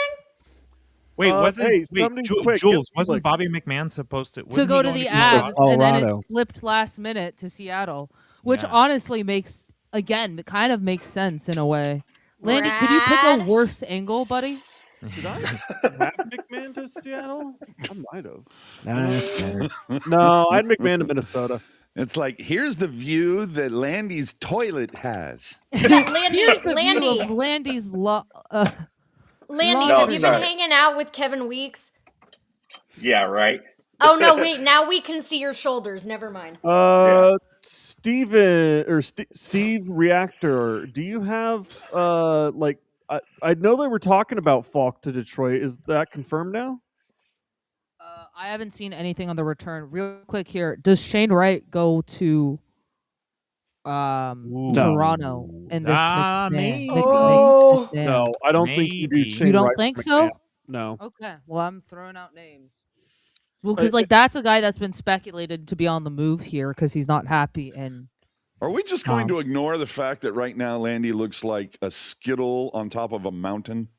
Wait, hey, something quick. Jules, Get wasn't Felix. Bobby McMahon supposed to To go to the Colorado? Avs, and then Colorado. it flipped last minute to Seattle, which Yeah. honestly makes, again, it kind of makes sense in a way. Landy, could you pick a Brad? worse angle, buddy? Did I have McMahon to Seattle? I might have. Nah, that's better. No, I had McMahon to Minnesota. It's like, here's the view that Landy's toilet has. Landy, Here's the view Landy, of Landy's Landy, No, have you sorry. been hanging out with Kevin Weeks? Yeah, right. Oh no, wait, now we can see your shoulders. Never mind. Steven or Steve Reactor, do you have I know they were talking about Falk to Detroit. Is that confirmed now? I haven't seen anything on the return. Real quick here, does Shane Wright go to Toronto in this maybe. Oh. McMahon? No, I don't think you do Maybe. Shane You don't Wright think for so? McMahon. No. Okay, well, I'm throwing out names. Well, because like that's a guy that's been speculated to be on the move here because he's not happy and Are we just going to ignore the fact that right now Landy looks like a skittle on top of a mountain?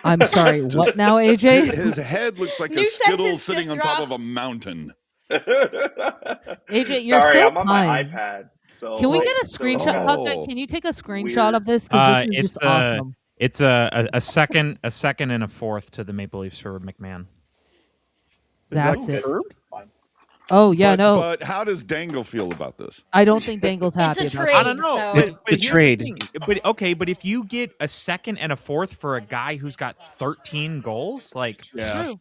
I'm sorry, what now, AJ? His head looks like New a skittle sentence sitting just on top of dropped. a mountain. AJ, you're Sorry, so I'm on my kind. iPad. So Can we get a so- screenshot? Oh. Can you take a screenshot Weird. of this? Because this is It's just awesome. It's a second and a fourth to the Maple Leafs for McMahon. That's that it. confirmed? Oh yeah, but, no, But how does Dangle feel about this? I don't think Dangle's happy. It's a about trade. I don't know. So- But, The here's trade. thing. But if you get a second and a fourth for a guy who's got 13 goals, like that.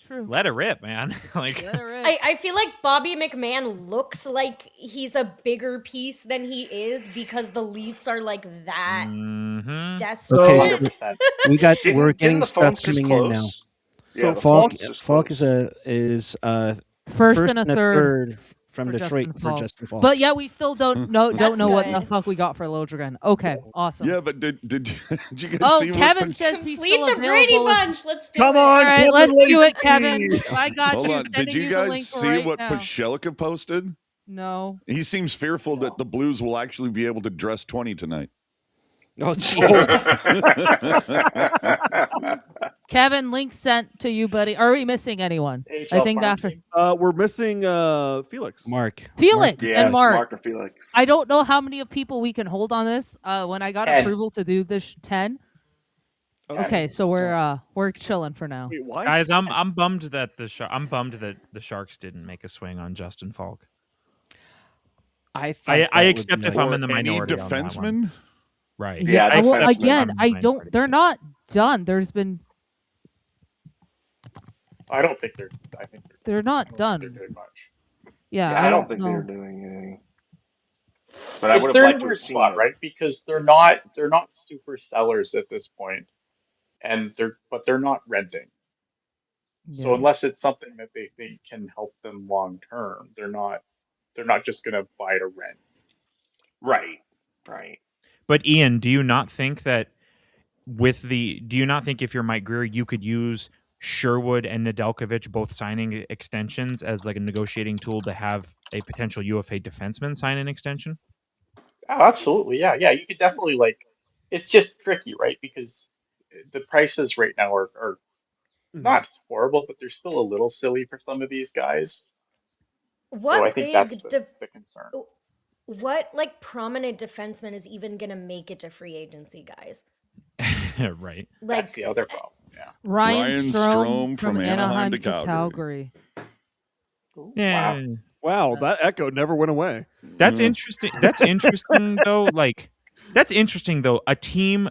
True. let it rip, man. Like Let it rip. I feel like Bobby McMahon looks like he's a bigger piece than he is because the Leafs are like that mhm. desperate. Okay, so 100%. we're Didn't getting the stuff phones just coming in now. close? So Yeah, the Falk phones just Falk closed. is First and a third. from for Detroit Justin for Falk. Justin Falk. But yeah, we still don't know That's what the good. fuck we got for Lilljegren. Okay, awesome. Yeah, but did you guys Oh, see Kevin what says he's Complete still the Brady available. Bunch. Let's do Come it. on, All right, Kevin, let's do it, please. Kevin. I got Hold you. on. Did Sending you you the guys link see right what now. Pashelka posted? No. He seems fearful that the Blues will actually be able to dress 20 tonight. oh jeez. Kevin, link sent to you, buddy. Are we missing anyone? I think after We're missing Felix. Mark. Felix Yeah, and Mark. or Felix. I don't know how many of people we can hold on this. When I got 10. approval to do this 10. Okay, so we're chilling for now. Wait, what? Guys, I'm bummed that the Sharks didn't make a swing on Justin Falk. I thought I that would accept be if nice. I'm in the Any minority. on that one. defenseman? Right. Yeah, well, defenseman. again, I'm I minority. don't. They're not done. There's been I don't think they're. I think They're not I don't think done. they're doing much. Yeah, I don't don't think know. they're doing anything. But I would have They're in a liked to have weird seen spot, it. right? Because they're not super sellers at this point, and they're not renting. So Yeah. unless it's something that they think can help them long term, they're not just gonna buy to rent. Right. But Ian, do you not think if you're Mike Greer, you could use Sherwood and Nedeljkovic both signing extensions as like a negotiating tool to have a potential UFA defenseman sign an extension? Oh, absolutely, yeah, yeah. You could definitely like. It's just tricky, right? Because the prices right now are not horrible, but they're still a little silly for some of these guys. So I What think that's the concern. what like prominent defenseman is even gonna make it to free agency, guys? Right. That's Like, the other problem. Yeah. Ryan Ryan Strome Strome from from Anaheim Anaheim to to Calgary. Ooh, Yeah. wow. Wow, that echo never went away. That's interesting. That's interesting though. Like that's interesting though. A team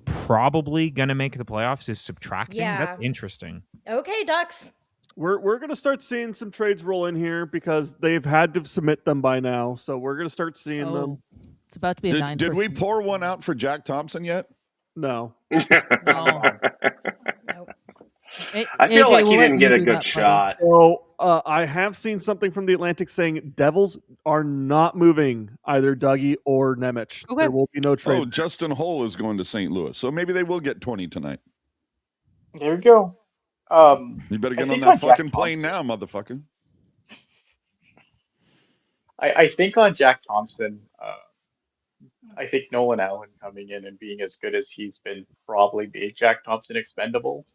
probably gonna make the playoffs is subtracting. Yeah. That's interesting. okay, Ducks. We're gonna start seeing some trades roll in here because they've had to submit them by now. So we're gonna start seeing them. It's about to be a 9%. Did we pour one out for Jack Thompson yet? No. No. Nope. I feel AJ, like he we'll let didn't you get a do good that, buddy. shot. So I have seen something from the Atlantic saying Devils are not moving either Dougie or Nemec. Okay. There will be no trade. Oh, Justin Hull is going to St. Louis, so maybe they will get 20 tonight. There you go. You better I get on think that on Jack fucking plane Thompson- now, motherfucker. I think on Jack Thompson, I think Nolan Allen coming in and being as good as he's been probably made Jack Thompson expendable.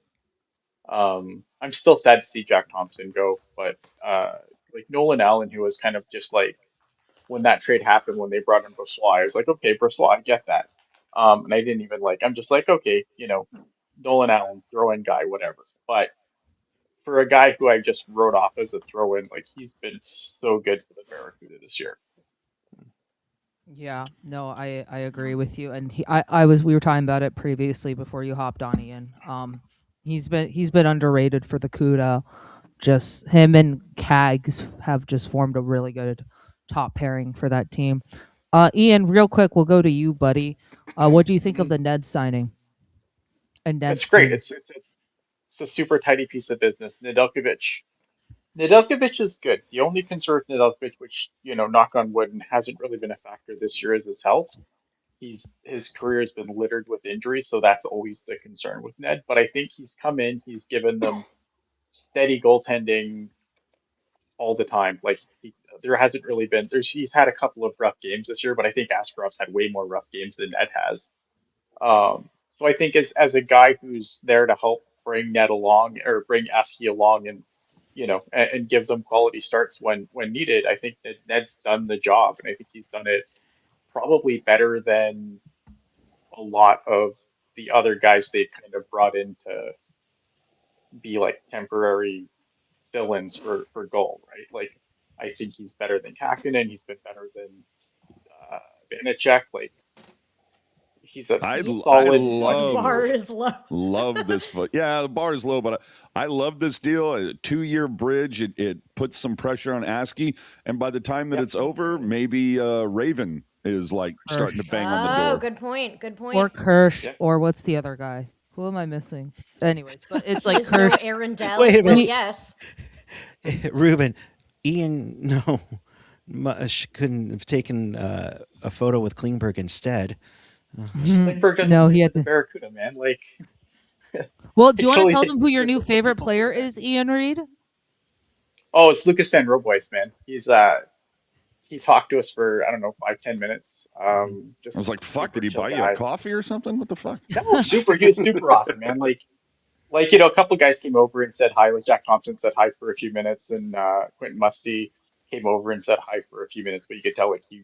I'm still sad to see Jack Thompson go, but like Nolan Allen, who was kind of just like when that trade happened when they brought in Brossoit, I was like, okay, Brossoit, I get that. And I didn't even like. I'm just like, okay, Nolan Allen, throw in guy, whatever. But for a guy who I just wrote off as a throw in, like he's been so good for the Barracuda this year. Yeah, no, I agree with you. And we were talking about it previously before you hopped on, Ian. He's been underrated for the CUDA. Just him and Cags have just formed a really good top pairing for that team. Ian, real quick, we'll go to you, buddy. What do you think of the Ned signing? And Ned's It's great. team? It's a super tidy piece of business. Nedeljkovic is good. The only concern with Nedeljkovic, which, knock on wood, and hasn't really been a factor this year, is his health. His career has been littered with injuries, so that's always the concern with Ned. But I think he's come in, he's given them steady goaltending all the time. Like there hasn't really been. He's had a couple of rough games this year, but I think Askarov had way more rough games than Ned has. So I think as a guy who's there to help bring Ned along or bring Askey along and and give them quality starts when needed, I think that Ned's done the job, and I think he's done it probably better than a lot of the other guys they've kind of brought in to be like temporary fill-ins for goal, right? Like I think he's better than Kakinen. He's been better than Vanacek. Like he's a solid love, Bar is low. love this. Yeah, the bar is low, but I love this deal. A 2-year bridge. It puts some pressure on Askey, and by the time that it's over, maybe Raven is like starting to bang on the door. Oh, good point. Good point. Or Kirsch, Yeah. or what's the other guy? Who am I missing? Anyways, but it's like Is no Kirsch. Arundel. Wait a Well, minute. yes. Ruben, Ian, couldn't have taken a photo with Klingberg instead. Klingberg doesn't No, play he for had the to. Barracuda, man. Like Well, do you want to Actually, tell them who your just new a favorite football player fan. is, Ian Reed? oh, it's Lucas Van Roboys, man. He talked to us for I don't know 5-10 minutes. Just I was like, fuck, super did he chill buy you guy. a coffee or something? What the fuck? That was super. He was super awesome, man. Like a couple guys came over and said hi. Like Jack Thompson said hi for a few minutes, and Quentin Musty came over and said hi for a few minutes. But you could tell like he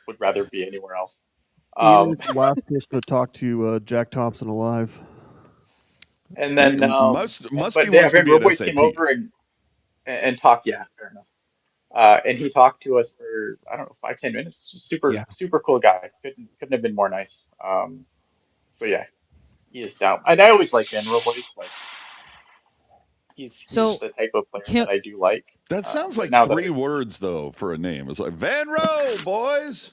would rather be anywhere else. Ian is the last person to talk to Jack Thompson alive. And then Musty but wants to Van be at Roboys SAP. came over and talked. Yeah, fair enough. And he talked to us for I don't know 5-10 minutes. Just super cool guy. Couldn't have been more nice. So yeah, he is down. And I always like Van Roboys. Like He's So, the type of player can- that I do like. That sounds but like now that 3 words though for a name. It's like Van Rowe, boys.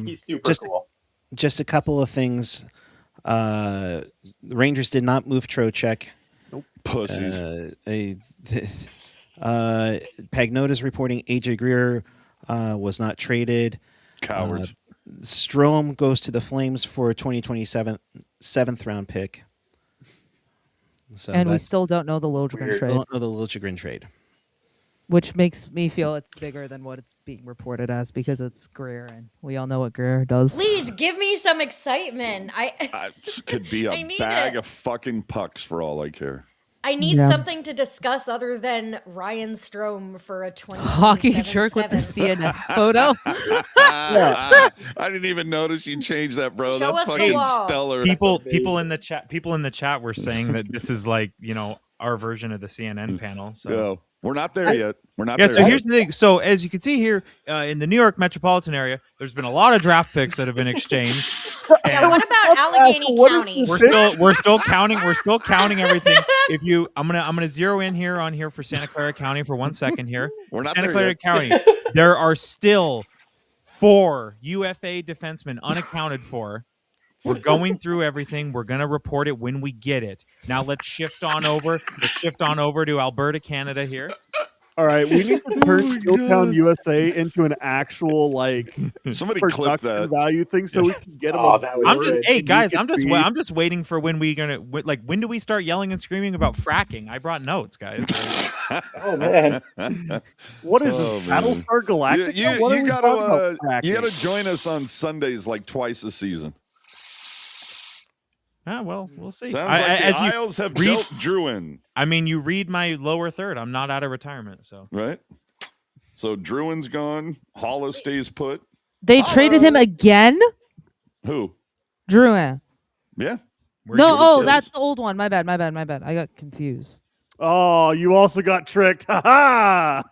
he's super cool. Just a couple of things. The Rangers did not move Trocheck. Nope. Pussies. Pagnotta's reporting AJ Greer was not traded. Cowards. Strome goes to the Flames for a 2027 7th round pick. So and we still don't know the Lilljegren Weird. trade, don't know the Lilljegren trade. which makes me feel it's bigger than what it's being reported as because it's Greer, and we all know what Greer does. Please give me some excitement. This could be I a need bag it. of fucking pucks for all I care. I need Yeah. something to discuss other than Ryan Strome for a 20. Hockey jerk with the CNN photo. I didn't even notice you changed that, bro. Show That's us the fucking wall. stellar. people in the chat were saying that this is like, our version of the CNN panel. So No, we're not there yet. We're not yeah, there so yet. here's the thing. So as you can see here, in the New York metropolitan area, there's been a lot of draft picks that have been exchanged. Yeah, what about Allegheny what is County? this? We're still counting everything. I'm gonna zero in here for Santa Clara County for 1 second here. We're not Santa there Clara yet. County, there are still 4 UFA defensemen unaccounted for. We're going through everything. We're going to report it when we get it. Now let's shift on over. To Alberta, Canada here. All right, we need to turn Steeltown USA into an actual Somebody clip production that. value thing, so we can get them. Oh, that was good. Hey guys, I'm just waiting for when we gonna when do we start yelling and screaming about fracking? I brought notes, guys. Oh man, What is Oh, this? man. Battlestar Galactica? You What are we talking about? you Cracking? gotta join us on Sundays like twice a season. Well, we'll see. Sounds like the as you Isles have read- dealt Druin, I mean, you read my lower third. I'm not out of retirement, so right? So Druin's gone. Hollow stays put. They traded him again? Who? Drouin. Yeah. where'd No, you- oh, that's the old one. My bad. I got confused. Oh, you also got tricked. Ha ha!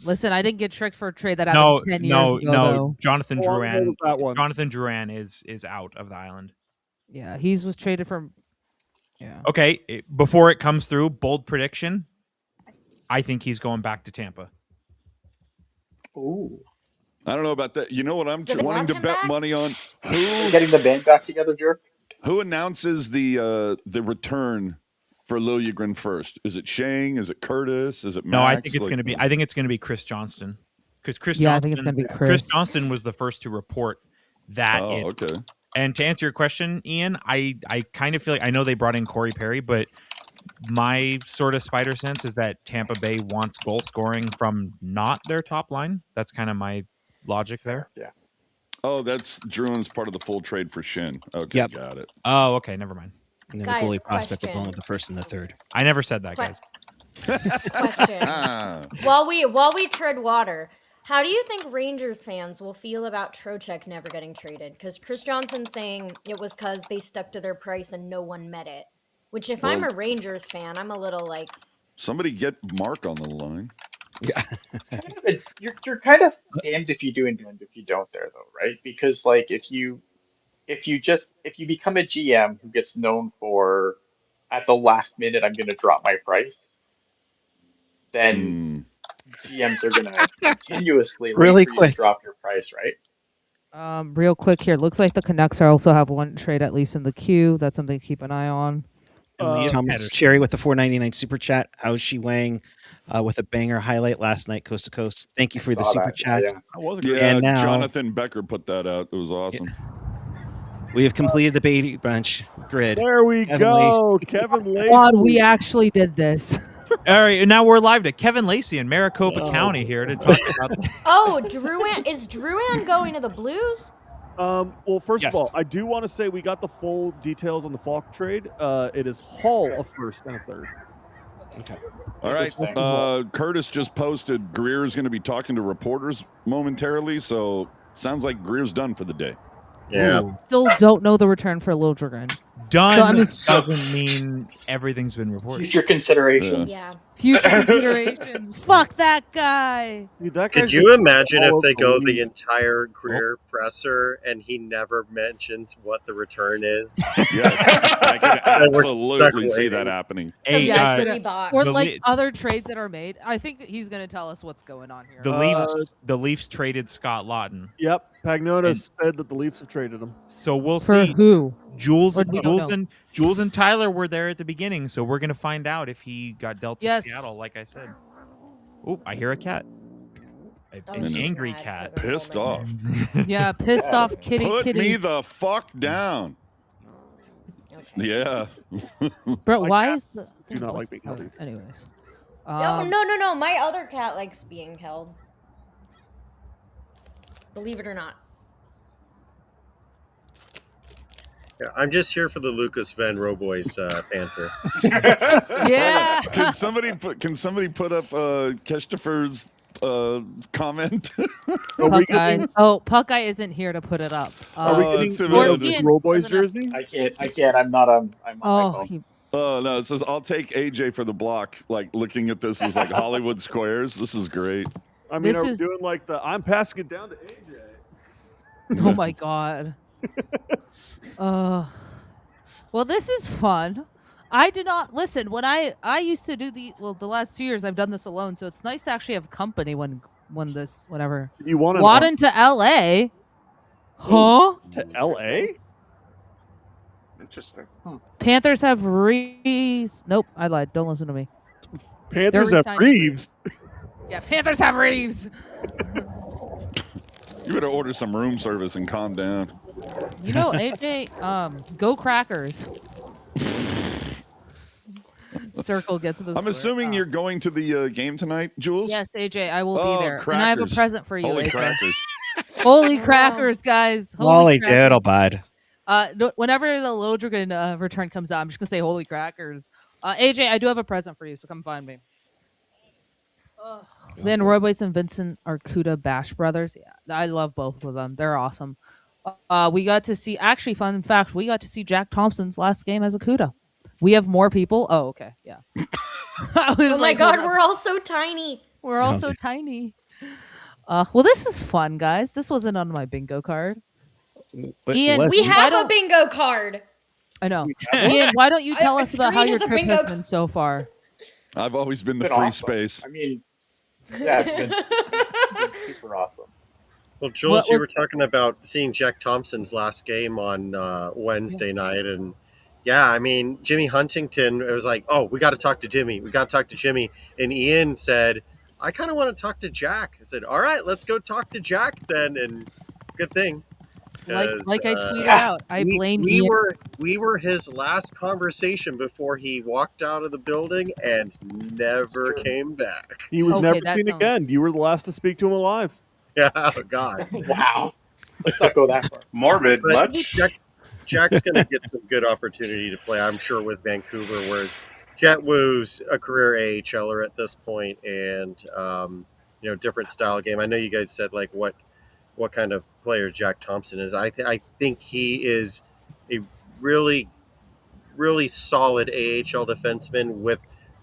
Listen, I didn't get tricked for a trade that happened 10 years ago, though. Jonathan How long ago Drouin. was that one? Jonathan Drouin is out of the island. Yeah, he was traded from. Yeah. Okay, before it comes through, bold prediction. I think he's going back to Tampa. ooh, I don't know about that. You know what I'm Do they wanting want to him bet back? money on? You're getting the band back together, Jerk. Who announces the return for Lilljegren first? Is it Shang? Is it Curtis? Is it Max? No, I think it's going to be. I think it's going to be Chris Johnston, because Chris. Yeah, I Johnston, think it's gonna be Chris Chris. Johnston was the first to report that. Oh, okay. And to answer your question, Ian, I kind of feel like I know they brought in Corey Perry, but my sort of spider sense is that Tampa Bay wants goal scoring from not their top line. That's kind of my logic there. Yeah. Oh, that's Druin's part of the full trade for Shin. Okay, Yep. got it. Oh, okay, never mind. And then Guys, the goalie prospect question. along with the 1st and the 3rd. I never said that, guys. Question. Ah, While we tread water, how do you think Rangers fans will feel about Trocheck never getting traded? Because Chris Johnson's saying it was because they stuck to their price and no one met it. Which, if I'm Well- a Rangers fan, I'm a little like, somebody get Mark on the line. You're kind of damned if you do and damned if you don't there, though, right? Because if you become a GM who gets known for at the last minute I'm going to drop my price, then GMs are going to continuously Really for you quick. to drop your price, right? Real quick here. Looks like the Canucks also have one trade at least in the queue. That's something to keep an eye on. Thomas Cherry with the $4.99 super chat. How's she weighing with a banger highlight last night, coast to coast? Thank you for the Saw super that. chat. Yeah. That was a great. Yeah, And now- Jonathan Becker put that out. It was awesome. We have completed the Baby Bunch grid. There we Kevin go, Kevin Lacey. God, we actually did this. All right, now we're live to Kevin Lacey in Maricopa County here to talk about. oh, Drouin is Drouin going to the Blues? Well, first Yes. of all, I do want to say we got the full details on the Falk trade. It is Hull a 1st and a 3rd. Okay. All right. Interesting. Curtis just posted Greer's going to be talking to reporters momentarily, so sounds like Greer's done for the day. Yeah. Still don't know the return for Lilljegren. Done So, I mean- doesn't mean everything's been reported. Future considerations. Yeah. Future considerations. Fuck that guy. Dude, that Could guy's you just imagine all if over they the go the league. entire career presser and he never mentions what the return is? Yes, I can And we're absolutely stuck see that waiting. happening. It's a Hey, mystery box. Or The like li- other trades that are made. I think he's gonna tell us what's going on here. the Leafs traded Scott Lawton, Yep, Pagnotta And- said that the Leafs have traded him. so we'll For see. who? Jules, Or we don't know. Jules and Tyler were there at the beginning, so we're gonna find out if he got dealt to Yes. Seattle. Like I said. Oh, I hear a cat. Oh, An she's angry mad cat. 'cause I'm Pissed holding off. her. Yeah, pissed off kitty Put kitty. me the fuck down. Okay. Yeah. Bro, My why cats is the do not like being held. Anyways. No. My other cat likes being held. Believe it or not. Yeah, I'm just here for the Lucas Van Roboys Panther. Yeah. Can somebody put up Kestefer's comment? Puckeye. Oh, Puckeye isn't here to put it up. Are we Oh, getting it's the too bad. Ian Roll Boys doesn't have- jersey? I can't. I'm not. I'm on my Oh, phone. Oh no, it says I'll take AJ for the block. Like looking at this is like Hollywood Squares. This is great. I mean, This are we is- doing like the I'm passing it down to AJ? oh my god. Well, this is fun. I did not listen when I used to do the last 2 years I've done this alone, so it's nice to actually have company whenever. You want Wadden to LA? Huh? to LA? Interesting. Panthers have Reeves. Nope, I lied. Don't listen to me. Panthers They're have re-signing Reeves. Yeah, Panthers have Reeves. You better order some room service and calm down. You know, AJ, go Crackers. Circle gets the I'm square. assuming you're going to the game tonight, Jules. Yes, AJ, I will Oh, be there. And I have a crackers. present for you, Holy AJ. crackers! Holy crackers, guys. Holy crackers. diddle, bud. Whenever the Lilljegren return comes out, I'm just going to say holy crackers. AJ, I do have a present for you, so come find me. Then Roy Boyce and Vincent Arcuda Bash brothers. Yeah, I love both of them. They're awesome. We got to see, actually, fun fact, we got to see Jack Thompson's last game as a CUDA. We have more people. Oh, okay. Yeah. Oh my god, we're all so tiny. We're all so tiny. Well, this is fun, guys. This wasn't on my bingo card. Ian, Listen, We have don't- a bingo card. I know. Ian, why don't you tell A us about how screen your is a trip bingo has been so far? I've always been the Been free awesome. space. I mean, yeah, it's been super awesome. Well, Jules, you were was- talking about seeing Jack Thompson's last game on Wednesday night, and yeah, I mean, Jimmy Huntington, it was like, oh, we got to talk to Jimmy. We got to talk to Jimmy. And Ian said, I kind of want to talk to Jack. I said, all right, let's go talk to Jack then. And good thing. Like 'cause, I tweeted out, I blame we Ian. we were his last conversation before he walked out of the building and never came back. He was Okay, never that seen sounds- again. You were the last to speak to him alive. Yeah, oh God. Wow. Let's not go that far. Morbid, But much? Jack's going to get some good opportunity to play, I'm sure, with Vancouver, whereas Jet Wu's a career AHLer at this point, and different style game. I know you guys said like what kind of player Jack Thompson is. I think he is a really, really solid AHL defenseman.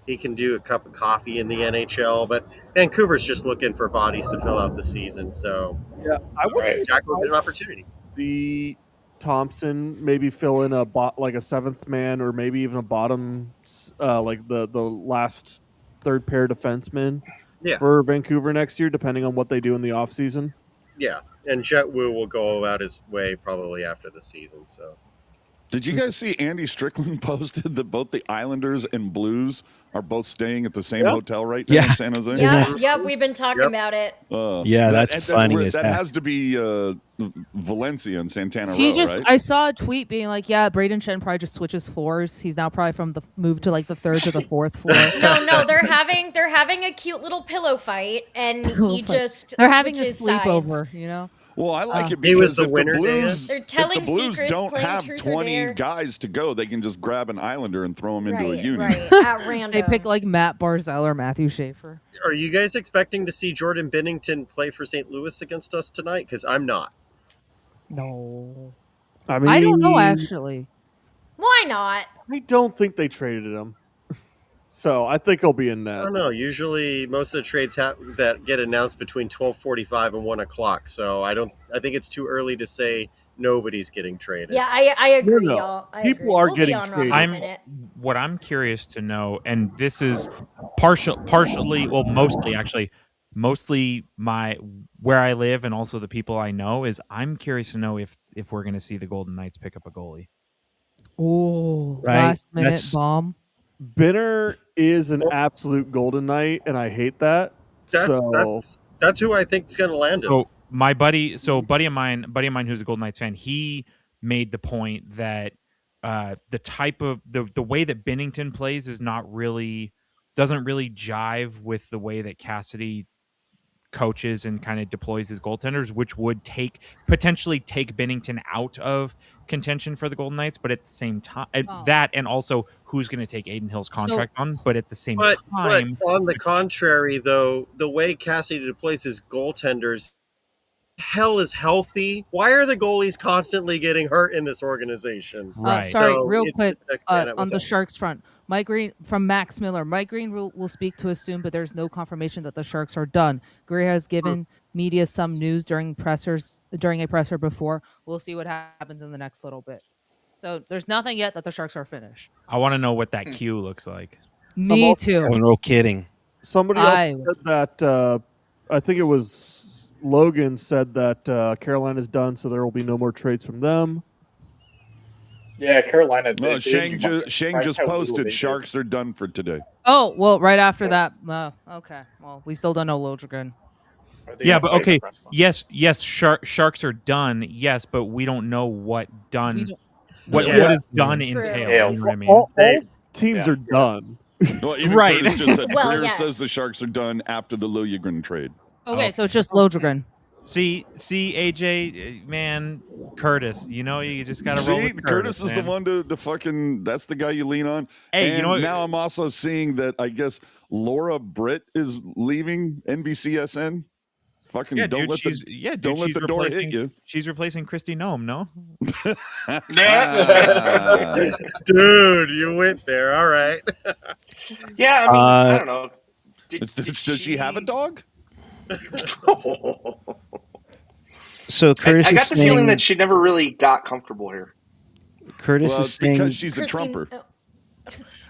He can do a cup of coffee in the NHL, but Vancouver's just looking for bodies to fill out the season. So Yeah, I would Right. Jack will get an opportunity. see Thompson maybe fill in like a seventh man, or maybe even a bottom, like the last third pair defenseman Yeah. for Vancouver next year, depending on what they do in the offseason. Yeah, and Jet Wu will go out his way probably after the season. So Did you guys see Andy Strickland posted that both the Islanders and Blues are both staying at the same Yep. hotel right now Yeah. in San Jose? Yep, we've been talking Yep. about it. Yeah, that's funny as That heck. has to be Valencia and Santana He Row, just, right? I saw a tweet being like, yeah, Braden Shen probably just switches floors. He's now probably from the move to like the third to the fourth floor. No, they're having a cute little pillow fight, and he just They're having a switches sides. sleepover, you know? Well, I like it He was because the if winner, the Blues, They're if the telling Blues secrets, don't playing have truth or 20 dare. guys to go, they can just grab an Islander and throw him into a unit. Right, at random. They pick like Matt Barzell or Matthew Schaefer. are you guys expecting to see Jordan Bennington play for St. Louis against us tonight? Because I'm not. No. I mean, I don't know, actually. Why not? I don't think they traded him. So I think he'll be in I net. don't know. Usually, most of the trades that get announced between 12:45 and 1 o'clock. So I think it's too early to say nobody's getting traded. Yeah, I agree, No. y'all. I People agree. are We'll getting be on traded. in a minute. What I'm curious to know, and this is partially, well, mostly actually, mostly where I live and also the people I know, is I'm curious to know if we're going to see the Golden Knights pick up a goalie. Oh, Right. last minute That's- bomb. Binner is an absolute golden knight, and I hate that. That's who I think is going to land him. So my buddy, buddy of mine who's a Golden Knights fan, he made the point that the type of the way that Binnington plays doesn't really jive with the way that Cassidy coaches and kind of deploys his goaltenders, which would potentially take Binnington out of contention for the Golden Knights, but at the same time, that and also who's going to take Aiden Hill's contract on, but at the same time, but on the contrary, though, the way Cassidy deploys his goaltenders, hell is healthy. Why are the goalies constantly getting hurt in this organization? Right. Sorry, So real it's quick, the next man up on was the out. Sharks front. Mike Green from Max Miller. Mike Green will speak to us soon, but there's no confirmation that the Sharks are done. Greer has given media some news during a presser before. We'll see what happens in the next little bit. So there's nothing yet that the Sharks are finished. I want to know what that queue looks like. Me too. Oh, no kidding. Somebody else said that. I think it was Logan said that Carolina's done, so there will be no more trades from them. Yeah, Carolina. No, Shang just posted Sharks are done for today. Oh, well, right after that. Okay. Well, we still don't know Lilljegren. Yeah, but okay. Yes, Sharks are done. Yes, but we don't know what done. What is done entails. You know what I mean? All teams are done. Well, even Right. Curtis just said, Well, Greer yes. says the Sharks are done after the Lilljegren trade. Okay, so it's just Lilljegren. See, AJ, man, Curtis. You know, you just got to roll with Curtis is the man. one to fucking. That's the guy you lean on. Hey, and you know what? now I'm also seeing that I guess Laura Britt is leaving NBCSN. Fucking Yeah, don't dude, let don't let she's the door hit you. She's replacing Christy Nome, no? Dude, you went there. All right. Yeah, I mean, I don't know. Does she have a dog? So Curtis I got is the saying, feeling that she never really got comfortable here. Curtis Well, is it's saying because she's a Christine- Trumper. oh,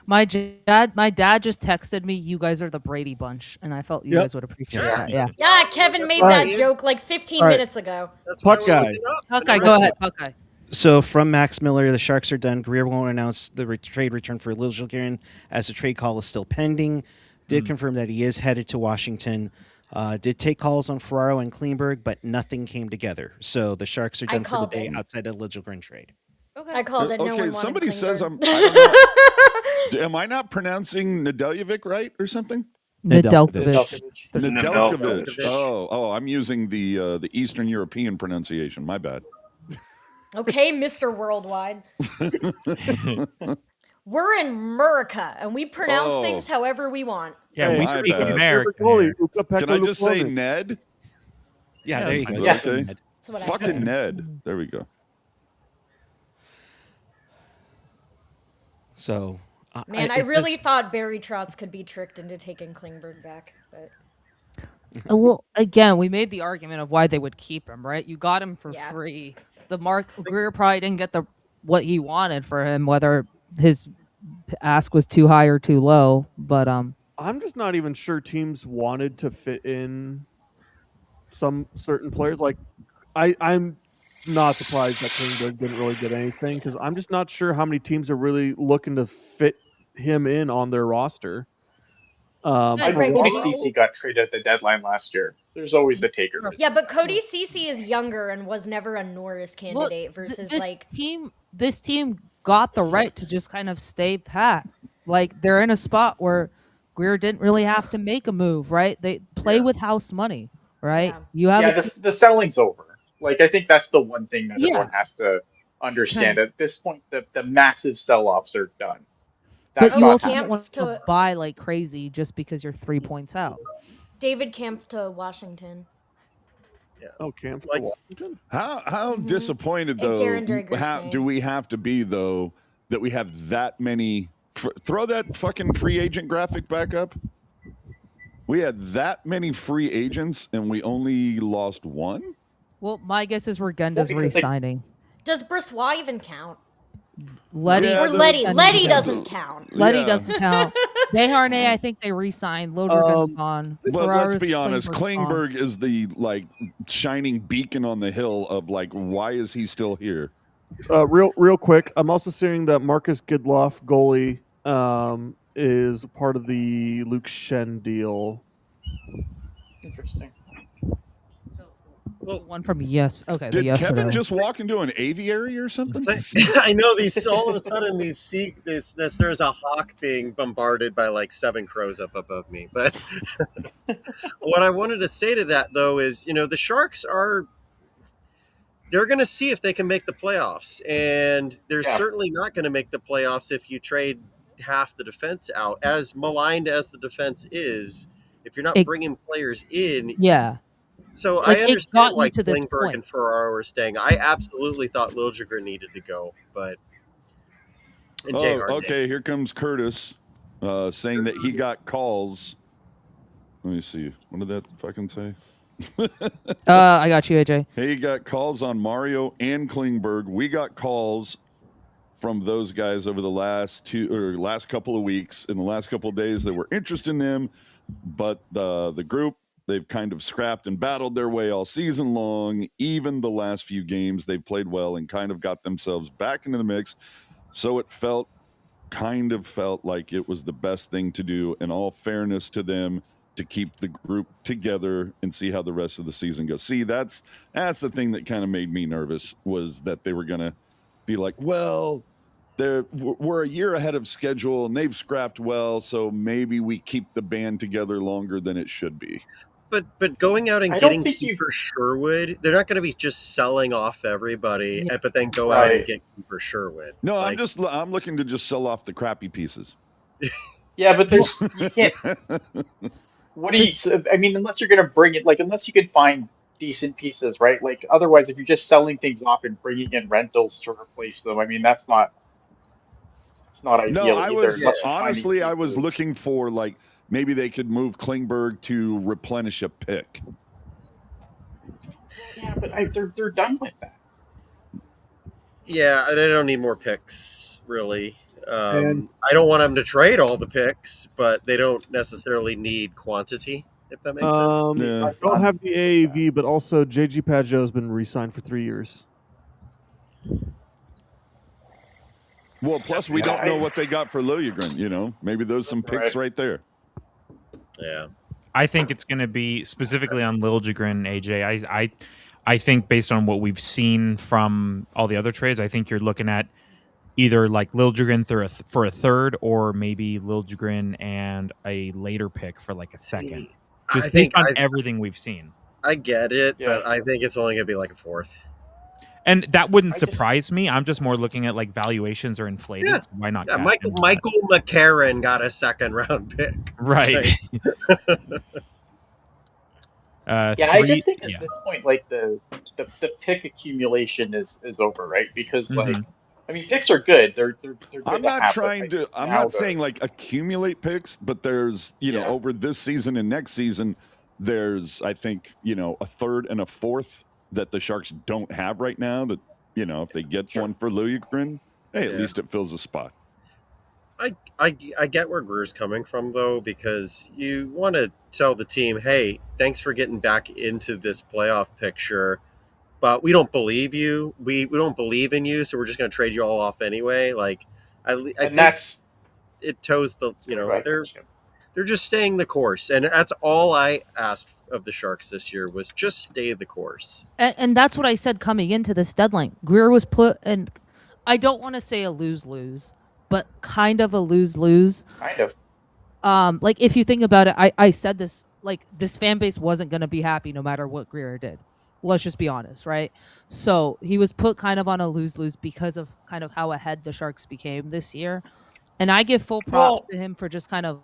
My dad just texted me, "You guys are the Brady Bunch," and I felt you guys would appreciate that. Yeah. Yeah, Kevin made that joke like 15 minutes ago. That's why Puck we're guy. looking up. Okay, go ahead, Puckeye. So from Max Miller, the Sharks are done. Greer won't announce the trade return for Lilljegren as the trade call is still pending. Did confirm that he is headed to Washington. Did take calls on Ferraro and Kleinberg, but nothing came together. So the Sharks are done for the called day it. outside of Lilljegren trade. Okay. I called it. No one wanted somebody says Klingberg. I don't know. Am I not pronouncing Nedeljevic right or something? Nedeljkovic. Nedeljkovic. Oh, I'm using the Eastern European pronunciation. My bad. Okay, Mr. Worldwide. We're in America, and we pronounce Oh. things however we want. Yeah, Hey, we my speak bad. American. Goalie, here. Can I just say Ned? Yeah, there you go. Yes. Just Okay. Ned. That's what I Fucking said. Ned. There we go. So, Man, I really thought Barry Trotz could be tricked into taking Klingberg back, but Well, again, we made the argument of why they would keep him, right? You got him for Yeah. free. The Mark Greer probably didn't get what he wanted for him, whether his ask was too high or too low. But I'm just not even sure teams wanted to fit in some certain players. Like, I'm not surprised that Klingberg didn't really get anything because I'm just not sure how many teams are really looking to fit him in on their roster. Yeah, I right. Cody Ceci got traded at the deadline last year. There's always a taker. yeah, but Cody Ceci is younger and was never a Norris candidate versus this team got the right to just kind of stay pat. Like they're in a spot where Greer didn't really have to make a move, right? They play with house money, right? Yeah. You have the selling's over. Like I think that's the one thing that Yeah. everyone has to understand. At this point, the massive sell-offs are done. That's but you not also happening. don't want to buy like crazy just because you're 3 points out. David Kampf to Washington. Oh, Camp Like- Washington? How disappointed And though Darren Dreger's saying. do we have to be though that we have that many. Throw that fucking free agent graphic back up. We had that many free agents and we only lost one? Well, my guess is Regenda's because, like- re-signing. Does Brissois even count? Letty Yeah, Or the- Letty. and Letty Regenda's- doesn't count. Letty Yeah. doesn't count. Desharnais, I think they re-signed. Lilljegren's gone. Well, Ferraris, let's be honest. Klingberg's gone. Klingberg is the like shining beacon on the hill of like, why is he still here? Real quick, I'm also seeing that Marcus Gidloff, goalie, is part of the Luke Shen deal. Interesting. One from okay. Did yesterday. Kevin just walk into an aviary or something? I know these. All of a sudden, there's a hawk being bombarded by like 7 crows up above me. But what I wanted to say to that though is, the Sharks they're going to see if they can make the playoffs, and they're certainly not going to make the playoffs if you trade half the defense out. As maligned as the defense is, if you're not bringing players in, yeah. So Like, I it understand got why you to this Klingberg point. and Ferraro are staying. I absolutely thought Lilljegren needed to go, but and Okay. Here comes Curtis saying that he got calls. Let me see. What did that fucking say? I got you, AJ. He got calls on Mario and Klingberg. We got calls from those guys over the last couple of weeks. In the last couple of days, that were interested in them, but the group, they've kind of scrapped and battled their way all season long. Even the last few games, they've played well and kind of got themselves back into the mix. So it felt like it was the best thing to do, in all fairness to them, to keep the group together and see how the rest of the season goes. See, that's the thing that kind of made me nervous, was that they were going to be like, well, we're a year ahead of schedule and they've scrapped well, so maybe we keep the band together longer than it should be. But going out and getting Keeper Sherwood, they're not going to be just selling off everybody, but then go out and get Keeper Sherwood. No, I'm looking to just sell off the crappy pieces. Yeah, but you can't. What do you? I mean, unless you're going to bring it, unless you can find decent pieces, right? Like, otherwise, if you're just selling things off and bringing in rentals to replace them, I mean, it's not ideal. No, I was honestly, I was looking for maybe they could move Klingberg to replenish a pick. Yeah, but they're done with that. Yeah, they don't need more picks, really. I don't want them to trade all the picks, but they don't necessarily need quantity, if that makes sense. I don't have the AAV, but also JG Pageau has been re-signed for 3 years. Well, plus we don't know what they got for Lilljegren. Maybe there's some picks right there. Yeah, I think it's going to be specifically on Lilljegren, AJ. I think based on what we've seen from all the other trades, I think you're looking at either Lilljegren for a third, or maybe Lilljegren and a later pick for a second. Just based on everything we've seen. I get it, but I think it's only going to be a fourth. And that wouldn't surprise me. I'm just more looking at valuations are inflated. Yeah. So why not? Yeah, Michael McCarron got a second round pick. Right. I just think at this point, the pick accumulation is over, right? Because I mean, picks are good. They're good. I'm not saying accumulate picks, but there's over this season and next season, there's I think a third and a fourth that the Sharks don't have right now. That if they get one for Lilljegren, hey, at least it fills a spot. I get where Greer's coming from, though, because you want to tell the team, hey, thanks for getting back into this playoff picture, but we don't believe you. We don't believe in you, so we're just going to trade you all off anyway. I think that's it toes the they're just staying the course, and that's all I asked of the Sharks this year, was just stay the course. And that's what I said coming into this deadline. Greer was put, and I don't want to say a lose-lose, but kind of a lose-lose. Kind of. If you think about it, I said this, this fan base wasn't going to be happy no matter what Greer did. Let's just be honest, right? So he was put kind of on a lose-lose because of kind of how ahead the Sharks became this year. And I give full props to him for just kind of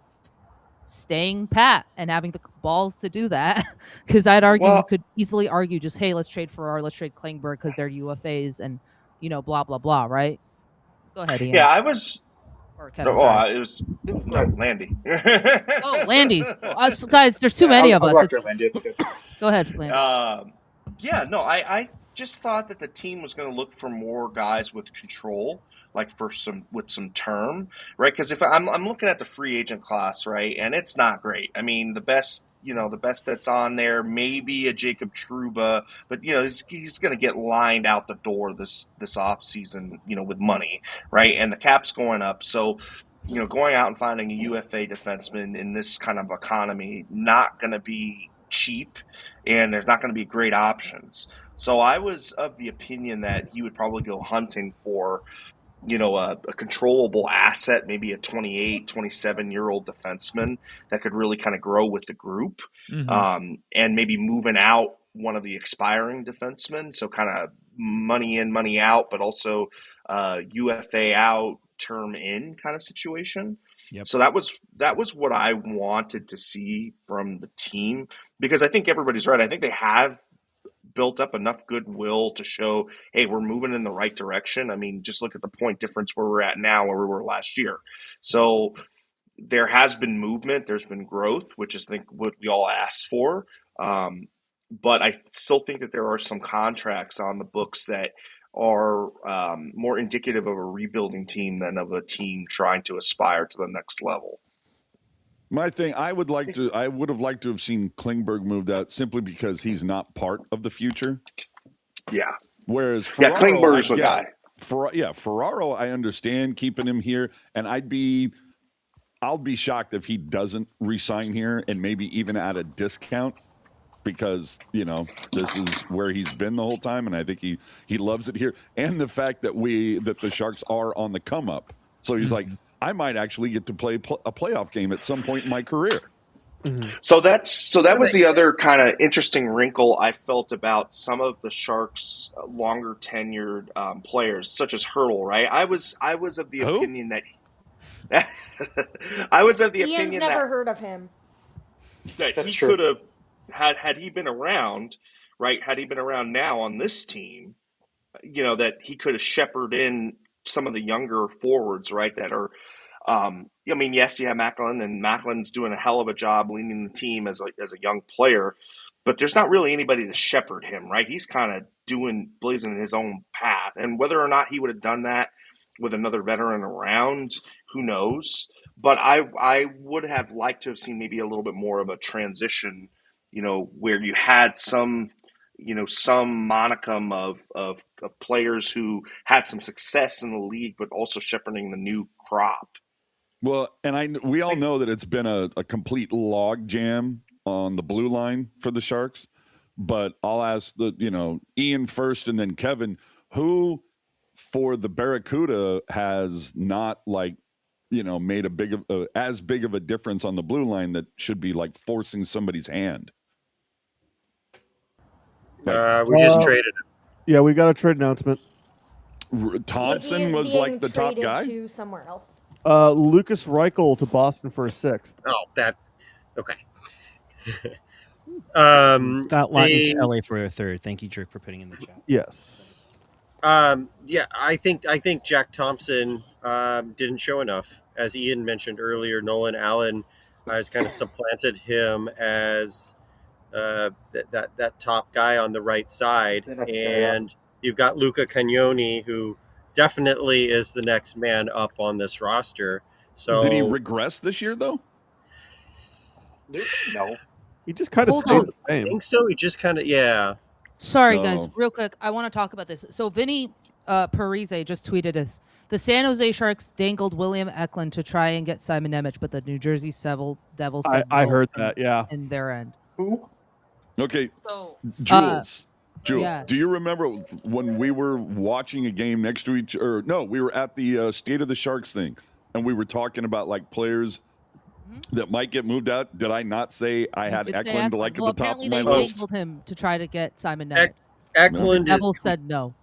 staying pat and having the balls to do that. Because I'd argue, you could easily argue just, hey, let's trade Ferraro, let's trade Klingberg because they're UFAs and, blah, blah, blah, right? Go ahead, Ian. Yeah, I was. Or Kevin, No, sorry. it was no Landy. Oh, Landy. Us guys, there's too many of I'll us. rock your Landy. It's good. Go ahead, Landy. Yeah, no, I just thought that the team was going to look for more guys with control, like with some term, right? Because if I'm looking at the free agent class, right, and it's not great. I mean, the best that's on there, maybe a Jacob Trouba, but he's going to get lined out the door this off season, with money, right? And the cap's going up, so. Going out and finding a UFA defenseman in this kind of economy, not going to be cheap, and there's not going to be great options. So I was of the opinion that he would probably go hunting for, a controllable asset, maybe a 28, 27-year-old defenseman that could really kind of grow with the group, and maybe moving out one of the expiring defensemen. So kind of money in, money out, but also UFA out, term in kind of situation. Yep. So that was what I wanted to see from the team, because I think everybody's right. I think they have built up enough goodwill to show, hey, we're moving in the right direction. I mean, just look at the point difference where we're at now, where we were last year. So there has been movement. There's been growth, which is, I think, what we all asked for. But I still think that there are some contracts on the books that are more indicative of a rebuilding team than of a team trying to aspire to the next level. My thing, I would have liked to have seen Klingberg moved out simply because he's not part of the future. Yeah. Whereas Ferraro, Klingberg's the guy. Ferraro, I understand keeping him here, and I'll be shocked if he doesn't re-sign here and maybe even at a discount, because this is where he's been the whole time, and I think he loves it here, and the fact that the Sharks are on the come up, so he's like, I might actually get to play a playoff game at some point in my career. So that was the other kind of interesting wrinkle I felt about some of the Sharks' longer tenured players, such as Hurdle. Right, I was of the opinion that I was of the Ian's opinion never that heard of him. That's he true. could have had he been around, right? Had he been around now on this team, that he could have shepherded in some of the younger forwards, right? That are, yes, you have Macklin, and Macklin's doing a hell of a job leading the team as a young player, but there's not really anybody to shepherd him, right? He's kind of blazing his own path, and whether or not he would have done that with another veteran around, who knows? But I would have liked to have seen maybe a little bit more of a transition, where you had some monicum of players who had some success in the league, but also shepherding the new crop. Well, and we all know that it's been a complete log jam on the blue line for the Sharks, but I'll ask Ian first and then Kevin, who for the Barracuda has not made as big of a difference on the blue line that should be like forcing somebody's hand. We just traded him. Yeah, we got a trade announcement. Thompson was like the top guy. To somewhere else. Lucas Reichel to Boston for a sixth. Oh, okay. Scott Lawton to LA for a third. Thank you, Drake, for putting in the chat. Yes. I think Jack Thompson didn't show enough. As Ian mentioned earlier, Nolan Allen has kind of supplanted him as that top guy on the right side, and you've got Luca Cagnoni, who definitely is the next man up on this roster. So did he regress this year though? No. He just kind of stayed the I same. think so. He just kind of Sorry, guys, real quick. I want to talk about this. So Vinny Parise just tweeted us. The San Jose Sharks dangled William Eklund to try and get Simon Nemec, but the New Jersey Devils said I no heard that, yeah. in their end. Who? Okay, So, Jules, yes. Do you remember when we were watching a game next to each, or no, we were at the State of the Sharks thing, and we were talking about like players that might get moved out? Did I not say I had Eklund at the top of my list? They dangled him to try to get Simon Nemec. Eklund The Devils said no.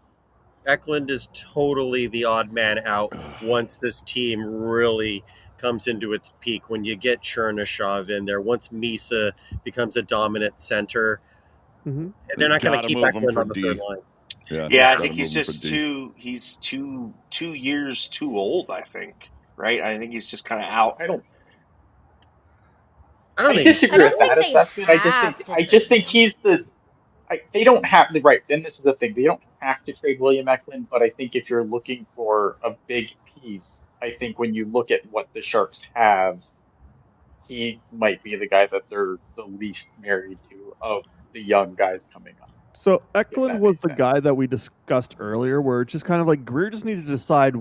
Eklund is totally the odd man out once this team really comes into its peak. When you get Chernyshov in there, once Misa becomes a dominant center, they're not going to keep Eklund on the third line. Yeah, I think he's just he's two years too old, I think. Right? I think he's just kind of out. I I think he's disagree I with don't that think they assessment. have to I trade just think him. he's they don't have the right. Then this is the thing. They don't have to trade William Eklund, but I think if you're looking for a big piece, I think when you look at what the Sharks have, he might be the guy that they're the least married to of the young guys coming up. So If Eklund that was makes the sense. guy that we discussed earlier, where it's just kind of like Greer just needs to decide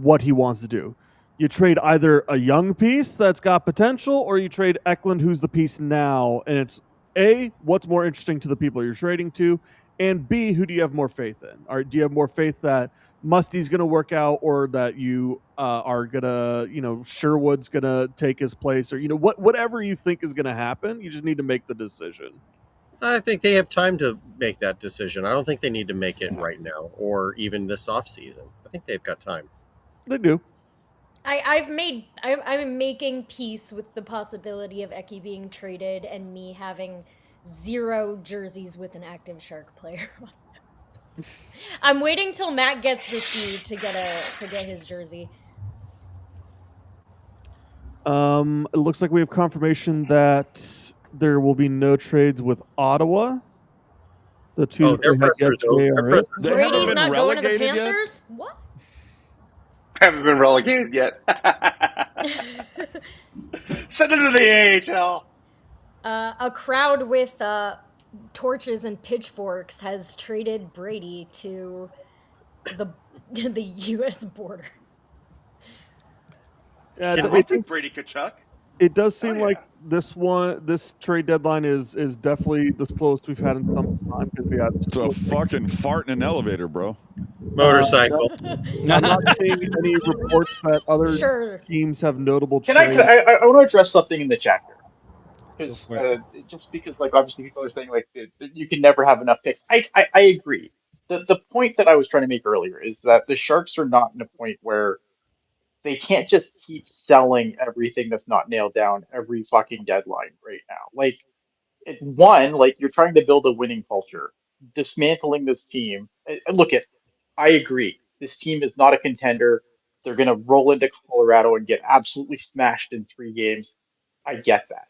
what he wants to do. You trade either a young piece that's got potential, or you trade Eklund, who's the piece now, and it's A, what's more interesting to the people you're trading to, and B, who do you have more faith in? Or do you have more faith that Musty's going to work out, or that you are going to, Sherwood's going to take his place, or, whatever you think is going to happen, you just need to make the decision. I think they have time to make that decision. I don't think they need to make it right now or even this off season. I think they've got time. They do. I'm making peace with the possibility of Eki being traded and me having 0 jerseys with an active Shark player. I'm waiting till Matt gets the seed to get his jersey. It looks like we have confirmation that there will be no trades with Ottawa. The two that their we had presser's yesterday over. are it. They haven't Brady's been not going to the relegated yet? Panthers? What? Haven't been relegated yet. Send him to the AHL. A crowd with torches and pitchforks has traded Brady to the U.S. border. Yeah, I'll take Brady Kachuk. It does seem like this trade deadline is definitely the slowest we've had in some time, because we had It's a fucking fart in an elevator, bro. Motorcycle. I'm not seeing any reports that other teams have notable trades. I want to address something in the chat here, because for just because obviously people are saying you can never have enough picks. I agree. The point that I was trying to make earlier is that the Sharks are not in a point where they can't just keep selling everything that's not nailed down every fucking deadline right now. You're trying to build a winning culture. Dismantling this team. I agree. This team is not a contender. They're going to roll into Colorado and get absolutely smashed in 3 games. I get that.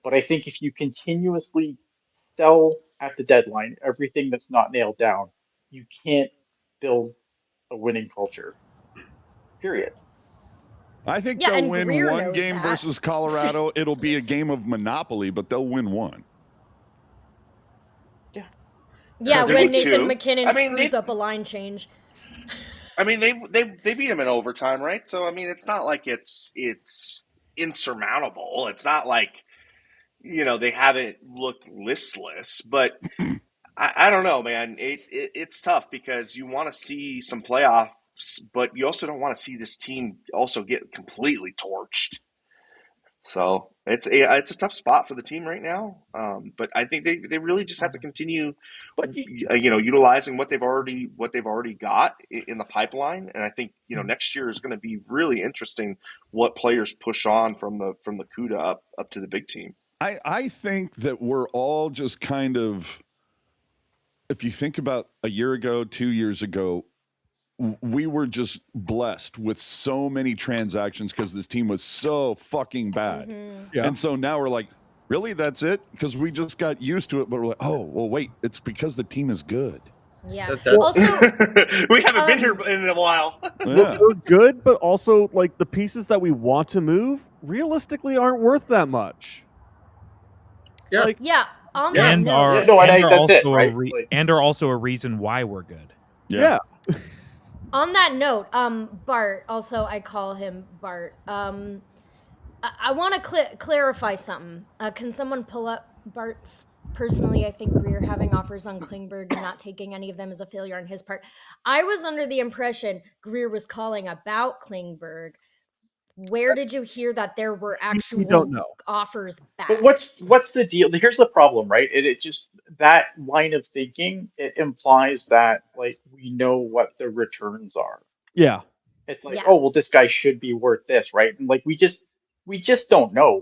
But I think if you continuously sell at the deadline everything that's not nailed down, you can't build a winning culture. Period. I think Yeah, they'll and win Greer one knows game that. versus Colorado. It'll be a game of Monopoly, but they'll win one. Yeah, They when would Nathan too. McKinnon I mean, screws up a line change. I mean, they beat him in overtime, right? So I mean, it's not like it's insurmountable. It's not like they haven't looked listless, but I don't know, man. It's tough because you want to see some playoffs, but you also don't want to see this team also get completely torched. So it's a tough spot for the team right now. But I think they really just have to continue, utilizing what they've already got in the pipeline. And I think next year is going to be really interesting what players push on from the CUDA up to the big team. I think that we're all just kind of, if you think about a year ago, 2 years ago, we were just blessed with so many transactions because this team was so fucking bad. Mm-hmm. Yeah. And so now we're like, really, that's it? Because we just got used to it, but we're like, oh, well, wait, it's because the team is good. Yeah. That- Also, we haven't been here in a while. Yeah. We're good, but also like the pieces that we want to move realistically aren't worth that much. Yeah. Like, yeah. On that And note, are No, and are that's it, also right? and are also a reason why we're good. yeah. on that note, Bart. Also, I call him Bart. I want to clarify something. Can someone pull up Bart's? Personally, I think Greer having offers on Klingberg and not taking any of them is a failure on his part. I was under the impression Greer was calling about Klingberg. Where did you hear that there were actual don't know. offers back? But what's the deal? Here's the problem, right? It just that line of thinking, it implies that we know what the returns are. Yeah. It's like, Yeah. oh well, this guy should be worth this, right? And we just don't know.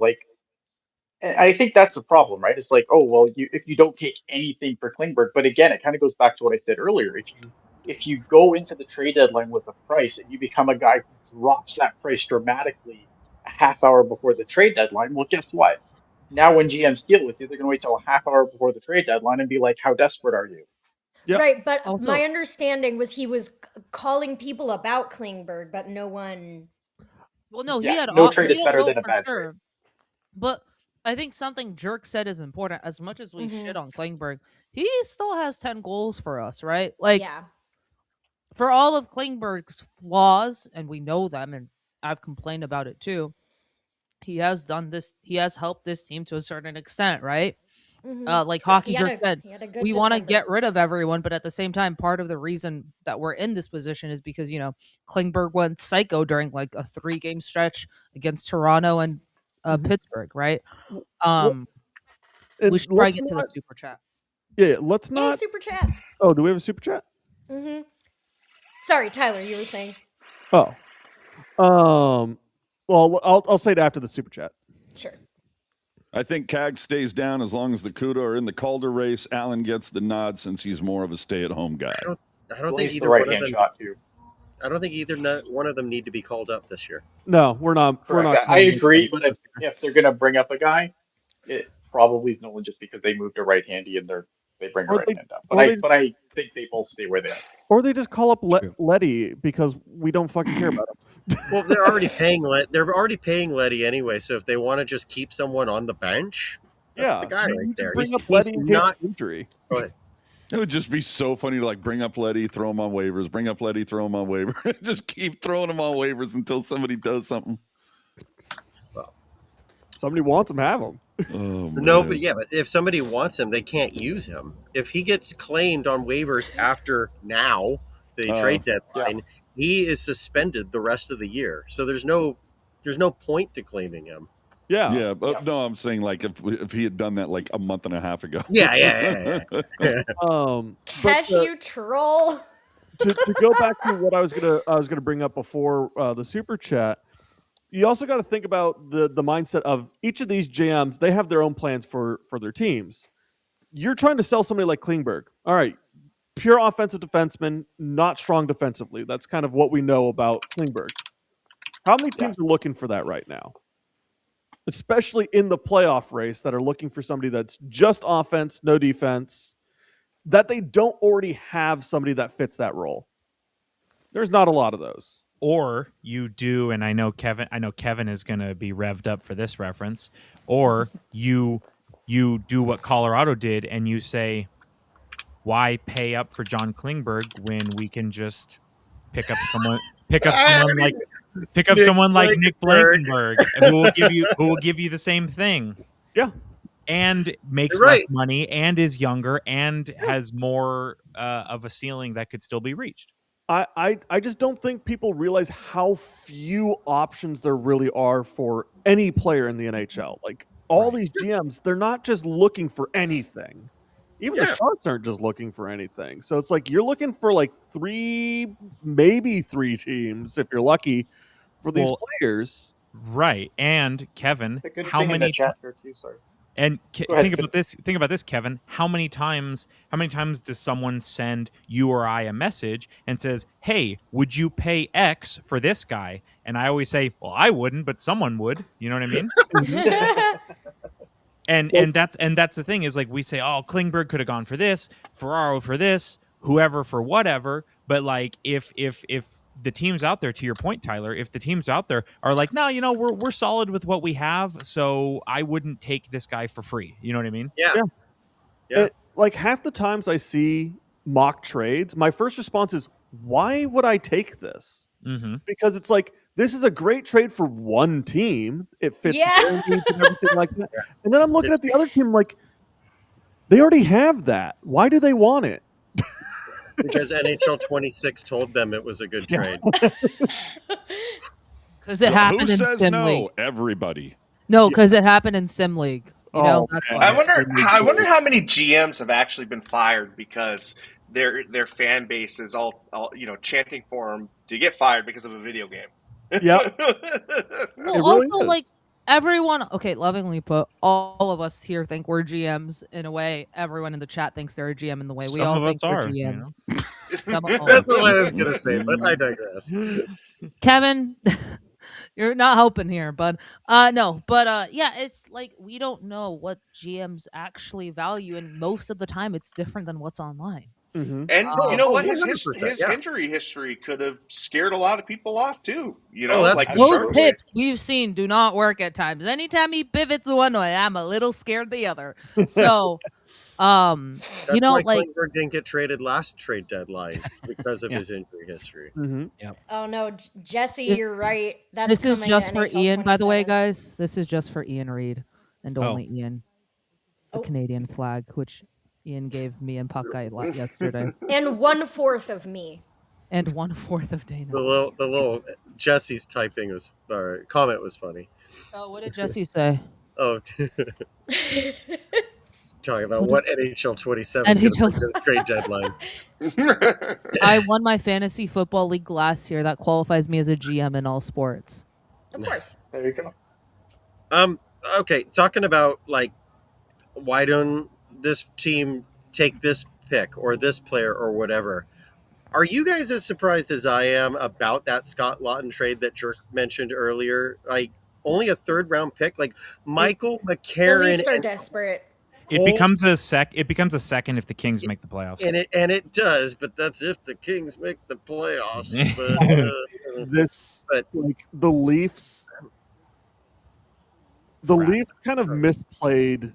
And I think that's the problem, right? It's like, oh well, if you don't take anything for Klingberg, but again, it kind of goes back to what I said earlier. If you go into the trade deadline with a price and you become a guy who drops that price dramatically a half hour before the trade deadline, well, guess what? Now when GMs deal with you, they're going to wait till a half hour before the trade deadline and be like, "How desperate are you?" Yep. Right, but Also, my understanding was he was calling people about Klingberg, but no one. well, no, he Yeah, had no all. trade We is don't better know than a for bad trade. sure, but I think something Jerk said is important. As much as we Mhm. shit on Klingberg, he still has 10 goals for us, right? Like, Yeah. for all of Klingberg's flaws, and we know them, and I've complained about it too. He has done this. He has helped this team to a certain extent, right? Like Hockey Jerk said, He had a good we want to December. get rid of everyone, but at the same time, part of the reason that we're in this position is because Klingberg went psycho during like a 3-game stretch against Toronto and Pittsburgh, right? Well, We and should probably let's get to the not. super chat. Yeah, let's Yay, not. super chat. Oh, do we have a super chat? Mm-hmm. Sorry, Tyler, you were saying. Oh, well, I'll say it after the super chat. Sure. I think CAG stays down as long as the Cuda are in the Calder race. Allen gets the nod since he's more of a stay-at-home guy. I don't Well, think he's either the one right of hand them. shot too. I don't think one of them need to be called up this year. No, we're not. Correct. We're not. I agree, but if they're going to bring up a guy, it probably is Nolan just because they moved to right handy and they bring a Or right they- hand up. or But they- I think they both stay where they are. Or they just call up True. Letty because we don't fucking care about him. Well, they're already paying Letty anyway. So if they want to just keep someone on the bench, that's the guy you right just there. bring He's, up he's Letty in case not. of injury. Go ahead. It would just be so funny to like bring up Letty, throw him on waivers, bring up Letty, throw him on waivers. Just keep throwing him on waivers until somebody does something. Somebody wants him, have him. Oh, No, man. but if somebody wants him, they can't use him. If he gets claimed on waivers after now, the trade deadline, he is suspended the rest of the year. So there's no point to claiming him. Yeah. But no, I'm saying like if he had done that like a month and a half ago. Yeah. Cash, you troll. to go back to what I was gonna bring up before the super chat. You also got to think about the mindset of each of these GMs. They have their own plans for their teams. You're trying to sell somebody like Klingberg. All right, pure offensive defenseman, not strong defensively. That's kind of what we know about Klingberg. How many teams are looking for that right now? Especially in the playoff race, that are looking for somebody that's just offense, no defense, that they don't already have somebody that fits that role. There's not a lot of those. Or you do, and I know Kevin is going to be revved up for this reference. Or you do what Colorado did, and you say, "Why pay up for John Klingberg when we can just pick up someone like Nick Blankenberg, who will give you the same thing." Yeah, and makes You're less right. money, and is younger, and has more of a ceiling that could still be reached. I just don't think people realize how few options there really are for any player in the NHL. Like all these GMs, they're not just looking for anything. Even the Sharks aren't just looking for anything. So it's like you're looking for like maybe three teams if you're lucky for these players. Right. And Kevin, The good how thing in many the chat here too, sorry. And Go ahead, think about this, Kevin. How many times does someone send you or I a message and says, "Hey, would you pay X for this guy?" And I always say, "Well, I wouldn't, but someone would." You know what I mean? and that's the thing is like we say, "Oh, Klingberg could have gone for this, Ferraro for this, whoever for whatever." But like if the teams out there, to your point, Tyler, if the teams out there are like, "No, we're solid with what we have, so I wouldn't take this guy for free." You know what I mean? Yeah. Like half the times I see mock trades, my first response is, "Why would I take this?" Mm-hmm. Because it's like, this is a great trade for one team. It fits their needs and everything like that. And then I'm looking at the other team like, they already have that. Why do they want it? Because NHL 26 told them it was a good trade. Because it happened Who in says Sim no? League. Everybody. No, because it happened in Sim League. You know, that's man. why. I wonder how many GMs have actually been fired because their fan base is all chanting for them to get fired because of a video game. Yeah. Well, It really also is. like everyone, okay, lovingly put, all of us here think we're GMs in a way. Everyone in the chat thinks they're a GM in the way. We Some all of us think we're are, GMs. That's what I was gonna say, but I digress. Kevin, you're not helping here, but no, but yeah, it's like we don't know what GMs actually value, and most of the time it's different than what's online. Mm-hmm. And you Oh, know what? 100%, His yeah. injury history could have scared a lot of people off too. You Oh, know, that's like for the Those sure. Sharks. pips we've seen do not work at times. Anytime he pivots one way, I'm a little scared the other. So, That's you know, why like Klingberg didn't get traded last trade deadline because of Yeah. his injury history. Mm-hmm. Oh no, Jesse, It- you're right. That's this is coming just to for NHL Ian, by the way, 27. guys. This is just for Ian Reed and Oh. only Ian. The Oh. Canadian flag, which Ian gave me and Puckeye yesterday, And 1/4 of me. and 1/4 of Dana. The little Jesse's typing was comment was funny. Oh, what did Jesse say? Oh, talking about What what is- NHL 27 is going to NHL bring to the trade deadline. I won my fantasy football league last year. That qualifies me as a GM in all sports. Of course. There you go. Okay, talking about like why don't this team take this pick or this player or whatever. Are you guys as surprised as I am about that Scott Lawton trade that Jerk mentioned earlier? Like only a third round pick, like Michael The McCarron Leafs are and desperate. It becomes a second if the Kings make the playoffs. and it does, but that's if the Kings make the playoffs. But Like the Leafs. The Crap. Leafs kind of misplayed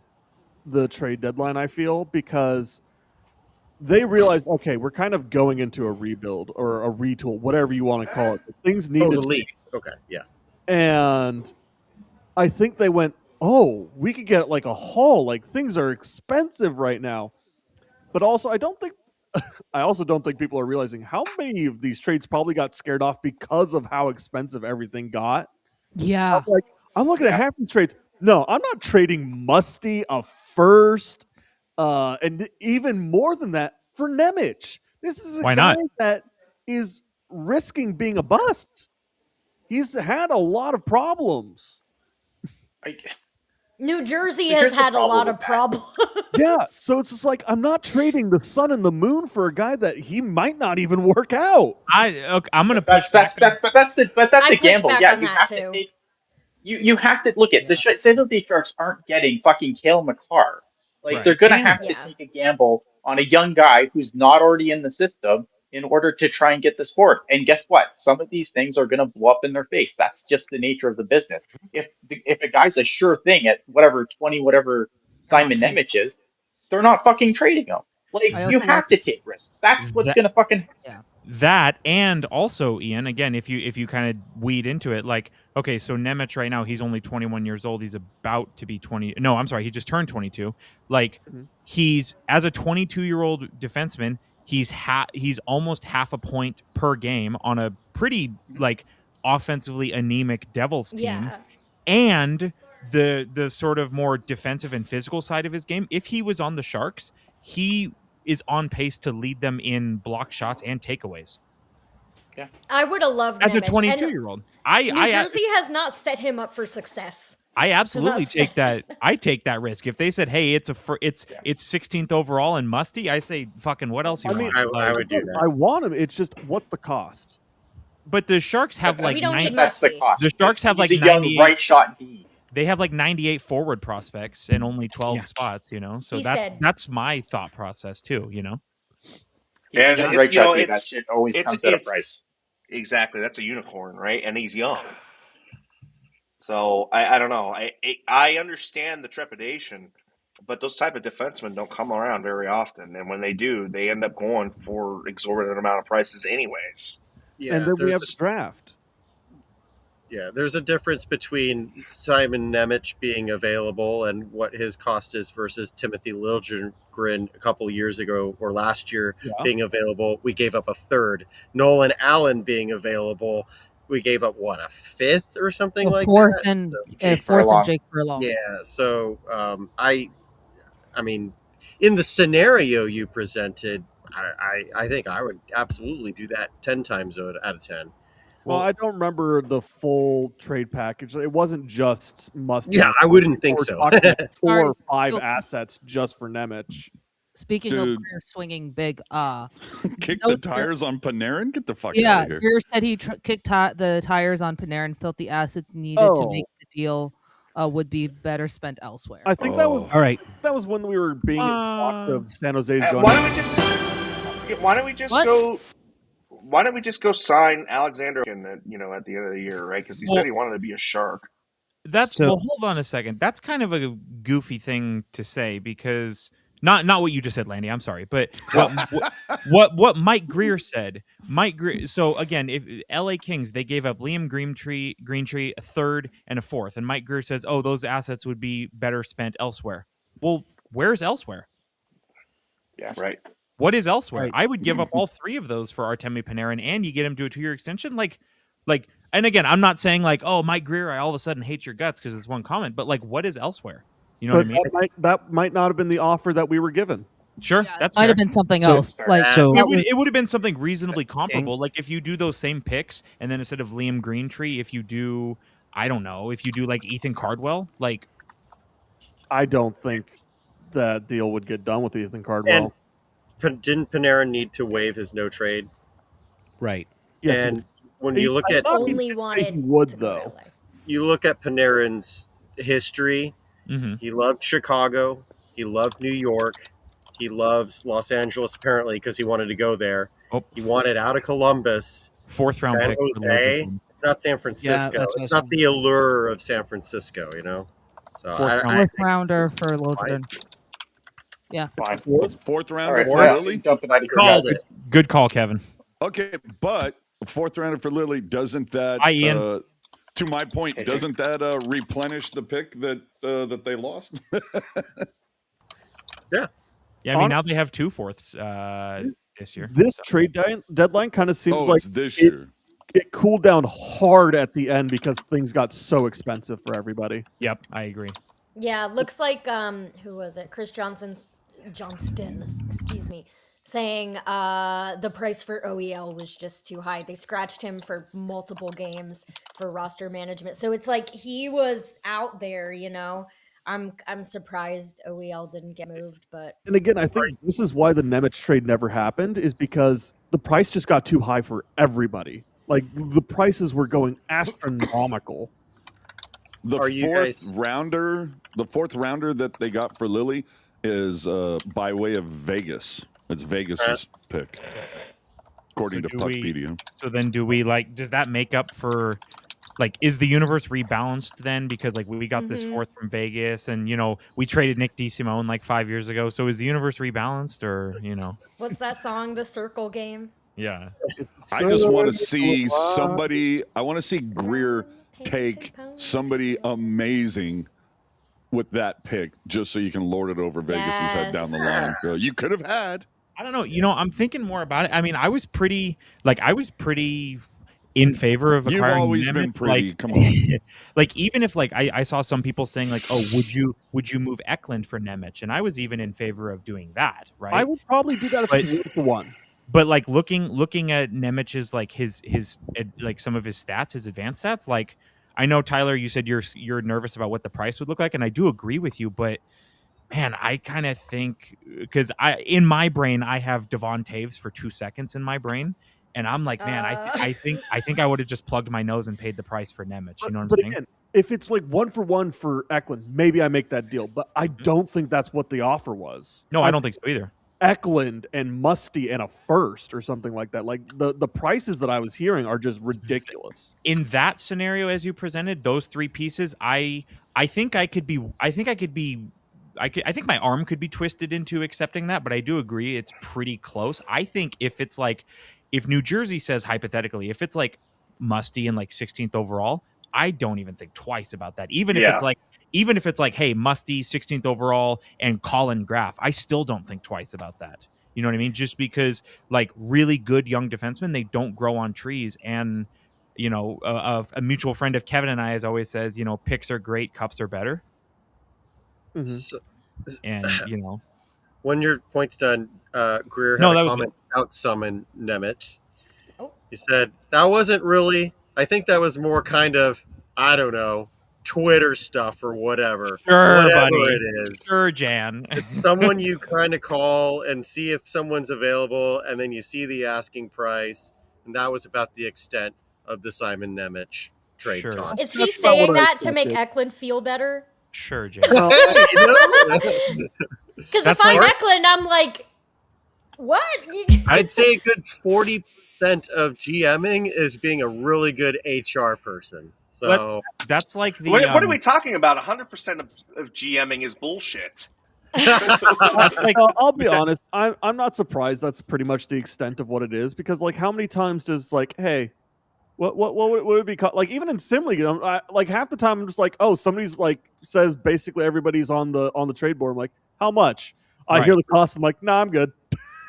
the trade deadline, I feel, because they realized, okay, we're kind of going into a rebuild or a retool, whatever you want to call it. Things need Oh, to the change. Leafs. Okay, yeah. And I think they went, oh, we could get like a haul. Like things are expensive right now. But also, I also don't think people are realizing how many of these trades probably got scared off because of how expensive everything got. Yeah. I'm looking at half these trades. No, I'm not trading Musty a first, and even more than that for Nemec. This is a Why guy not? that is risking being a bust. He's had a lot of problems. New Jersey Here's has the had a problem lot with of that. problems. Yeah, so it's just like I'm not trading the sun and the moon for a guy that he might not even work out. I'm gonna That's push back. that's I a push gamble. back Yeah, on you that have too. to take. You have to look at the San Jose Sharks aren't getting fucking Kale McCarr. Like Right. they're gonna And- have to Yeah. take a gamble on a young guy who's not already in the system in order to try and get the sport. And guess what? Some of these things are gonna blow up in their face. That's just the nature of the business. If a guy's a sure thing at whatever 20 whatever Simon Nemec is, they're not fucking trading him. Like I you also have to take risks. That's what's That- gonna fucking That and also Ian, again, if you kind of weed into it, like, okay, so Nemec right now, he's only 21 years old. He's about to be 20. No, I'm sorry, he just turned 22. Like, he's as a 22-year-old defenseman, he's almost half a point per game on a pretty like offensively anemic Devils team. Yeah. And the sort of more defensive and physical side of his game, if he was on the Sharks, he is on pace to lead them in block shots and takeaways. I would have loved As a Nemec. 22-year-old. New Jersey has not set him up for success. I absolutely Does not take that. I take that risk. If they said, "Hey, it's 16th overall and Musty," I say, "Fucking what else you I mean, want?" I would do that. I want him. It's just what's the cost? But the Sharks have But like we don't need that's the Musty. cost. The Sharks have like he's a young 98 right shot D. They have like 98 forward prospects and only 12 spots. You know, so He's dead. that's my thought process too. You know, He's a And young it- right you know, shot D. That it's- shit always it's- comes at a it's- price. Exactly, that's a unicorn, right? And he's young. So I don't know. I understand the trepidation, but those type of defensemen don't come around very often, and when they do, they end up going for exorbitant amount of prices, anyways. Yeah, And then we there's have the draft. Yeah, there's a difference between Simon Nemec being available and what his cost is versus Timothy Lilljegren a couple years ago or last year being available. We gave up a third. Nolan Allen being available, we gave up what, a fifth or something like fourth that. and Jake fourth Furlong. and Jake Furlong. Yeah, so I mean, in the scenario you presented, I think I would absolutely do that 10 times out of 10. Well, I don't remember the full trade package. It wasn't just Musty. Yeah, I wouldn't think We're so. talking about 4 Sorry, or 5 Phil. assets just for Nemec. Speaking Dude. of Greer swinging big, Kick no the tires on Panarin? Get the fuck out yeah, of here. Greer said he kicked the tires on Panarin, felt the assets needed to make the deal would be better spent elsewhere. I think that was All right. that was when we were being in talks of San Jose's going. Why don't we just What? go? Why don't we just go sign Alexander at the end of the year, right? Because he said he wanted to be a Shark. That's So- well. Hold on a second. That's kind of a goofy thing to say because not what you just said, Landy. I'm sorry, but what Mike Greer said. Mike Greer. So again, if L.A. Kings, they gave up Liam Greentree, a third and a fourth, and Mike Greer says, "Oh, those assets would be better spent elsewhere." Well, where's elsewhere? Yeah, right. What is elsewhere? Right. I would give up all 3 of those for Artemi Panarin, and you get him to a 2-year extension. Like. And again, I'm not saying like, oh, Mike Greer, I all of a sudden hate your guts because it's one comment, but like, what is elsewhere? You know what I mean? That might not have been the offer that we were given. Sure, Yeah, that's might have fair. been something So- else. Like So- It would have been something reasonably comparable. Like if you do those same picks, and then instead of Liam Greentree, if you do, I don't know, if you do like Ethan Cardwell, like I don't think that deal would get done with Ethan Cardwell. Didn't Panarin need to waive his no trade? Right. Yes, And when you look at Only he wanted would to go to though. LA. you look at Panarin's history, mhm. he loved Chicago, he loved New York, he loves Los Angeles apparently because he wanted to go there. Oh, He wanted out of Columbus. 4th round San pick. for the Jose. Lilljegren. It's not San Francisco. that's It's not the allure of San Francisco, you know. So Fourth round. fourth rounder for Lilljegren. Yeah. Fine. Fourth All rounder right, for yeah, Lily? jumping out of here, Called guys. it. Good call, Kevin. Okay, but 4th rounder for Lily, doesn't that Hi, Ian. to my point, doesn't that replenish the pick that they lost? Yeah, I mean now they have 2 fourths this year. This trade deadline kind of seems like it's this year. it cooled down hard at the end because things got so expensive for everybody. Yep, I agree. Yeah, looks like who was it? Chris Johnston, excuse me, saying the price for OEL was just too high. They scratched him for multiple games for roster management. So it's like he was out there, you know. I'm surprised OEL didn't get moved, but And again, I think this is why the Nemec trade never happened, is because the price just got too high for everybody. Like the prices were going astronomical. The Are you guys- the 4th rounder that they got for Lily is by way of Vegas. It's Vegas's pick, according So to do we- Puckpedia. So then do we does that make up for is the universe rebalanced then? Because we got this 4th from Vegas and we traded Nick DeSimone 5 years ago. So is the universe rebalanced or what's that song? The Circle Game. yeah. I just want to see somebody. I want to see Greer take somebody amazing with that pick, just so you can lord it over Vegas's head down the line. You could have had. I don't know. I'm thinking more about it. I mean, I was pretty in favor of You've acquiring always Nemec, been pretty. Come on. even if I saw some people saying oh, would you move Eklund for Nemec? And I was even in favor of doing that, right? I would probably do that if But- it's 1-for-1. But looking at Nemec's his some of his stats, his advanced stats, I know Tyler, you said you're nervous about what the price would look like, and I do agree with you, but man, I kind of think because in my brain I have Devon Taves for 2 seconds in my brain, and I'm like, man, I think I would have just plugged my nose and paid the price for Nemec. You know what I'm saying? Again, if it's 1-for-1 for Eklund, maybe I make that deal. But I don't think that's what the offer was. No, I don't think so either. Eklund and Musty and a first or something like that. The prices that I was hearing are just ridiculous. In that scenario, as you presented, those 3 pieces, I think my arm could be twisted into accepting that, but I do agree it's pretty close. I think if it's if New Jersey says hypothetically, if it's Musty and 16th overall, I don't even think twice about that. Even if it's hey, Musty 16th overall and Colin Graff, I still don't think twice about that. You know what I mean? Just because really good young defensemen, they don't grow on trees. And a mutual friend of Kevin and I has always says, picks are great, cups are better. Mhm. So, And when your point's done, Greer No, had that a was comment about summon Nemec. Oh. He said, that wasn't really, I think that was more kind of, I don't know, Twitter stuff or whatever. Sure, Whatever buddy. it is. Sure, Jan. It's someone you kind of call and see if someone's available, and then you see the asking price. And that was about the extent of the Simon Nemec trade Sure. talk. Is he That's about saying what I that to make expected. Eklund feel better? Sure, Jan. Well, Hey, you know, Because if That's I'm like- Eklund, I'm like, what? I'd say a good 40% of GMing is being a really good HR person. So That's like the. What are we talking about? 100% of GMing is bullshit. That's like I'll be honest. I'm not surprised. That's pretty much the extent of what it is. Because like, how many times does like, hey, what would it be called? Like even in Sim League, like half the time I'm just like, oh, somebody's like says basically everybody's on the trade board. I'm like, how much? I Right. hear the cost. I'm like, nah, I'm good.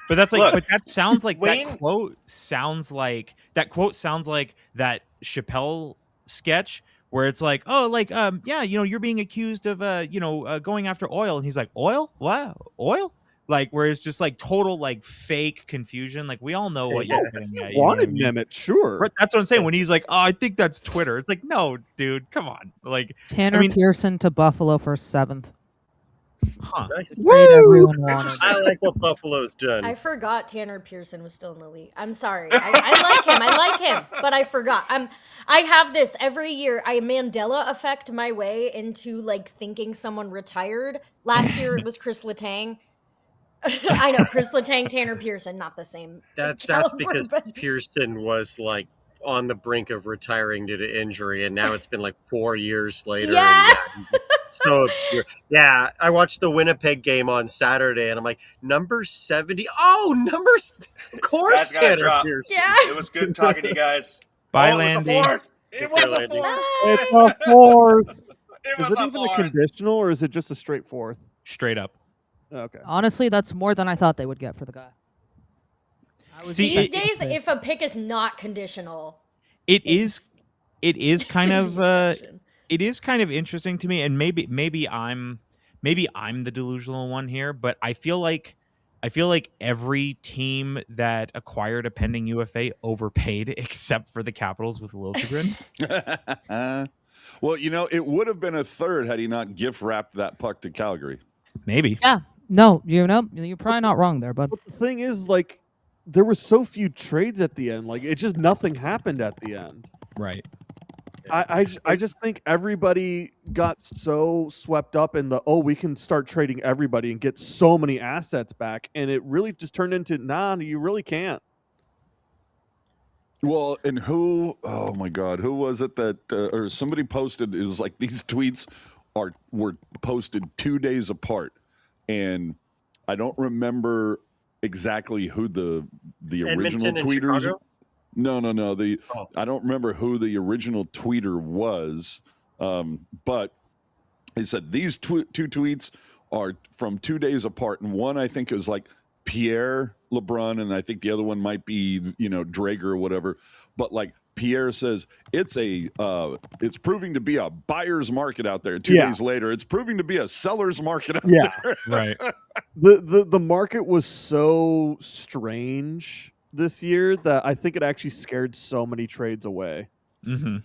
But that's like, Look, but that sounds like Wayne- that quote sounds like that Chappelle sketch where it's like, oh, like, yeah, you're being accused of, going after oil, and he's like, oil? Wow, oil? Like, where it's just like total like fake confusion. Like we all know what you're getting at. You know what I Wanted mean? Nemec, sure. But that's what I'm saying. When he's like, oh, I think that's Twitter. It's like, no, dude, come on. Like, Tanner I mean- Pearson to Buffalo for 7th. huh? nice. Trade everyone wanted. Interesting. I like what Buffalo's done. I forgot Tanner Pearson was still in the league. I'm sorry. I like him, but I forgot. I have this every year. I Mandela effect my way into like thinking someone retired. Last year it was Chris Letang. I know Chris Letang, Tanner Pearson, not the same. That's caliber, because but- Pearson was like on the brink of retiring due to injury, and now it's been like 4 years later. Yeah. And so obscure. Yeah, I watched the Winnipeg game on Saturday, and I'm like, number 70. Oh, of course, Guys, gotta Tanner drop. Pearson. Yeah. It was good talking to you guys. Bye, Oh, Landy. It was a fourth. It Take was care, a Landy. fourth. It's a fourth. It Is was it a even a fourth. conditional or is it just a straight fourth? Straight up. Okay. Honestly, that's more than I thought they would get for the guy. I was See, These expecting days, to say- if a pick is not conditional, It is kind the of exception. it is kind of interesting to me, and maybe I'm the delusional one here, but I feel like every team that acquired a pending UFA overpaid except for the Capitals with Lilljegren. Well, it would have been a third had he not gift wrapped that puck to Calgary. Maybe. Yeah. No, you're probably not wrong there, bud. But the thing is, like, there were so few trades at the end. Like, it just nothing happened at the end. Right. I just think everybody got so swept up in we can start trading everybody and get so many assets back, and it really just turned into you really can't. Well, and oh my God, who was it that, or somebody posted, it was like these tweets were posted 2 days apart, and I don't remember exactly who the original Edmonton and tweeters. Chicago? No. Oh. I don't remember who the original tweeter was, but he said these two tweets are from 2 days apart, and one I think is like Pierre LeBrun, and I think the other one might be Drager or whatever. But like Pierre says, it's proving to be a buyer's market out there. 2 days later, it's proving to be a seller's market out there. Right. The market was so strange this year that I think it actually scared so many trades away. Mm-hmm.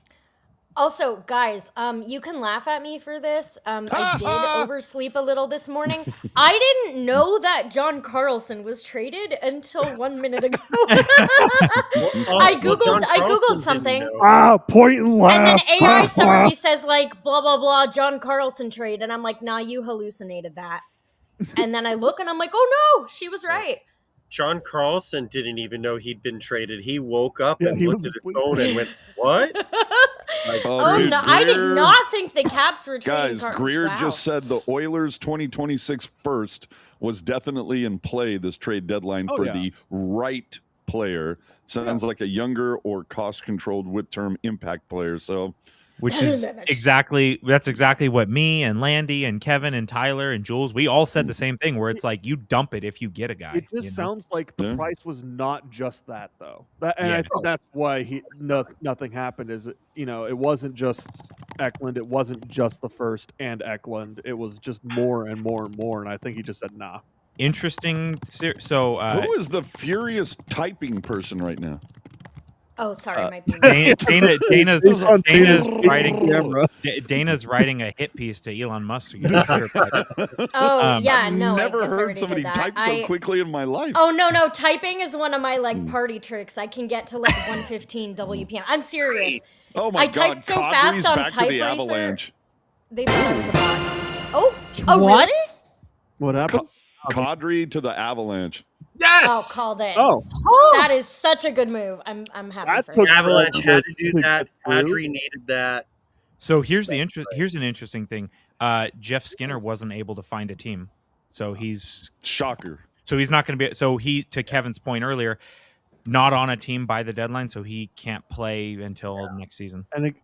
Also, guys, you can laugh at me for this. I did oversleep a little this morning. I didn't know that John Carlson was traded until 1 minute ago. I googled something, Point and laugh. and then AI summary says like blah blah blah John Carlson trade, and I'm like, nah, you hallucinated that. And then I look and I'm like, oh no, she was right. John Carlson didn't even know he'd been traded. He woke up Yeah, and he looked was at his asleep. phone and went, "What?" Like, Oh dude, no, I did Greer- not think the Caps were trading. Guys, Greer just said the Oilers 2026 first was definitely in play this trade deadline for the right player. Sounds like a younger or cost-controlled with-term impact player. So, Which is exactly what me and Landy and Kevin and Tyler and Jules, we all said the same thing, where it's like you dump it if you get a guy. It just sounds like the Yeah. price was not just that, though. I Yeah. think that's why nothing happened. It wasn't just Eklund. It wasn't just the first and Eklund. It was just more and more and more. And I think he just said, nah. Interesting. So who is the furious typing person right now? Oh, sorry, might be Dana's It's on Dana's writing camera. Dana's writing a hit piece to Elon Musk to get his Twitter private. Oh, yeah, no, I Never guess I heard already somebody did that. type so quickly in my life. Oh, no, typing is one of my, like, party tricks. I can get to, like, 1:15 WPM. I'm serious. Oh my I God! typed so Kadri's fast on back to Type the Racer. Avalanche. They thought I was a bot. Oh, What? really? What happened? Kadri to the Avalanche. Oh, Yes. called it. Oh, That is such a good move. I'm happy that for took him. Avalanche had to do to that. get through. Kadri needed that. So here's an interesting thing. Jeff Skinner wasn't able to find a team, so he's Shocker. not going to be. So he, to Kevin's point earlier, not on a team by the deadline, so he can't play until next season. And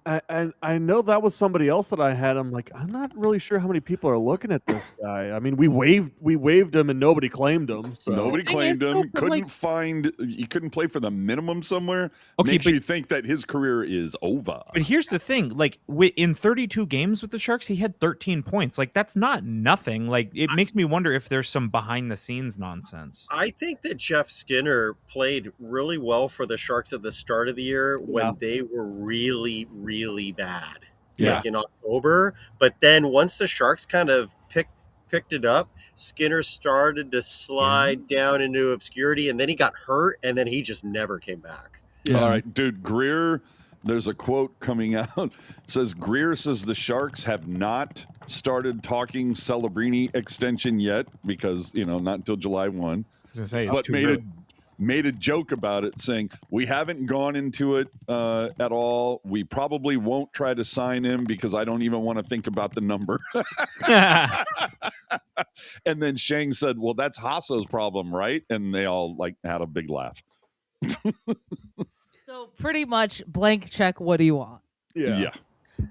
I know that was somebody else that I had. I'm like, I'm not really sure how many people are looking at this guy. I mean, we waived him and nobody claimed him. So. Nobody Thing claimed is, him. though, but, Couldn't like- find. He couldn't play for the minimum somewhere. Okay, Makes but- you think that his career is over. But here's the thing: like in 32 games with the Sharks, he had 13 points. Like that's not nothing. Like it makes me wonder if there's some behind the scenes nonsense. I think that Jeff Skinner played really well for the Sharks at the start of the year when they were really, really bad. Yeah. Like in October. But then once the Sharks kind of picked it up, Skinner started to slide down into obscurity, and then he got hurt, and then he just never came back. Yeah. All right, dude. Greer. There's a quote coming out. It says Greer says the Sharks have not started talking Celebrini extension yet because not until July 1. I was gonna say, it's But too made early. a joke about it, saying we haven't gone into it at all. We probably won't try to sign him because I don't even want to think about the number. And then Shang said, "Well, that's Hasso's problem, right?" And they all had a big laugh. So pretty much blank check. What do you want? Yeah.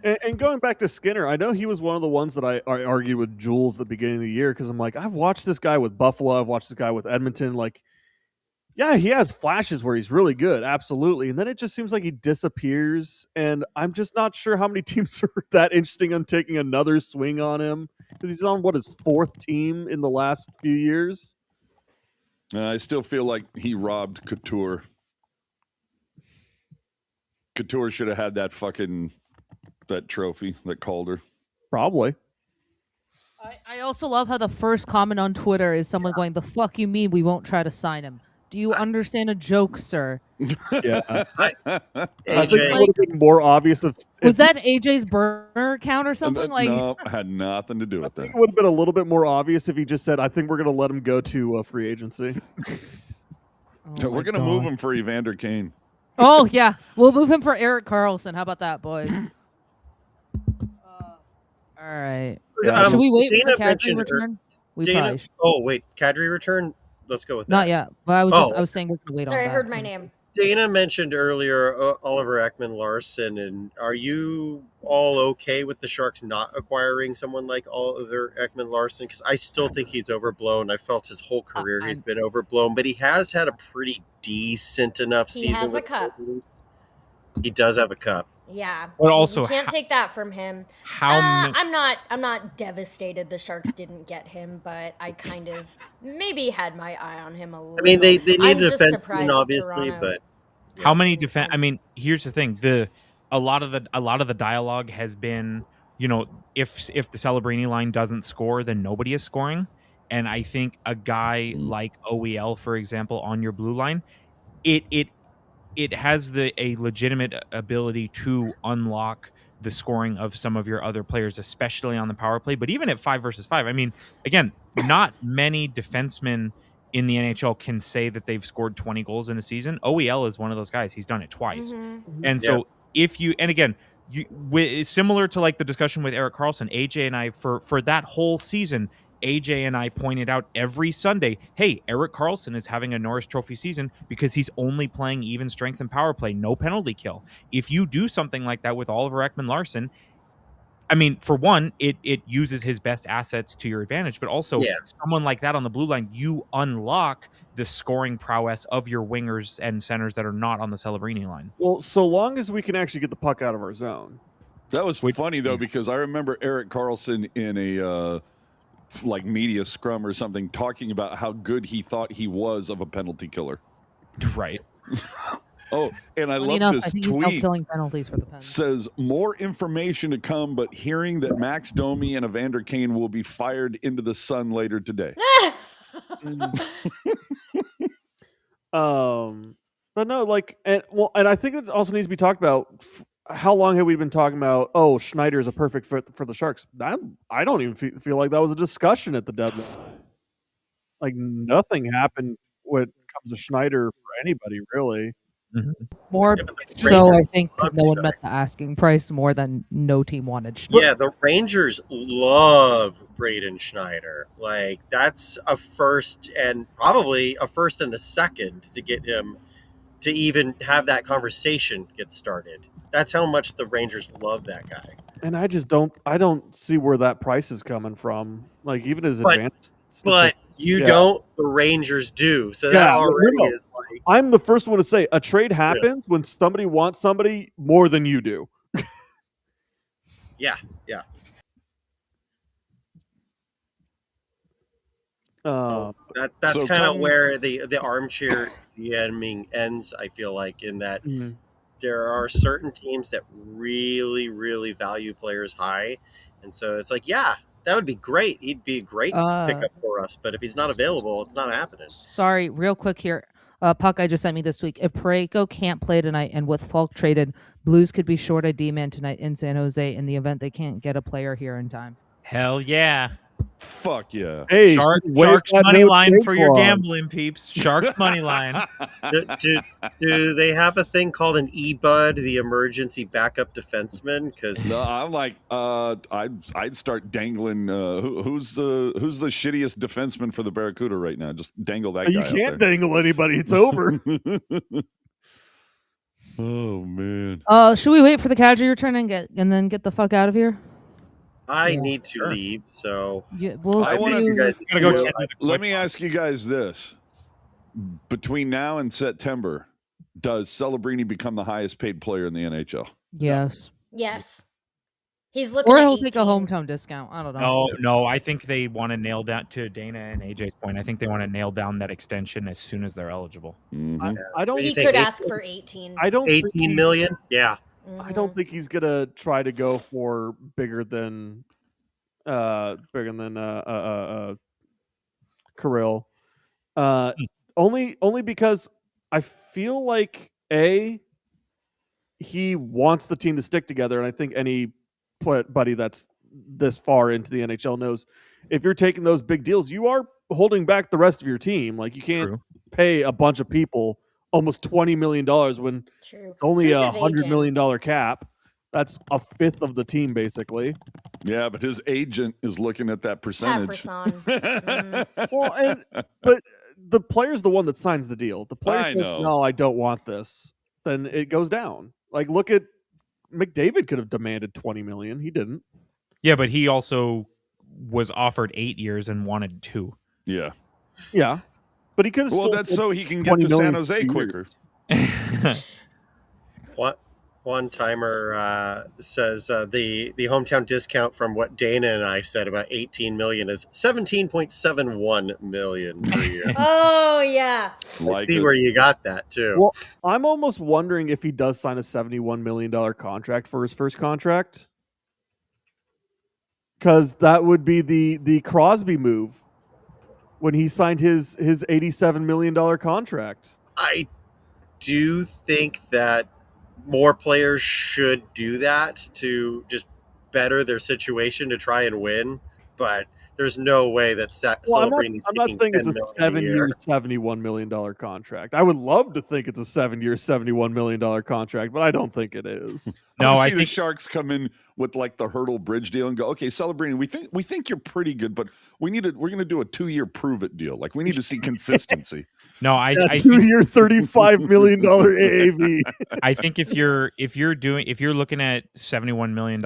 And going back to Skinner, I know he was one of the ones that I argued with Jules at the beginning of the year because I'm like, I've watched this guy with Buffalo, I've watched this guy with Edmonton. Like, yeah, he has flashes where he's really good, absolutely. And then it just seems like he disappears, and I'm just not sure how many teams are that interesting on taking another swing on him because he's on his fourth team in the last few years. I still feel like he robbed Couture. Couture should have had that trophy, that Calder. Probably. I also love how the first comment on Twitter is someone going, "The fuck you mean we won't try to sign him? Do you understand a joke, sir?" Yeah. I think AJ, it would have been more obvious if Was that AJ's burner account or something? Like, No, had nothing to do with that. it would have been a little bit more obvious if he just said, I think we're going to let him go to free agency. oh We're my going to move God. him for Evander Kane. Oh yeah, we'll move him for Erik Karlsson. How about that, boys? All right. Should we wait for the Kadri mentioned return? We Dana, probably should. oh wait, Kadri return. Let's go with that. Not yet. But I was saying we're gonna wait Sorry, on I that. heard my name. Dana mentioned earlier Oliver Ekman-Larsson, and are you all okay with the Sharks not acquiring someone like Oliver Ekman-Larsson? Because I still think he's overblown. I felt his whole career he's been overblown, but he has had a pretty decent enough He season. has a with cup. the Blues. He does have a cup. Yeah. But also, you can't take that from him. how I'm not devastated the Sharks didn't get him, but I kind of maybe had my eye on him a little. I mean, they I'm need a just defenseman, surprised obviously, Toronto- but How many defense? I mean, here's the thing: a lot of the dialogue has been, if the Celebrini line doesn't score, then nobody is scoring. And I think a guy like OEL, for example, on your blue line, it has a legitimate ability to unlock the scoring of some of your other players, especially on the power play. But even at 5 versus 5, I mean, again, not many defensemen in the NHL can say that they've scored 20 goals in a season. OEL is one of those guys. He's done it twice. And so similar to like the discussion with Erik Karlsson, AJ and I, for that whole season, AJ and I pointed out every Sunday, hey, Erik Karlsson is having a Norris Trophy season because he's only playing even strength and power play, no penalty kill. If you do something like that with Oliver Ekman-Larsson, I mean, for one, it uses his best assets to your advantage, but also someone like that on the blue line, you unlock the scoring prowess of your wingers and centers that are not on the Celebrini line. Well, so long as we can actually get the puck out of our zone. That was funny, though, because I remember Erik Karlsson in a media scrum or something talking about how good he thought he was of a penalty killer. Right. Oh, and I Funny love enough, I this think he's now tweet. killing penalties for the Pens. Says more information to come, but hearing that Max Domi and Evander Kane will be fired into the sun later today. But no, like, and I think it also needs to be talked about. How long have we been talking about? Oh, Schneider is a perfect fit for the Sharks. I don't even feel like that was a discussion at the deadline. Like nothing happened when it comes to Schneider for anybody really. More Yeah, but the so, Rangers I think, because love no one Schneider. met the asking price more than no team wanted. Schneider. Yeah, the Rangers love Braden Schneider. Like that's a first and probably a first and a second to get him to even have that conversation get started. That's how much the Rangers love that guy. And I don't see where that price is coming from. Like even his But- advanced But statistics. you Yeah. don't, the Rangers do. So that Yeah, already no. is like I'm the first one to say a trade happens when somebody wants somebody more than you do. yeah. That's So kind of come- where the armchair DMing ends, I feel like, in that Mhm. there are certain teams that really, really value players high. And so it's like, yeah, that would be great. He'd be a great pickup for us. But if he's not available, it's not happening. Sorry, real quick here. Puck, I just sent me this week. If Parayko can't play tonight and with Falk traded, Blues could be short a D-man tonight in San Jose in the event they can't get a player here in time. Hell yeah. Fuck yeah. Hey, Sharks money line for your gambling peeps. Sharks money line. Do they have a thing called an E-Bud, the emergency backup defenseman? Because No, I'm like, I'd start dangling. Who's the shittiest defenseman for the Barracuda right now? Just dangle that You guy. out can't there. dangle anybody. It's over. Oh man. Should we wait for the casualty return and then get the fuck out of here? I Yeah. need to leave. So Yeah, we'll I see wanna- you. you guys Gotta go do- tend to the Let quick me ask you guys this: between now and September, does Celebrini become the highest paid player in the NHL? Yes. Yes. He's looking Or at he'll take a 18. hometown discount. I don't know. No. I think they want to nail down, to Dana and AJ's point, I think they want to nail down that extension as soon as they're eligible. Mhm. I don't. You He think could 18 ask for 18. I don't. think 18 he- million? Yeah. I don't think he's gonna try to go for bigger than Kirill. Only because I feel like he wants the team to stick together, and I think anybody that's this far into the NHL knows if you're taking those big deals, you are holding back the rest of your team. Like you can't True. pay a bunch of people almost $20 million when True. it's only Who's a his $100 agent? million cap. That's a fifth of the team, basically. Yeah, but his agent is looking at that percentage. Person. Well, but the player's the one that signs the deal. The player I says, know. "No, I don't want this." Then it goes down. Like, look at McDavid. Could have demanded $20 million. He didn't. Yeah, but he also was offered 8 years and wanted 2. Yeah. Yeah, but he could have. Well, still that's said so he can get 20 to San million Jose for 2 quicker. years. One timer says the hometown discount from what Dana and I said about 18 million is 17.71 million per year. Oh, yeah. I Like see it. where you got that too. Well, I'm almost wondering if he does sign a $71 million contract for his first contract, because that would be the Crosby move when he signed his $87 million contract. I do think that more players should do that to just better their situation to try and win, but there's no way that Well, I'm Celebrini's not taking saying 10 it's a million a 7-year, year. $71 million contract. I would love to think it's a 7-year, $71 million contract, but I don't think it is. No, I I see the think Sharks come in with like the hurdle bridge deal and go, okay, Celebrini, we think you're pretty good, but we're going to do a 2-year prove it deal. Like we need to see consistency. no, I think 2-year, $35 million AAV. I think if you're looking at $71 million,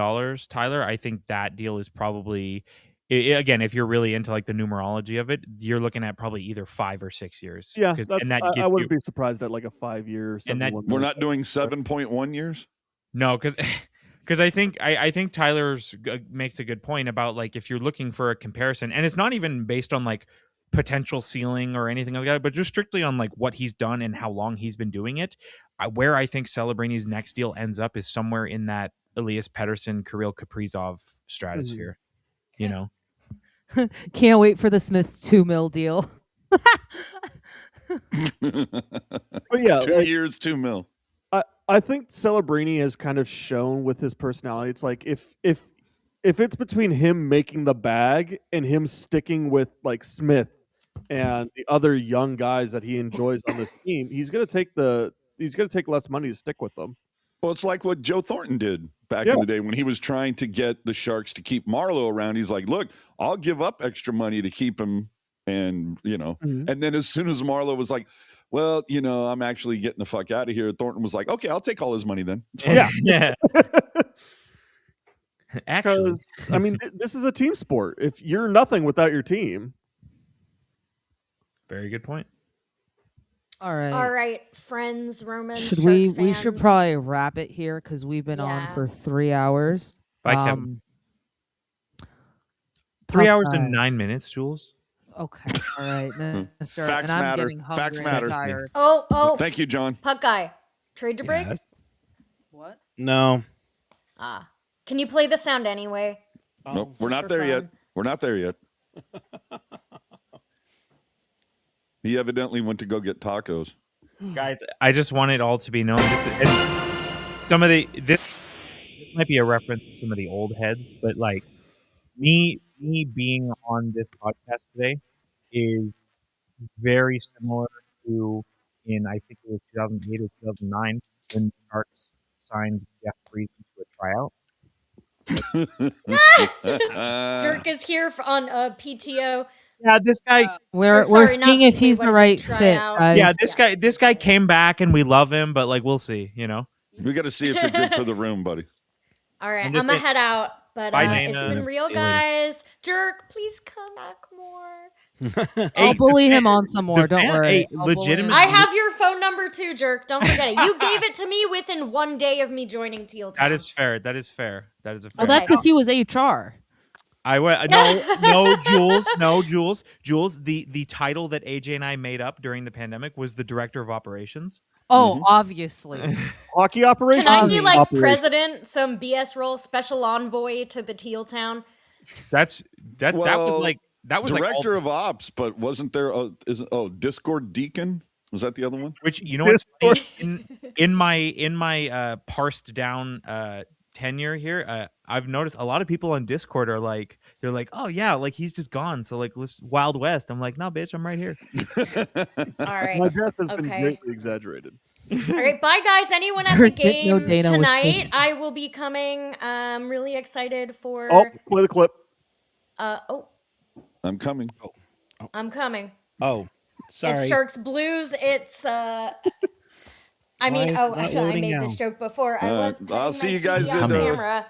Tyler, I think that deal is probably again, if you're really into like the numerology of it, you're looking at probably either 5 or 6 years. Yeah, 'Cause- that's, and that I gets wouldn't you, be surprised at like a 5-year, And that- $71 We're million. not doing 7.1 years. no, because I think Tyler's makes a good point about like if you're looking for a comparison, and it's not even based on like potential ceiling or anything like that, but just strictly on like what he's done and how long he's been doing it. Where I think Celebrini's next deal ends up is somewhere in that Elias Pettersson, Kirill Kaprizov stratosphere. You know, Can't wait for the Smiths $2 million deal. But yeah, 2 years, $2 million. I think Celebrini has kind of shown with his personality. It's like if it's between him making the bag and him sticking with like Smith and the other young guys that he enjoys on this team, he's gonna take less money to stick with them. Well, it's like what Joe Thornton did back in the day when he was trying to get the Sharks to keep Marleau around. He's like, look, I'll give up extra money to keep him. And, and then as soon as Marleau was like, well, I'm actually getting the fuck out of here, Thornton was like, okay, I'll take all his money then. Yeah. Actually, I mean, this is a team sport. If you're nothing without your team. Very good point. All right. All right, friends, Romans, Should Sharks we should fans. probably wrap it here because we've been on for 3 hours. Bye, Kevin. 3 hours and 9 minutes, Jules. Okay. All right, Mister. Facts and I'm matter. getting hungry Facts and matter. tired. Oh. Thank you, John. Puck guy. Trade to break? Yes. What? No. Can you play the sound anyway? Nope, we're Just not for there yet. fun. We're not there yet. He evidently went to go get tacos. Guys, I just want it all to be known. This might be a reference to some of the old heads, but like me being on this podcast today is very similar to in I think it was 2008 or 2009 when the Sharks signed Jeff Friesen to a tryout. Jerk is here on PTO. Yeah, this guy. We're sorry, not seeing if PTO, he's what the is it, right fit. tryout? Guys. Yeah, this guy came back and we love him, but like we'll see, We got to see if you're good for the room, buddy. All right, I'm I'm just gonna saying- head out. But Bye, it's Dana. been real, See you later. guys. Jerk, please come back more. I'll bully him on some more. Don't worry. Hey, I'll bully him. legitimate- I have your phone number too, Jerk. Don't forget it. You gave it to me within 1 day of me joining Teal Town. That is fair. That is fair. That is a fair. Oh, that's because he was HR. I went no, Jules. The title that AJ and I made up during the pandemic was the director of operations. Oh, obviously. Hockey operation. Can I be like Operation. president, some BS role, special envoy to the Teal Town? That was director of ops, but wasn't there? Discord Deacon, was that the other one? Which what's funny? in my parsed down tenure here, I've noticed a lot of people on Discord are like, they're like, oh yeah, like he's just gone, so like let's Wild West. I'm like, no, bitch, I'm right here. All right. My death has been Okay. greatly exaggerated. All right, bye guys. Anyone at the Jerk didn't know game Dana was tonight? thinking. I will be coming. I'm really excited for. Oh, play the clip. I'm coming. I'm coming. Oh, sorry. It's Sharks Blues. It's I mean, Why is it I not made loading this now? joke before. I was. I'll see you guys on at camera.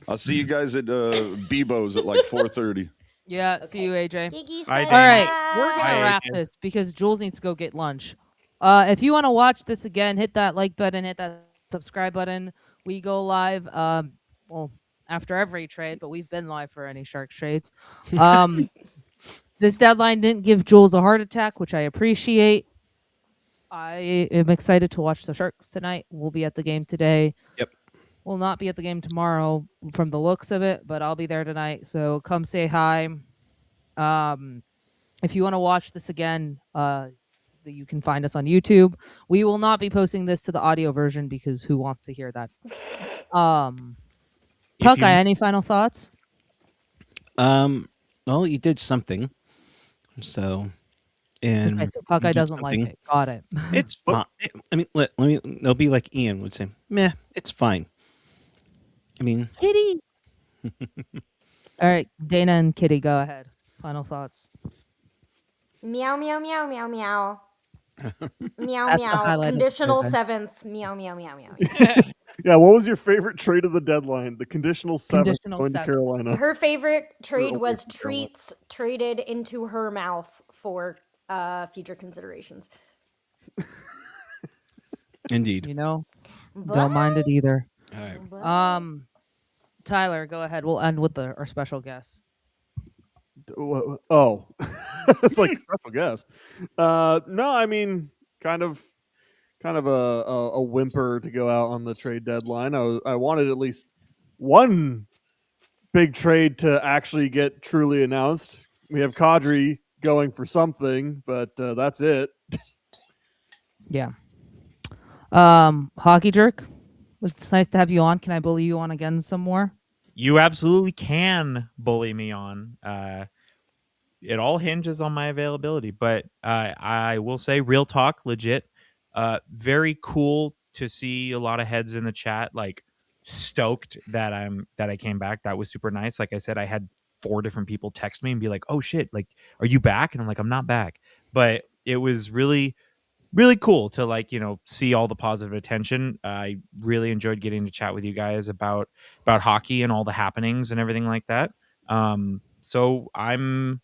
I'll see you guys at Bebo's at like 4:30. Yeah, see you, AJ. Giggy Bye, said All right, bye. we're gonna Bye, wrap AJ. this because Jules needs to go get lunch. If you want to watch this again, hit that like button, hit that subscribe button. We go live, well, after every trade, but we've been live for any Sharks trades. This deadline didn't give Jules a heart attack, which I appreciate. I am excited to watch the Sharks tonight. We'll be at the game today. Yep. We'll not be at the game tomorrow from the looks of it, but I'll be there tonight. So come say hi. If you want to watch this again, you can find us on YouTube. We will not be posting this to the audio version because who wants to hear that? Puck, any final thoughts? Well, you did something. So, and Okay, so Puckeye you did doesn't like something. it. Got it. It's fine. I mean, let me. They'll be like Ian would say, "Meh, it's fine." I mean, Kitty. All right, Dana and Kitty, go ahead. Final thoughts. Meow meow meow meow meow. Meow That's the meow. highlight of the Conditional survey. seventh. Meow meow meow meow. Yeah, what was your favorite trade of the deadline? The conditional seventh Conditional going to seventh. Carolina. Her favorite trade away was from Carolina. treats traded into her mouth for future considerations. indeed. You know, don't mind it either. All right. Tyler, go ahead. We'll end with our special guest. Oh. It's like special guest. No, I mean, kind of a whimper to go out on the trade deadline. I wanted at least one big trade to actually get truly announced. We have Kadri going for something, but that's it. Yeah. Hockey Jerk. It's nice to have you on. Can I bully you on again some more? You absolutely can bully me on. It all hinges on my availability, but I will say, real talk, legit. Very cool to see a lot of heads in the chat, like stoked that I came back. That was super nice. Like I said, I had 4 different people text me and be like, "Oh shit, like, are you back?" And I'm like, "I'm not back," but it was really cool to, like, see all the positive attention. I really enjoyed getting to chat with you guys about hockey and all the happenings and everything like that. So I'm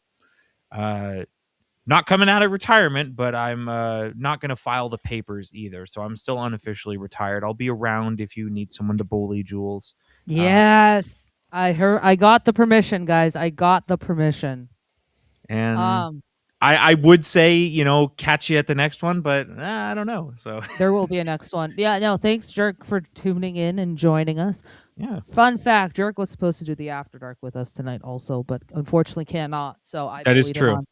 not coming out of retirement, but I'm not going to file the papers either. So I'm still unofficially retired. I'll be around if you need someone to bully, Jules. Yes. I got the permission, guys. I got the permission. And I would say, catch you at the next one, but I don't know. So there will be a next one. Yeah, no, thanks, Jerk, for tuning in and joining us. Yeah. Fun fact, Jerk was supposed to do the After Dark with us tonight also, but unfortunately cannot. So That is true.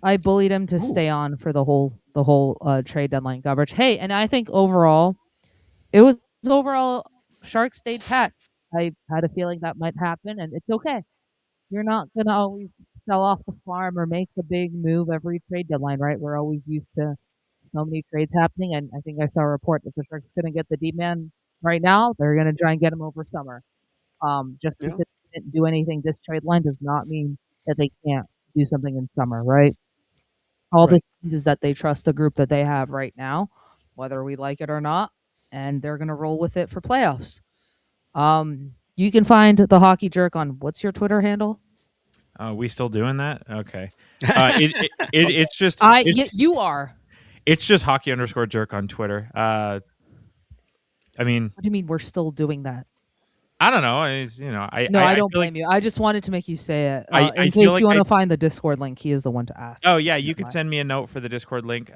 I bullied him to stay on for the whole trade deadline coverage. Hey, and I think overall, it was Sharks stayed pat. I had a feeling that might happen, and it's okay. You're not gonna always sell off the farm or make the big move every trade deadline, right? We're always used to so many trades happening, and I think I saw a report that the Sharks gonna get the D-man right now. They're gonna try and get him over summer. Just because they didn't do anything this trade line does not mean that they can't do something in summer, right? All this means is that they trust the group that they have right now, whether we like it or not, and they're gonna roll with it for playoffs. You can find the Hockey Jerk on what's your Twitter handle? We still doing that? Okay. It's just you are. It's just hockey_jerk on Twitter. I mean, what do you mean we're still doing that? I don't know. I don't blame you. I just wanted to make you say it. In case like you want to find the Discord link, he is the one to ask. Oh yeah, you could send me a note for the Discord link.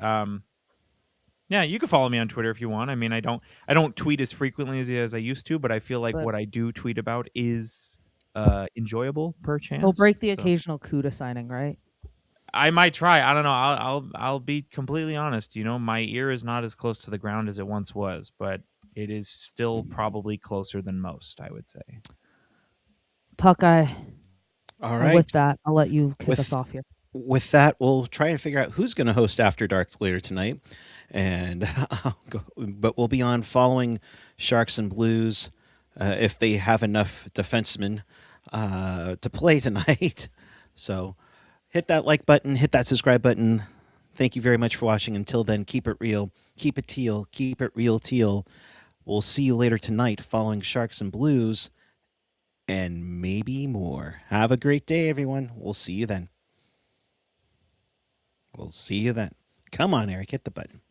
Yeah, you can follow me on Twitter if you want. I mean, I don't tweet as frequently as I used to, but I feel like what I do tweet about is enjoyable per chance. He'll break the occasional CUDA signing, right? I might try. I don't know. I'll be completely honest. My ear is not as close to the ground as it once was, but it is still probably closer than most, I would say. Puckeye. All right. With that, I'll let you kick us off here. With that, we'll try and figure out who's going to host After Dark later tonight, but we'll be on following Sharks and Blues if they have enough defensemen to play tonight. So hit that like button, hit that subscribe button. Thank you very much for watching. Until then, keep it real, keep it teal, keep it real teal. We'll see you later tonight following Sharks and Blues and maybe more. Have a great day, everyone. We'll see you then. We'll see you then. Come on, Eric, hit the button.